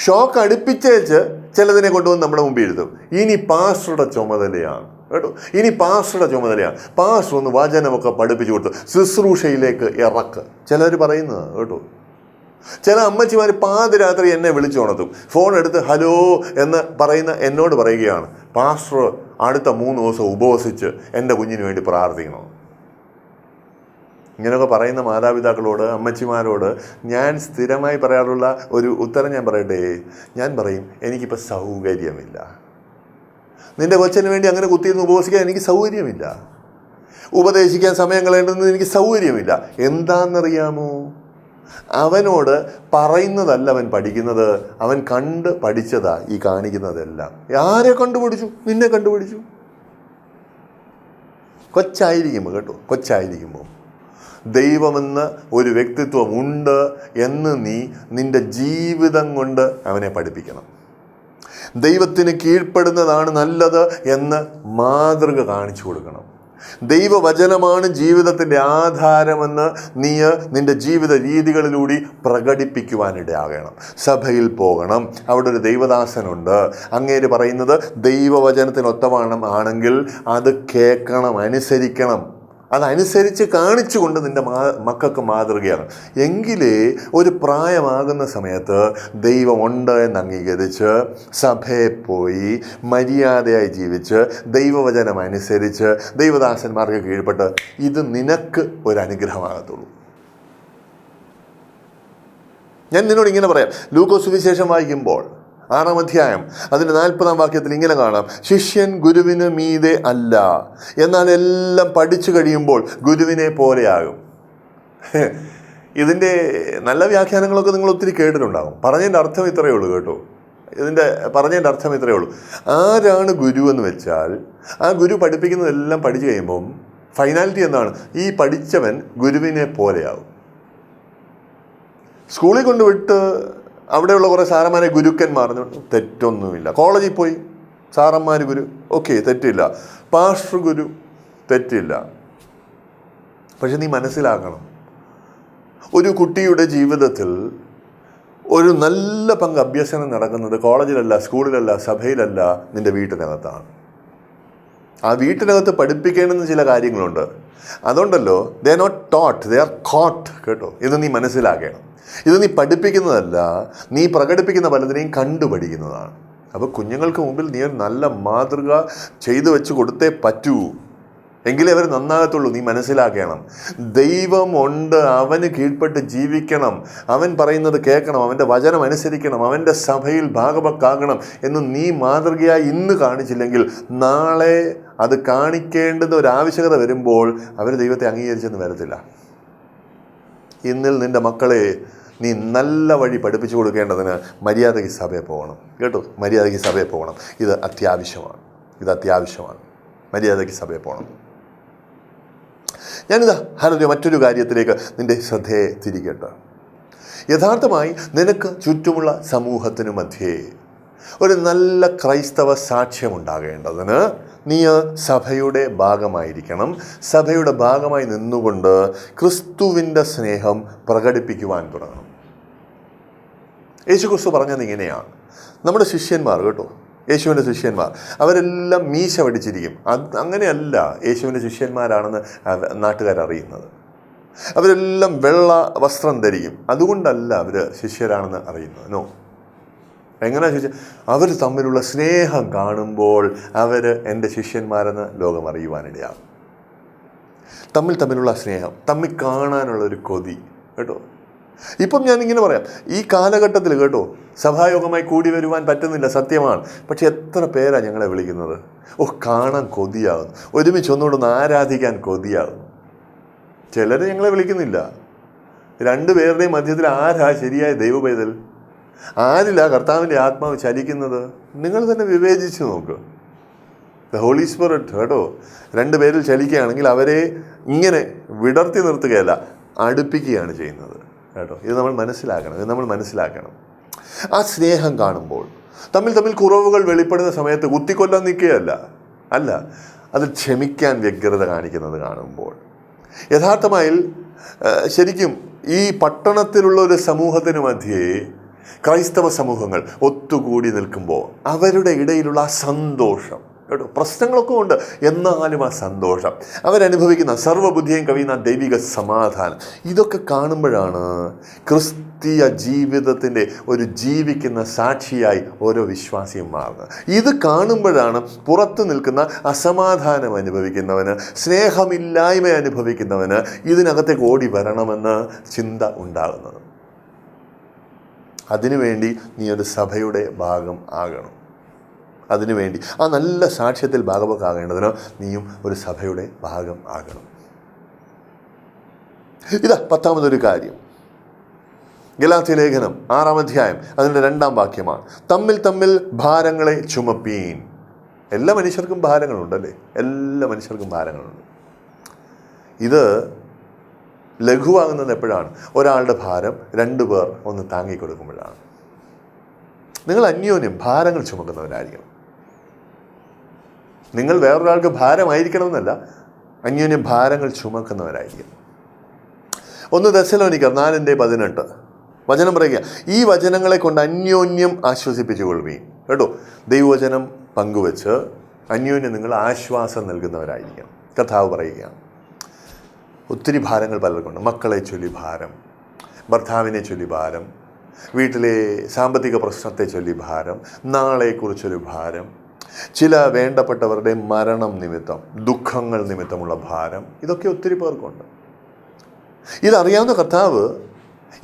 ഷോക്ക് അടുപ്പിച്ചേച്ച് ചിലതിനെ കൊണ്ടുവന്ന് നമ്മുടെ മുമ്പിൽ എഴുതും. ഇനി പാസ്റ്ററുടെ ചുമതലയാണ് കേട്ടോ, ഇനി പാസ്റ്ററുടെ ചുമതലയാണ്. പാസ്റ്റർ ഒന്ന് വചനമൊക്കെ പഠിപ്പിച്ചു കൊടുത്ത് ശുശ്രൂഷയിലേക്ക് ഇറക്ക് ചിലർ പറയുന്നത് കേട്ടോ. ചില അമ്മച്ചിമാർ പാതിരാത്രി എന്നെ വിളിച്ചുണർത്തും. ഫോൺ എടുത്ത് ഹലോ എന്ന് പറയുന്ന എന്നോട് പറയുകയാണ്, പാസ്റ്റർ അടുത്ത 3 ദിവസം ഉപവസിച്ച് എൻ്റെ കുഞ്ഞിന് വേണ്ടി പ്രാർത്ഥിക്കണം. ഇങ്ങനെയൊക്കെ പറയുന്ന മാതാപിതാക്കളോട്, അമ്മച്ചിമാരോട് ഞാൻ സ്ഥിരമായി പറയാറുള്ള ഒരു ഉത്തരം ഞാൻ പറയട്ടെ. ഞാൻ പറയും, എനിക്കിപ്പോൾ സൗകര്യമില്ല. നിൻ്റെ കൊച്ചിന് വേണ്ടി അങ്ങനെ കുത്തിയിരുന്ന് ഉപവസിക്കാൻ എനിക്ക് സൗകര്യമില്ല. ഉപദേശിക്കാൻ സമയം കളയേണ്ടതെന്ന് എനിക്ക് സൗകര്യമില്ല. എന്താണെന്നറിയാമോ? അവനോട് പറയുന്നതല്ല അവൻ പഠിക്കുന്നത്, അവൻ കണ്ട് പഠിച്ചതാ ഈ കാണിക്കുന്നതെല്ലാം. ആരെ കണ്ടുപിടിച്ചു? നിന്നെ കണ്ടുപിടിച്ചു. കൊച്ചായിരിക്കുമ്പോൾ കേട്ടോ, കൊച്ചായിരിക്കുമ്പോൾ ദൈവമെന്ന ഒരു വ്യക്തിത്വം ഉണ്ട് എന്ന് നീ നിൻ്റെ ജീവിതം കൊണ്ട് അവനെ പഠിപ്പിക്കണം. ദൈവത്തിന് കീഴ്പ്പെടുന്നതാണ് നല്ലത് എന്ന് മാതൃക കാണിച്ചു കൊടുക്കണം. ദൈവവചനമാണ് ജീവിതത്തിൻ്റെ ആധാരമെന്ന് നീ നിൻ്റെ ജീവിത രീതികളിലൂടെ പ്രകടിപ്പിക്കുവാനിടയാകണം. സഭയിൽ പോകണം, അവിടെ ഒരു ദൈവദാസനുണ്ട്, അങ്ങേര് പറയുന്നത് ദൈവവചനത്തിനൊത്തവണ്ണം ആണെങ്കിൽ അത് കേൾക്കണം, അനുസരിക്കണം. അതനുസരിച്ച് കാണിച്ചുകൊണ്ട് നിൻ്റെ മക്കൾക്ക് മാതൃകയാണ്. എങ്കിലേ ഒരു പ്രായമാകുന്ന സമയത്ത് ദൈവമുണ്ട് എന്ന് അംഗീകരിച്ച് സഭയിൽ പോയി മര്യാദയായി ജീവിച്ച് ദൈവവചനം അനുസരിച്ച് ദൈവദാസന്മാർക്ക് കീഴ്പ്പെട്ട് ഇത് നിനക്ക് ഒരു അനുഗ്രഹമാകത്തുള്ളൂ. ഞാൻ നിന്നോട് ഇങ്ങനെ പറയാം, ലൂക്കോസ് സുവിശേഷം വായിക്കുമ്പോൾ 6-ാം അധ്യായം അതിൻ്റെ 40-ാം വാക്യത്തിൽ ഇങ്ങനെ കാണാം, ശിഷ്യൻ ഗുരുവിന് മീതെ അല്ല, എന്നാൽ എല്ലാം പഠിച്ചു കഴിയുമ്പോൾ ഗുരുവിനെ പോലെയാകും. ഇതിൻ്റെ നല്ല വ്യാഖ്യാനങ്ങളൊക്കെ നിങ്ങൾ ഒത്തിരി കേട്ടിട്ടുണ്ടാകും. പറഞ്ഞതിൻ്റെ അർത്ഥം ഇത്രയേ ഉള്ളൂ കേട്ടോ. പറഞ്ഞതിൻ്റെ അർത്ഥം ഇത്രയേ ഉള്ളൂ. ആരാണ് ഗുരു എന്ന് വെച്ചാൽ, ആ ഗുരു പഠിപ്പിക്കുന്നതെല്ലാം പഠിച്ചു കഴിയുമ്പം ഫൈനാലിറ്റി എന്താണ്? ഈ പഠിച്ചവൻ ഗുരുവിനെ പോലെയാകും. സ്കൂളിൽ കൊണ്ടുവിട്ട് അവിടെയുള്ള കുറേ സാറന്മാരെ ഗുരുക്കന്മാർ, തെറ്റൊന്നുമില്ല. കോളേജിൽ പോയി സാറന്മാർ ഗുരു, ഓക്കെ, തെറ്റില്ല. പാസ്റ്റർ ഗുരു, തെറ്റില്ല. പക്ഷെ നീ മനസ്സിലാക്കണം, ഒരു കുട്ടിയുടെ ജീവിതത്തിൽ ഒരു നല്ല പങ്ക് അഭ്യസനം നടക്കുന്നത് കോളേജിലല്ല, സ്കൂളിലല്ല, സഭയിലല്ല, നിൻ്റെ വീട്ടിനകത്താണ്. ആ വീട്ടിനകത്ത് പഠിപ്പിക്കേണ്ടുന്ന ചില കാര്യങ്ങളുണ്ട്. അതുകൊണ്ടല്ലോ, they are not taught, they are caught കേട്ടോ. ഇത് നീ മനസ്സിലാക്കണം. ഇത് നീ പഠിപ്പിക്കുന്നതല്ല, നീ പ്രകടിപ്പിക്കുന്ന പലതിനെയും കണ്ടുപഠിക്കുന്നതാണ്. അപ്പോൾ കുഞ്ഞുങ്ങൾക്ക് മുമ്പിൽ നീ ഒരു നല്ല മാതൃക ചെയ്തു വെച്ച് കൊടുത്തേ പറ്റൂ, എങ്കിലേ അവർ നന്നാകത്തുള്ളൂ. നീ മനസ്സിലാക്കണം, ദൈവമുണ്ട്, അവന് കീഴ്പ്പെട്ട് ജീവിക്കണം, അവൻ പറയുന്നത് കേൾക്കണം, അവൻ്റെ വചനം അനുസരിക്കണം, അവൻ്റെ സഭയിൽ ഭാഗവക്കാകണം എന്ന് നീ മാതൃകയായി ഇന്ന് കാണിച്ചില്ലെങ്കിൽ നാളെ അത് കാണിക്കേണ്ടുന്ന ഒരു ആവശ്യകത വരുമ്പോൾ അവർ ദൈവത്തെ അംഗീകരിച്ചെന്ന് വരത്തില്ല. ഇന്നിൽ നിൻ്റെ മക്കളെ നീ നല്ല വഴി പഠിപ്പിച്ചു കൊടുക്കേണ്ടതിന് മര്യാദയ്ക്ക് സഭയിൽ പോകണം കേട്ടോ. മര്യാദയ്ക്ക് സഭയിൽ പോകണം. ഇത് അത്യാവശ്യമാണ്. മര്യാദയ്ക്ക് സഭയിൽ പോകണം. ഞാനിതാ മറ്റൊരു കാര്യത്തിലേക്ക് നിൻ്റെ ശ്രദ്ധയെ തിരികട്ടെ. യഥാർത്ഥമായി നിനക്ക് ചുറ്റുമുള്ള സമൂഹത്തിനു മധ്യേ ഒരു നല്ല ക്രൈസ്തവ സാക്ഷ്യമുണ്ടാകേണ്ടതിന് നീ സഭയുടെ ഭാഗമായിരിക്കണം. സഭയുടെ ഭാഗമായി നിന്നുകൊണ്ട് ക്രിസ്തുവിൻ്റെ സ്നേഹം പ്രകടിപ്പിക്കുവാൻ തുടങ്ങണം. യേശു ക്രിസ്തു പറഞ്ഞത് ഇങ്ങനെയാണ്. നമ്മുടെ ശിഷ്യന്മാർ കേട്ടോ, യേശുവിൻ്റെ ശിഷ്യന്മാർ അവരെല്ലാം മീശ വടിച്ചിരിക്കും. അങ്ങനെയല്ല യേശുവിൻ്റെ ശിഷ്യന്മാരാണെന്ന് നാട്ടുകാരറിയുന്നത്. അവരെല്ലാം വെള്ള വസ്ത്രം ധരിക്കും. അതുകൊണ്ടല്ല അവർ ശിഷ്യരാണെന്ന് അറിയുന്നത്. നോ. എങ്ങനെയാ ചോദിച്ചാൽ അവർ തമ്മിലുള്ള സ്നേഹം കാണുമ്പോൾ അവർ എൻ്റെ ശിഷ്യന്മാരെന്ന് ലോകം അറിയുവാനിടയാകും. തമ്മിലുള്ള സ്നേഹം, തമ്മിൽ കാണാനുള്ളൊരു കൊതി കേട്ടോ. ഇപ്പം ഞാനിങ്ങനെ പറയാം, ഈ കാലഘട്ടത്തിൽ കേട്ടോ സഭായോഗമായി കൂടി വരുവാൻ പറ്റുന്നില്ല, സത്യമാണ്. പക്ഷെ എത്ര പേരാണ് ഞങ്ങളെ വിളിക്കുന്നത്. കാണാൻ കൊതിയാകുന്നു, ഒരുമിച്ച് ഒന്നുകൊണ്ടൊന്ന് ആരാധിക്കാൻ കൊതിയാകുന്നു. ചിലർ ഞങ്ങളെ വിളിക്കുന്നില്ല. രണ്ടുപേരുടെയും മധ്യത്തിൽ ആരാ ശരിയായ ദൈവപൈതൽ? ആരില്ല കർത്താവിൻ്റെ ആത്മാവ് ചലിക്കുന്നത്? നിങ്ങൾ തന്നെ വിവേചിച്ച് നോക്ക്. ദ ഹോളി സ്പിരിറ്റ് കേട്ടോ രണ്ടുപേരിൽ ചലിക്കുകയാണെങ്കിൽ അവരെ ഇങ്ങനെ വിടർത്തി നിർത്തുകയല്ല, അടുപ്പിക്കുകയാണ് ചെയ്യുന്നത് കേട്ടോ. ഇത് നമ്മൾ മനസ്സിലാക്കണം. ആ സ്നേഹം കാണുമ്പോൾ തമ്മിൽ കുറവുകൾ വെളിപ്പെടുന്ന സമയത്ത് കുത്തിക്കൊല്ലാൻ നിൽക്കുകയല്ല, അത് ക്ഷമിക്കാൻ വ്യഗ്രത കാണിക്കുന്നത് കാണുമ്പോൾ യഥാർത്ഥമായി ശരിക്കും ഈ പട്ടണത്തിലുള്ള ഒരു സമൂഹത്തിന് മധ്യേ ക്രൈസ്തവ സമൂഹങ്ങൾ ഒത്തുകൂടി നിൽക്കുമ്പോൾ അവരുടെ ഇടയിലുള്ള ആ സന്തോഷം കേട്ടോ, പ്രശ്നങ്ങളൊക്കെ ഉണ്ട്, എന്നാലും ആ സന്തോഷം, അവരനുഭവിക്കുന്ന സർവ്വബുദ്ധിയും കവിയുന്ന ദൈവിക സമാധാനം, ഇതൊക്കെ കാണുമ്പോഴാണ് ക്രിസ്തീയ ജീവിതത്തിൻ്റെ ഒരു ജീവിക്കുന്ന സാക്ഷിയായി ഓരോ വിശ്വാസിയും മാറുന്നത്. ഇത് കാണുമ്പോഴാണ് പുറത്തു നിൽക്കുന്ന അസമാധാനം അനുഭവിക്കുന്നവന്, സ്നേഹമില്ലായ്മ അനുഭവിക്കുന്നവന് ഇതിനകത്തേക്ക് ഓടി വരണമെന്ന് ചിന്ത ഉണ്ടാകുന്നത്. അതിനുവേണ്ടി നീ ഒരു സഭയുടെ ഭാഗം ആകണം. അതിനുവേണ്ടി ആ നല്ല സാക്ഷ്യത്തിൽ ഭാഗമാകേണ്ടതിന് നീയും ഒരു സഭയുടെ ഭാഗം ആകണം. ഇതാ 10ാമതൊരു കാര്യം. ഗലാത്യ ലേഖനം 6-ാം അധ്യായം അതിൻ്റെ 2-ാം വാക്യമാണ്. തമ്മിൽ ഭാരങ്ങളെ ചുമപ്പീൻ. എല്ലാ മനുഷ്യർക്കും ഭാരങ്ങളുണ്ടല്ലേ, എല്ലാ മനുഷ്യർക്കും ഭാരങ്ങളുണ്ട്. ഇത് ലഘുവാകുന്നത് എപ്പോഴാണ്? ഒരാളുടെ ഭാരം 2 പേർ ഒന്ന് താങ്ങിക്കൊടുക്കുമ്പോഴാണ്. നിങ്ങൾ അന്യോന്യം ഭാരങ്ങൾ ചുമക്കുന്നവരായിരിക്കണം. നിങ്ങൾ വേറൊരാൾക്ക് ഭാരമായിരിക്കണമെന്നല്ല, അന്യോന്യം ഭാരങ്ങൾ ചുമക്കുന്നവരായിരിക്കണം. 1 തെസ്സലോനിക്കർ 4:18 വചനം പറയുക, ഈ വചനങ്ങളെ കൊണ്ട് അന്യോന്യം ആശ്വസിപ്പിച്ചു കൊള്ളുവീൻ കേട്ടോ. ദൈവവചനം പങ്കുവെച്ച് അന്യോന്യം നിങ്ങൾ ആശ്വാസം നൽകുന്നവരായിരിക്കണം. കർത്താവ് പറയുകയാണ്. ഒത്തിരി ഭാരങ്ങൾ പലർക്കുണ്ട്. മക്കളെ ചൊല്ലി ഭാരം, ഭർത്താവിനെ ചൊല്ലി ഭാരം, വീട്ടിലെ സാമ്പത്തിക പ്രശ്നത്തെ ചൊല്ലി ഭാരം, നാളെക്കുറിച്ചൊരു ഭാരം, ചില വേണ്ടപ്പെട്ടവരുടെ മരണം നിമിത്തം, ദുഃഖങ്ങൾ നിമിത്തമുള്ള ഭാരം, ഇതൊക്കെ ഒത്തിരി പേർക്കുണ്ട്. ഇതറിയാവുന്ന കർത്താവ്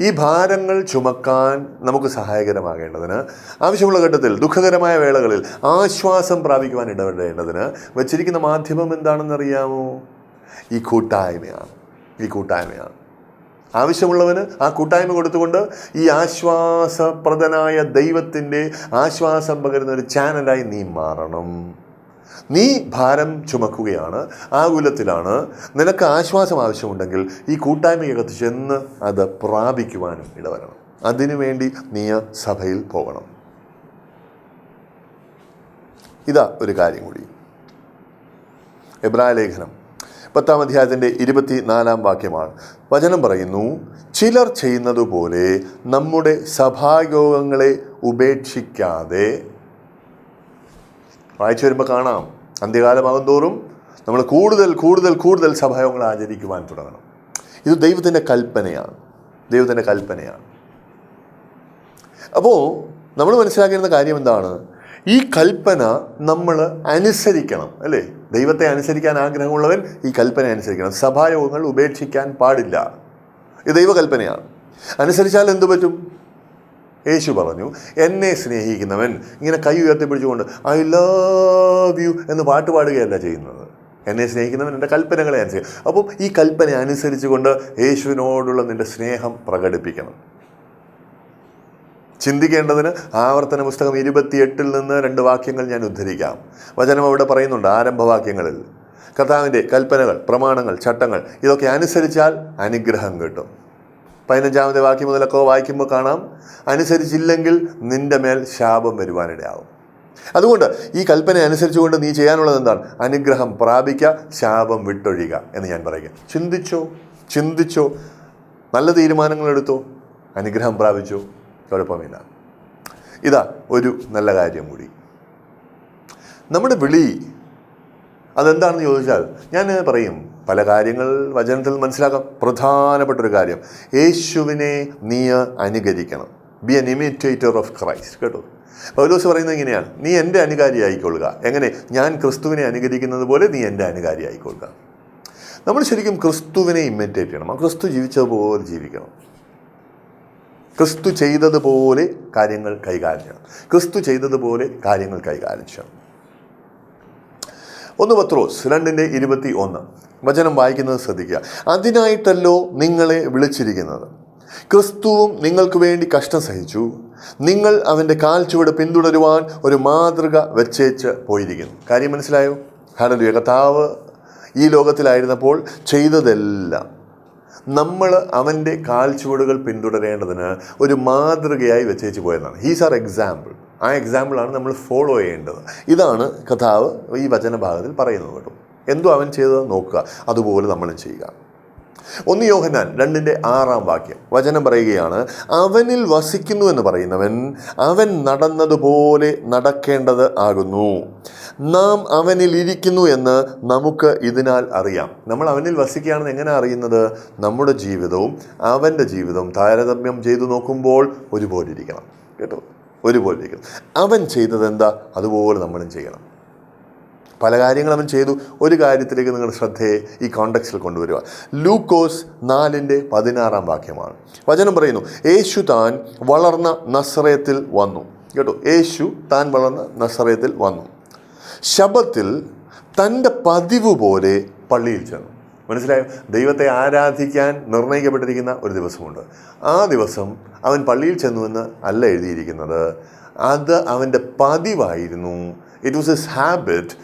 ഈ ഭാരങ്ങൾ ചുമക്കാൻ നമുക്ക് സഹായകരമാകേണ്ടതിന്, ആവശ്യമുള്ള ഘട്ടത്തിൽ ദുഃഖകരമായ വേളകളിൽ ആശ്വാസം പ്രാപിക്കുവാൻ ഇടപെടേണ്ടതിന് വച്ചിരിക്കുന്ന മാധ്യമം എന്താണെന്നറിയാമോ? ഈ കൂട്ടായ്മയാണ്. ആവശ്യമുള്ളവന് ആ കൂട്ടായ്മ കൊടുത്തുകൊണ്ട് ഈ ആശ്വാസപ്രദനായ ദൈവത്തിൻ്റെ ആശ്വാസം പകരുന്ന ഒരു ചാനലായി നീ മാറണം. നീ ഭാരം ചുമക്കുകയാണ്, ആകുലത്തിലാണ്, നിനക്ക് ആശ്വാസം ആവശ്യമുണ്ടെങ്കിൽ ഈ കൂട്ടായ്മയ്ക്കകത്ത് ചെന്ന് അത് പ്രാപിക്കുവാനും ഇടവരണം. അതിനുവേണ്ടി നീ സഭയിൽ പോകണം. ഇതാ ഒരു കാര്യം കൂടി. എബ്രായ ലേഖനം 10-ാം അധ്യായത്തിൻ്റെ 24-ാം വാക്യമാണ്. വചനം പറയുന്നു, ചിലർ ചെയ്യുന്നതുപോലെ നമ്മുടെ സഭായോഗങ്ങളെ ഉപേക്ഷിക്കാതെ. വായിച്ചു വരുമ്പോൾ കാണാം, അന്ത്യകാലമാകും തോറും നമ്മൾ കൂടുതൽ സഭായോഗങ്ങൾ ആചരിക്കുവാൻ തുടങ്ങണം. ഇത് ദൈവത്തിൻ്റെ കൽപ്പനയാണ്. അപ്പോൾ നമ്മൾ മനസ്സിലാക്കേണ്ട കാര്യം എന്താണ്? ഈ കൽപ്പന നമ്മൾ അനുസരിക്കണം അല്ലേ? ദൈവത്തെ അനുസരിക്കാൻ ആഗ്രഹമുള്ളവൻ ഈ കൽപ്പന അനുസരിക്കണം. സഭായോഗങ്ങൾ ഉപേക്ഷിക്കാൻ പാടില്ല. ഇത് ദൈവകൽപ്പനയാണ്. അനുസരിച്ചാൽ എന്തു പറ്റും? യേശു പറഞ്ഞു, എന്നെ സ്നേഹിക്കുന്നവൻ ഇങ്ങനെ കൈ ഉയർത്തിപ്പിടിച്ചുകൊണ്ട് ഐ ലവ് യു എന്ന് പാട്ട് പാടുകയല്ല ചെയ്യുന്നത്. എന്നെ സ്നേഹിക്കുന്നവൻ എൻ്റെ കൽപ്പനകളെ അനുസരിക്കും. അപ്പം ഈ കൽപ്പന അനുസരിച്ചുകൊണ്ട് യേശുവിനോടുള്ള നിൻ്റെ സ്നേഹം പ്രകടിപ്പിക്കണം. ചിന്തിക്കേണ്ടതിന് ആവർത്തന പുസ്തകം 28 നിന്ന് 2 വാക്യങ്ങൾ ഞാൻ ഉദ്ധരിക്കാം. വചനം അവിടെ പറയുന്നുണ്ട്, ആരംഭവാക്യങ്ങളിൽ കർത്താവിൻ്റെ കൽപ്പനകൾ, പ്രമാണങ്ങൾ, ചട്ടങ്ങൾ ഇതൊക്കെ അനുസരിച്ചാൽ അനുഗ്രഹം കിട്ടും. 15-ാമത്തെ വാക്യം മുതലൊക്കെ വായിക്കുമ്പോൾ കാണാം, അനുസരിച്ചില്ലെങ്കിൽ നിന്റെ മേൽ ശാപം വരുവാനിടയാവും. അതുകൊണ്ട് ഈ കൽപ്പന അനുസരിച്ചുകൊണ്ട് നീ ചെയ്യാനുള്ളത് എന്താണ്? അനുഗ്രഹം പ്രാപിക്കുക, ശാപം വിട്ടൊഴിയുക എന്ന് ഞാൻ പറയുക. ചിന്തിച്ചോ, നല്ല തീരുമാനങ്ങൾ എടുത്തോ, അനുഗ്രഹം പ്രാപിച്ചോ, കുഴപ്പമില്ല. ഇതാ ഒരു നല്ല കാര്യം കൂടി. നമ്മുടെ വിളി അതെന്താണെന്ന് ചോദിച്ചാൽ ഞാൻ പറയും, പല കാര്യങ്ങൾ വചനത്തിൽ മനസ്സിലാക്കാം. പ്രധാനപ്പെട്ടൊരു കാര്യം, യേശുവിനെ നീ അനുകരിക്കണം. Be an imitator of Christ. കേട്ടോ, പൗലോസ് പറയുന്നത് ഇങ്ങനെയാണ്, നീ എൻ്റെ അനുകാരി ആയിക്കൊള്ളുക. എങ്ങനെ? ഞാൻ ക്രിസ്തുവിനെ അനുകരിക്കുന്നത് പോലെ നീ എൻ്റെ അനുകാരി ആയിക്കൊള്ളുക. നമ്മൾ ശരിക്കും ക്രിസ്തുവിനെ ഇമിറ്റേറ്റ് ചെയ്യണം. ക്രിസ്തു ജീവിച്ചതുപോലെ ജീവിക്കണം. ക്രിസ്തു ചെയ്തതുപോലെ കാര്യങ്ങൾ കൈകാര്യം ചെയ്യണം. ക്രിസ്തു ചെയ്തതുപോലെ കാര്യങ്ങൾ കൈകാര്യം ചെയ്യണം. 1 പത്രോസ് 2:21 വചനം വായിക്കുന്നത് ശ്രദ്ധിക്കുക. അതിനായിട്ടല്ലോ നിങ്ങളെ വിളിച്ചിരിക്കുന്നത്. ക്രിസ്തുവും നിങ്ങൾക്ക് വേണ്ടി കഷ്ടം സഹിച്ചു. നിങ്ങൾ അവൻ്റെ കാൽച്ചുവട് പിന്തുടരുവാൻ ഒരു മാതൃക വെച്ചേച്ച് പോയിരിക്കുന്നു. കാര്യം മനസ്സിലായോ? ഹല്ലേലൂയ. കർത്താവ് ഈ ലോകത്തിലായിരുന്നപ്പോൾ ചെയ്തതെല്ലാം നമ്മൾ അവൻ്റെ കാൽച്ചുവടുകൾ പിന്തുടരേണ്ടതിന് ഒരു മാതൃകയായി വെച്ചേച്ച് പോയതാണ്. He's our example. ആ എക്സാമ്പിളാണ് നമ്മൾ ഫോളോ ചെയ്യേണ്ടത്. ഇതാണ് കർത്താവ് ഈ വചനഭാഗത്തിൽ പറയുന്നത്. കേട്ടോ, എന്തോ അവൻ ചെയ്തത് നോക്കുക, അതുപോലെ നമ്മളും ചെയ്യുക. 1 യോഹന്നാൻ 2:6 വാക്യം വചനം പറയുകയാണ്, അവനിൽ വസിക്കുന്നു എന്ന് പറയുന്നവൻ അവൻ നടന്നതുപോലെ നടക്കേണ്ടത് ആകുന്നു. നാം അവനിൽ ഇരിക്കുന്നു എന്ന് നമുക്ക് ഇതിനാൽ അറിയാം. നമ്മൾ അവനിൽ വസിക്കുകയാണെന്ന് എങ്ങനെ അറിയുന്നത്? നമ്മുടെ ജീവിതവും അവൻ്റെ ജീവിതവും താരതമ്യം ചെയ്തു നോക്കുമ്പോൾ ഒരുപോലെ ഇരിക്കണം. കേട്ടോ, ഒരുപോലെ ഇരിക്കണം. അവൻ ചെയ്തത് എന്താ, അതുപോലെ നമ്മളും ചെയ്യണം. പല കാര്യങ്ങൾ അവൻ ചെയ്തു. ഒരു കാര്യത്തിലേക്ക് നിങ്ങളുടെ ശ്രദ്ധയെ ഈ കോണ്ടക്സ്റ്റിൽ കൊണ്ടുവരിക. ലൂക്കോസ് 4:16 വാക്യമാണ്. വചനം പറയുന്നു, യേശു താൻ വളർന്ന നസറേത്തിൽ വന്നു. കേട്ടോ, യേശു താൻ വളർന്ന നസറേത്തിൽ വന്നു. ശബ്ബത്തിൽ തൻ്റെ പതിവ് പോലെ പള്ളിയിൽ ചെന്നു. മനസ്സിലായോ? ദൈവത്തെ ആരാധിക്കാൻ നിർണയിക്കപ്പെട്ടിരിക്കുന്ന ഒരു ദിവസമുണ്ട്. ആ ദിവസം അവൻ പള്ളിയിൽ ചെന്നുവെന്ന് അല്ല എഴുതിയിരിക്കുന്നത്. അത് അവൻ്റെ പതിവായിരുന്നു. It was his habit.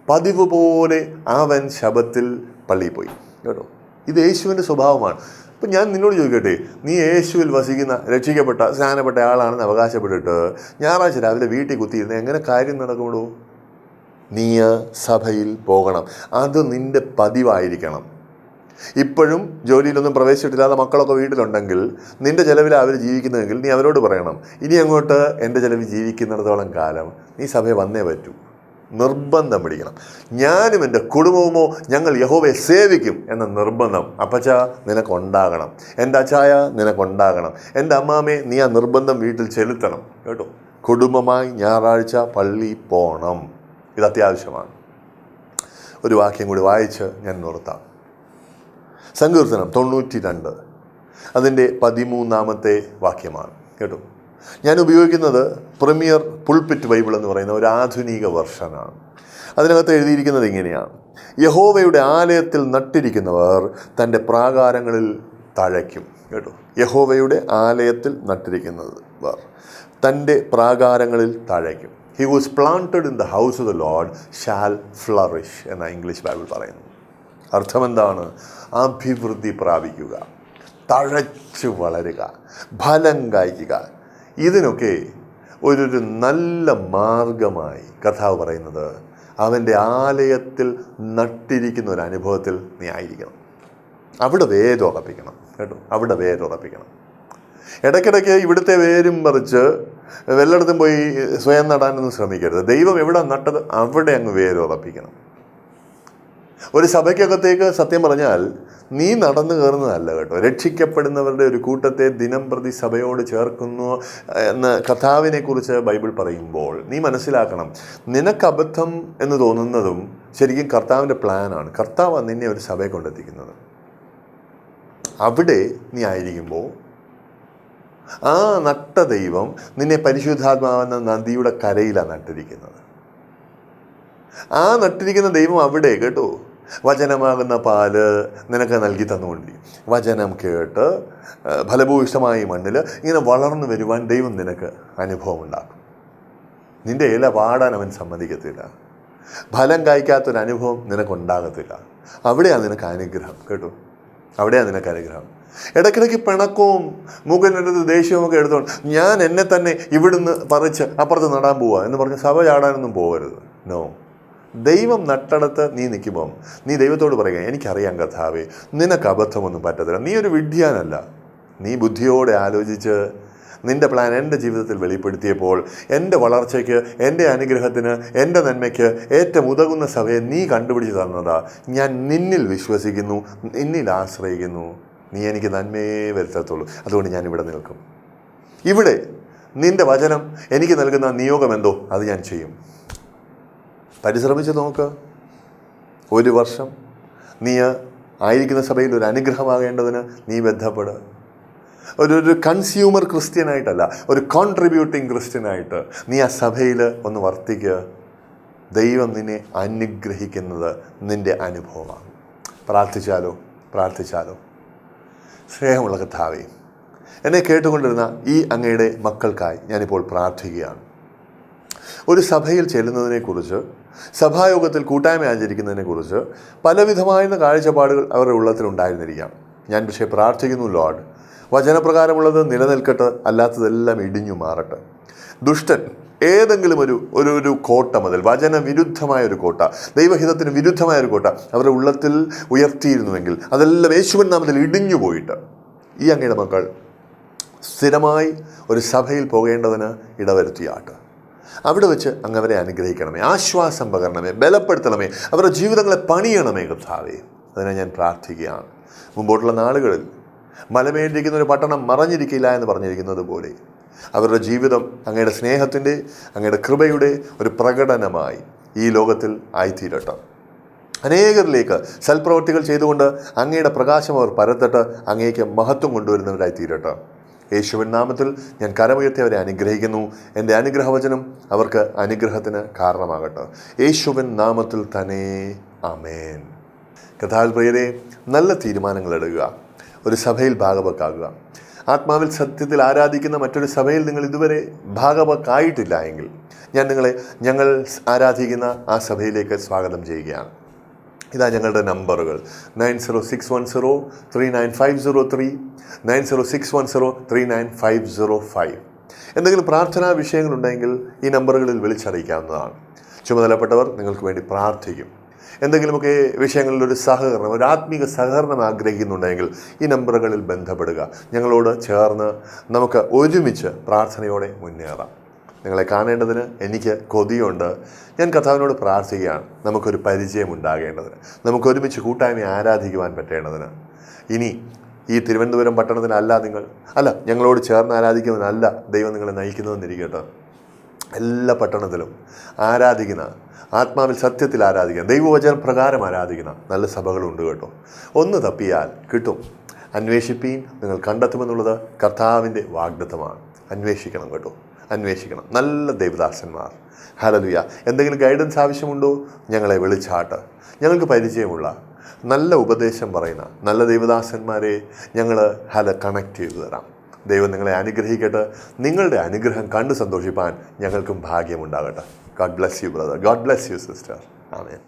പതിവ് പോലെ അവൻ ശബ്ബത്തിൽ പള്ളിയിൽ പോയി. കേട്ടോ, ഇത് യേശുവിൻ്റെ സ്വഭാവമാണ്. അപ്പം ഞാൻ നിന്നോട് ചോദിക്കട്ടെ, നീ യേശുവിൽ വസിക്കുന്ന രക്ഷിക്കപ്പെട്ട സ്നാനപ്പെട്ട ആളാണെന്ന് അവകാശപ്പെട്ടിട്ട് ഞായറാഴ്ച രാവിലെ വീട്ടിൽ കുത്തിയിരുന്ന് എങ്ങനെ കാര്യം നടക്കുമോ? നീ സഭയിൽ പോകണം. അത് നിൻ്റെ പതിവായിരിക്കണം. ഇപ്പോഴും ജോലിയിലൊന്നും പ്രവേശിച്ചിട്ടില്ലാതെ മക്കളൊക്കെ വീട്ടിലുണ്ടെങ്കിൽ നിൻ്റെ ചിലവിൽ അവർ ജീവിക്കുന്നതെങ്കിൽ നീ അവരോട് പറയണം, ഇനി അങ്ങോട്ട് എൻ്റെ ചിലവിൽ ജീവിക്കുന്നിടത്തോളം കാലം നീ സഭയെ വന്നേ പറ്റൂ. നിർബന്ധം പിടിക്കണം. ഞാനും എൻ്റെ കുടുംബവുമോ ഞങ്ങൾ യഹോവയെ സേവിക്കും എന്ന നിർബന്ധം അപ്പച്ച നിനക്കുണ്ടാകണം. എൻ്റെ അച്ചായ നിനക്കുണ്ടാകണം. എൻ്റെ അമ്മാമേ, നീ ആ നിർബന്ധം വീട്ടിൽ ചെലുത്തണം. കേട്ടോ, കുടുംബമായി ഞായറാഴ്ച പള്ളി പോകണം. ഇത് അത്യാവശ്യമാണ്. ഒരു വാക്യം കൂടി വായിച്ച് ഞാൻ നിർത്താം. സങ്കീർത്തനം 92 അതിൻ്റെ 13-ാമത്തെ വാക്യമാണ്. കേട്ടോ, ഞാൻ ഉപയോഗിക്കുന്നത് പ്രീമിയർ പുൾപിറ്റ് ബൈബിൾ എന്ന് പറയുന്ന ഒരു ആധുനിക വെർഷനാണ്. അതിനകത്ത് എഴുതിയിരിക്കുന്നത് ഇങ്ങനെയാണ്, യഹോവയുടെ ആലയത്തിൽ നട്ടിരിക്കുന്നവർ തൻ്റെ പ്രാകാരങ്ങളിൽ തഴയ്ക്കും. കേട്ടോ, യഹോവയുടെ ആലയത്തിൽ നട്ടിരിക്കുന്നവർ തൻ്റെ പ്രാകാരങ്ങളിൽ തഴയ്ക്കും. He was planted in the house of the Lord shall flourish എന്ന ഇംഗ്ലീഷ് ബൈബിൾ പറയുന്നു. അർത്ഥമെന്താണ്? അഭിവൃദ്ധി പ്രാപിക്കുക, തഴച്ചു വളരുക, ഫലം കായ്ക്കുക. ഇതിനൊക്കെ ഒരു നല്ല മാർഗമായി കർത്താവ് പറയുന്നത് അവൻ്റെ ആലയത്തിൽ നട്ടിരിക്കുന്ന ഒരു അനുഭവത്തിൽ നീ ആയിരിക്കണം. അവിടെ വേരുറപ്പിക്കണം. കേട്ടോ, അവിടെ വേരുറപ്പിക്കണം. ഇടയ്ക്കിടയ്ക്ക് ഇവിടുത്തെ വേരും പറിച്ച് വല്ലയിടത്തും പോയി സ്വയം നടാനൊന്നും ശ്രമിക്കരുത്. ദൈവം എവിടെ നട്ടത് അവിടെ അങ്ങ് വേരുറപ്പിക്കണം. ഒരു സഭയ്ക്കകത്തേക്ക് സത്യം പറഞ്ഞാൽ നീ നടന്നു കയറുന്നതല്ല. കേട്ടോ, രക്ഷിക്കപ്പെടുന്നവരുടെ ഒരു കൂട്ടത്തെ ദിനം പ്രതി സഭയോട് ചേർക്കുന്നു എന്ന് കർത്താവിനെ കുറിച്ച് ബൈബിൾ പറയുമ്പോൾ നീ മനസ്സിലാക്കണം, നിനക്ക് അബദ്ധം എന്ന് തോന്നുന്നതും ശരിക്കും കർത്താവിൻ്റെ പ്ലാനാണ്. കർത്താവ് നിന്നെ ഒരു സഭയെ കൊണ്ടെത്തിക്കുന്നത്. അവിടെ നീ ആയിരിക്കുമ്പോൾ ആ നട്ട ദൈവം നിന്നെ പരിശുദ്ധാത്മാവെന്ന നദിയുടെ കരയിലാണ് നട്ടിരിക്കുന്നത്. ആ നട്ടിരിക്കുന്ന ദൈവം അവിടെ, കേട്ടോ, വചനമാകുന്ന പാല് നിനക്ക് നൽകി തന്നുകൊണ്ടിരിക്കും. വചനം കേട്ട് ഫലഭൂയിഷ്ടമായ മണ്ണിൽ ഇങ്ങനെ വളർന്നു വരുവാൻ ദൈവം നിനക്ക് അനുഭവം ഉണ്ടാക്കും. നിൻ്റെ ഇല പാടാൻ അവൻ സമ്മതിക്കത്തില്ല. ഫലം കായ്ക്കാത്തൊരനുഭവം നിനക്കുണ്ടാകത്തില്ല. അവിടെയാണ് നിനക്ക് അനുഗ്രഹം കേട്ടോ, അവിടെയാണ് നിനക്ക് അനുഗ്രഹം. ഇടയ്ക്കിടയ്ക്ക് പിണക്കവും മൂക്കനടുത്ത് ദേഷ്യവുമൊക്കെ എടുത്തോണ്ട് ഞാൻ എന്നെ തന്നെ ഇവിടുന്ന് പറിച്ച് അപ്പുറത്ത് നടാൻ പോവുക എന്ന് പറഞ്ഞ് സഭ ചാടാനൊന്നും പോകരുത്. നോ, ദൈവം നട്ടടത്ത് നീ നിൽക്കുമ്പം നീ ദൈവത്തോട് പറയുക, എനിക്കറിയാം കർത്താവേ, നിനക്ക് അബദ്ധമൊന്നും പറ്റത്തില്ല, നീ ഒരു വിഡ്ഢിയാനല്ല. നീ ബുദ്ധിയോടെ ആലോചിച്ച് നിൻ്റെ പ്ലാൻ എൻ്റെ ജീവിതത്തിൽ വെളിപ്പെടുത്തിയപ്പോൾ എൻ്റെ വളർച്ചയ്ക്ക്, എൻ്റെ അനുഗ്രഹത്തിന്, എൻ്റെ നന്മയ്ക്ക് ഏറ്റവും ഉതകുന്ന സഭയെ നീ കണ്ടുപിടിച്ച് തന്നതാ. ഞാൻ നിന്നിൽ വിശ്വസിക്കുന്നു, നിന്നിൽ ആശ്രയിക്കുന്നു. നീ എനിക്ക് നന്മയെ വരുത്തത്തുള്ളൂ. അതുകൊണ്ട് ഞാൻ ഇവിടെ നിൽക്കും. ഇവിടെ നിൻ്റെ വചനം എനിക്ക് നൽകുന്ന നിയോഗം എന്തോ അത് ഞാൻ ചെയ്യും. പരിശ്രമിച്ച് നോക്ക്. 1 വർഷം നീ ആയിരിക്കുന്ന സഭയിൽ ഒരു അനുഗ്രഹമാകേണ്ടതിന് നീ ബന്ധപ്പെടുക. ഒരു കൺസ്യൂമർ ക്രിസ്ത്യനായിട്ടല്ല, ഒരു കോൺട്രിബ്യൂട്ടിങ് ക്രിസ്ത്യനായിട്ട് നീ ആ സഭയിൽ ഒന്ന് വർത്തിക്കുക. ദൈവം നിന്നെ അനുഗ്രഹിക്കുന്നത് നിൻ്റെ അനുഭവമാണ്. പ്രാർത്ഥിച്ചാലോ. സ്നേഹമുള്ള കർത്താവേ, എന്നെ കേട്ടുകൊണ്ടിരുന്ന ഈ അങ്ങയുടെ മക്കൾക്കായി ഞാനിപ്പോൾ പ്രാർത്ഥിക്കുകയാണ്. ഒരു സഭയിൽ ചെല്ലുന്നതിനെക്കുറിച്ച്, സഭായോഗത്തിൽ കൂട്ടായ്മ ആചരിക്കുന്നതിനെക്കുറിച്ച് പലവിധമായിരുന്ന കാഴ്ചപ്പാടുകൾ അവരുടെ ഉള്ളത്തിലുണ്ടായിരുന്നിരിക്കാം. ഞാൻ പക്ഷേ പ്രാർത്ഥിക്കുന്നു, ലോർഡ്, വചനപ്രകാരമുള്ളത് നിലനിൽക്കട്ടെ, അല്ലാത്തതെല്ലാം ഇടിഞ്ഞു മാറട്ടെ. ദുഷ്ടൻ ഏതെങ്കിലും ഒരു കോട്ട മുതൽ, വചനവിരുദ്ധമായൊരു കോട്ട, ദൈവഹിതത്തിന് വിരുദ്ധമായൊരു കോട്ട അവരുടെ ഉള്ളത്തിൽ ഉയർത്തിയിരുന്നുവെങ്കിൽ അതെല്ലാം യേശുവിൻ നാമത്തിൽ ഇടിഞ്ഞു പോയിട്ട് ഈ അങ്ങയുടെ മക്കൾ സ്ഥിരമായി ഒരു സഭയിൽ പോകേണ്ടതിന് ഇടവരുത്തിയാട്ട്. അവിടെ വെച്ച് അങ്ങ് അവരെ അനുഗ്രഹിക്കണമേ, ആശ്വാസം പകരണമേ, ബലപ്പെടുത്തണമേ, അവരുടെ ജീവിതങ്ങളെ പണിയണമേ കർത്താവേ. അതിനെ ഞാൻ പ്രാർത്ഥിക്കുകയാണ്. മുമ്പോട്ടുള്ള നാളുകളിൽ മലമേലിരിക്കുന്ന ഒരു പട്ടണം മറഞ്ഞിരിക്കില്ല എന്ന് പറഞ്ഞിരിക്കുന്നത് പോലെ അവരുടെ ജീവിതം അങ്ങയുടെ സ്നേഹത്തിൻ്റെ, അങ്ങയുടെ കൃപയുടെ ഒരു പ്രകടനമായി ഈ ലോകത്തിൽ ആയിത്തീരട്ടെ. അനേകരിലേക്ക് സൽപ്രവർത്തികൾ ചെയ്തുകൊണ്ട് അങ്ങയുടെ പ്രകാശം അവർ പരത്തട്ട് അങ്ങേക്ക് മഹത്വം കൊണ്ടുവരുന്നവരായി തീരട്ടെ. യേശുവിൻ നാമത്തിൽ ഞാൻ കരമുയർത്തി അവരെ അനുഗ്രഹിക്കുന്നു. എൻ്റെ അനുഗ്രഹവചനം അവർക്ക് അനുഗ്രഹത്തിന് കാരണമാകട്ടെ. യേശുവിൻ നാമത്തിൽ തന്നെ ആമേൻ. കർത്താവിൽ പ്രിയരെ, നല്ല തീരുമാനങ്ങൾ എടുക്കുക. ഒരു സഭയിൽ ഭാഗവക്കാകുക. ആത്മാവിൽ സത്യത്തിൽ ആരാധിക്കുന്ന മറ്റൊരു സഭയിൽ നിങ്ങൾ ഇതുവരെ ഭാഗവക്കായിട്ടില്ല എങ്കിൽ ഞങ്ങൾ ആരാധിക്കുന്ന ആ സഭയിലേക്ക് സ്വാഗതം ചെയ്യുകയാണ്. ഇതാ ഞങ്ങളുടെ നമ്പറുകൾ: 9061039503, 9061039505. എന്തെങ്കിലും പ്രാർത്ഥനാ വിഷയങ്ങളുണ്ടെങ്കിൽ ഈ നമ്പറുകളിൽ വിളിച്ചറിയിക്കാവുന്നതാണ്. ചുമതലപ്പെട്ടവർ നിങ്ങൾക്ക് വേണ്ടി പ്രാർത്ഥിക്കും. എന്തെങ്കിലുമൊക്കെ വിഷയങ്ങളിൽ ഒരു സഹകരണം, ഒരു ആത്മീക സഹകരണം ആഗ്രഹിക്കുന്നുണ്ടെങ്കിൽ ഈ നമ്പറുകളിൽ ബന്ധപ്പെടുക. ഞങ്ങളോട് ചേർന്ന് നമുക്ക് ഒരുമിച്ച് പ്രാർത്ഥനയോടെ മുന്നേറാം. നിങ്ങളെ കാണേണ്ടതിന് എനിക്ക് കൊതിയുണ്ട്. ഞാൻ കർത്താവിനോട് പ്രാർത്ഥിക്കുകയാണ്, നമുക്കൊരു പരിചയം ഉണ്ടാകേണ്ടതിന്, നമുക്കൊരുമിച്ച് കൂട്ടായ്മ ആരാധിക്കുവാൻ പറ്റേണ്ടതിന്. ഇനി ഈ തിരുവനന്തപുരം പട്ടണത്തിനല്ല ഞങ്ങളോട് ചേർന്ന് ആരാധിക്കുന്നതിനല്ല ദൈവം നിങ്ങളെ നയിക്കുന്നതെന്നിരിക്കട്ടെ. എല്ലാ പട്ടണത്തിലും ആരാധിക്കുന്ന, ആത്മാവിൽ സത്യത്തിൽ ആരാധിക്കുന്ന, ദൈവവചന പ്രകാരം ആരാധിക്കുന്ന നല്ല സഭകളുണ്ട് കേട്ടോ. ഒന്ന് തപ്പിയാൽ കിട്ടും. അന്വേഷിപ്പീൻ, നിങ്ങൾ കണ്ടെത്തുമെന്നുള്ളത് കർത്താവിൻ്റെ വാഗ്ദത്തമാണ്. അന്വേഷിക്കണം കേട്ടോ, അന്വേഷിക്കണം. നല്ല ദൈവദാസന്മാർ. ഹല്ലേലൂയ. എന്തെങ്കിലും ഗൈഡൻസ് ആവശ്യമുണ്ടോ? ഞങ്ങളെ വിളിച്ചാട്ട്. ഞങ്ങൾക്ക് പരിചയമുള്ള നല്ല ഉപദേശം പറയുന്ന നല്ല ദൈവദാസന്മാരെ ഞങ്ങൾ കണക്ട് ചെയ്തു തരാം. ദൈവം നിങ്ങളെ അനുഗ്രഹിക്കട്ടെ. നിങ്ങളുടെ അനുഗ്രഹം കണ്ട് സന്തോഷിപ്പാൻ ഞങ്ങൾക്കും ഭാഗ്യമുണ്ടാകട്ടെ. God bless you, brother. God bless you, sister. Amen.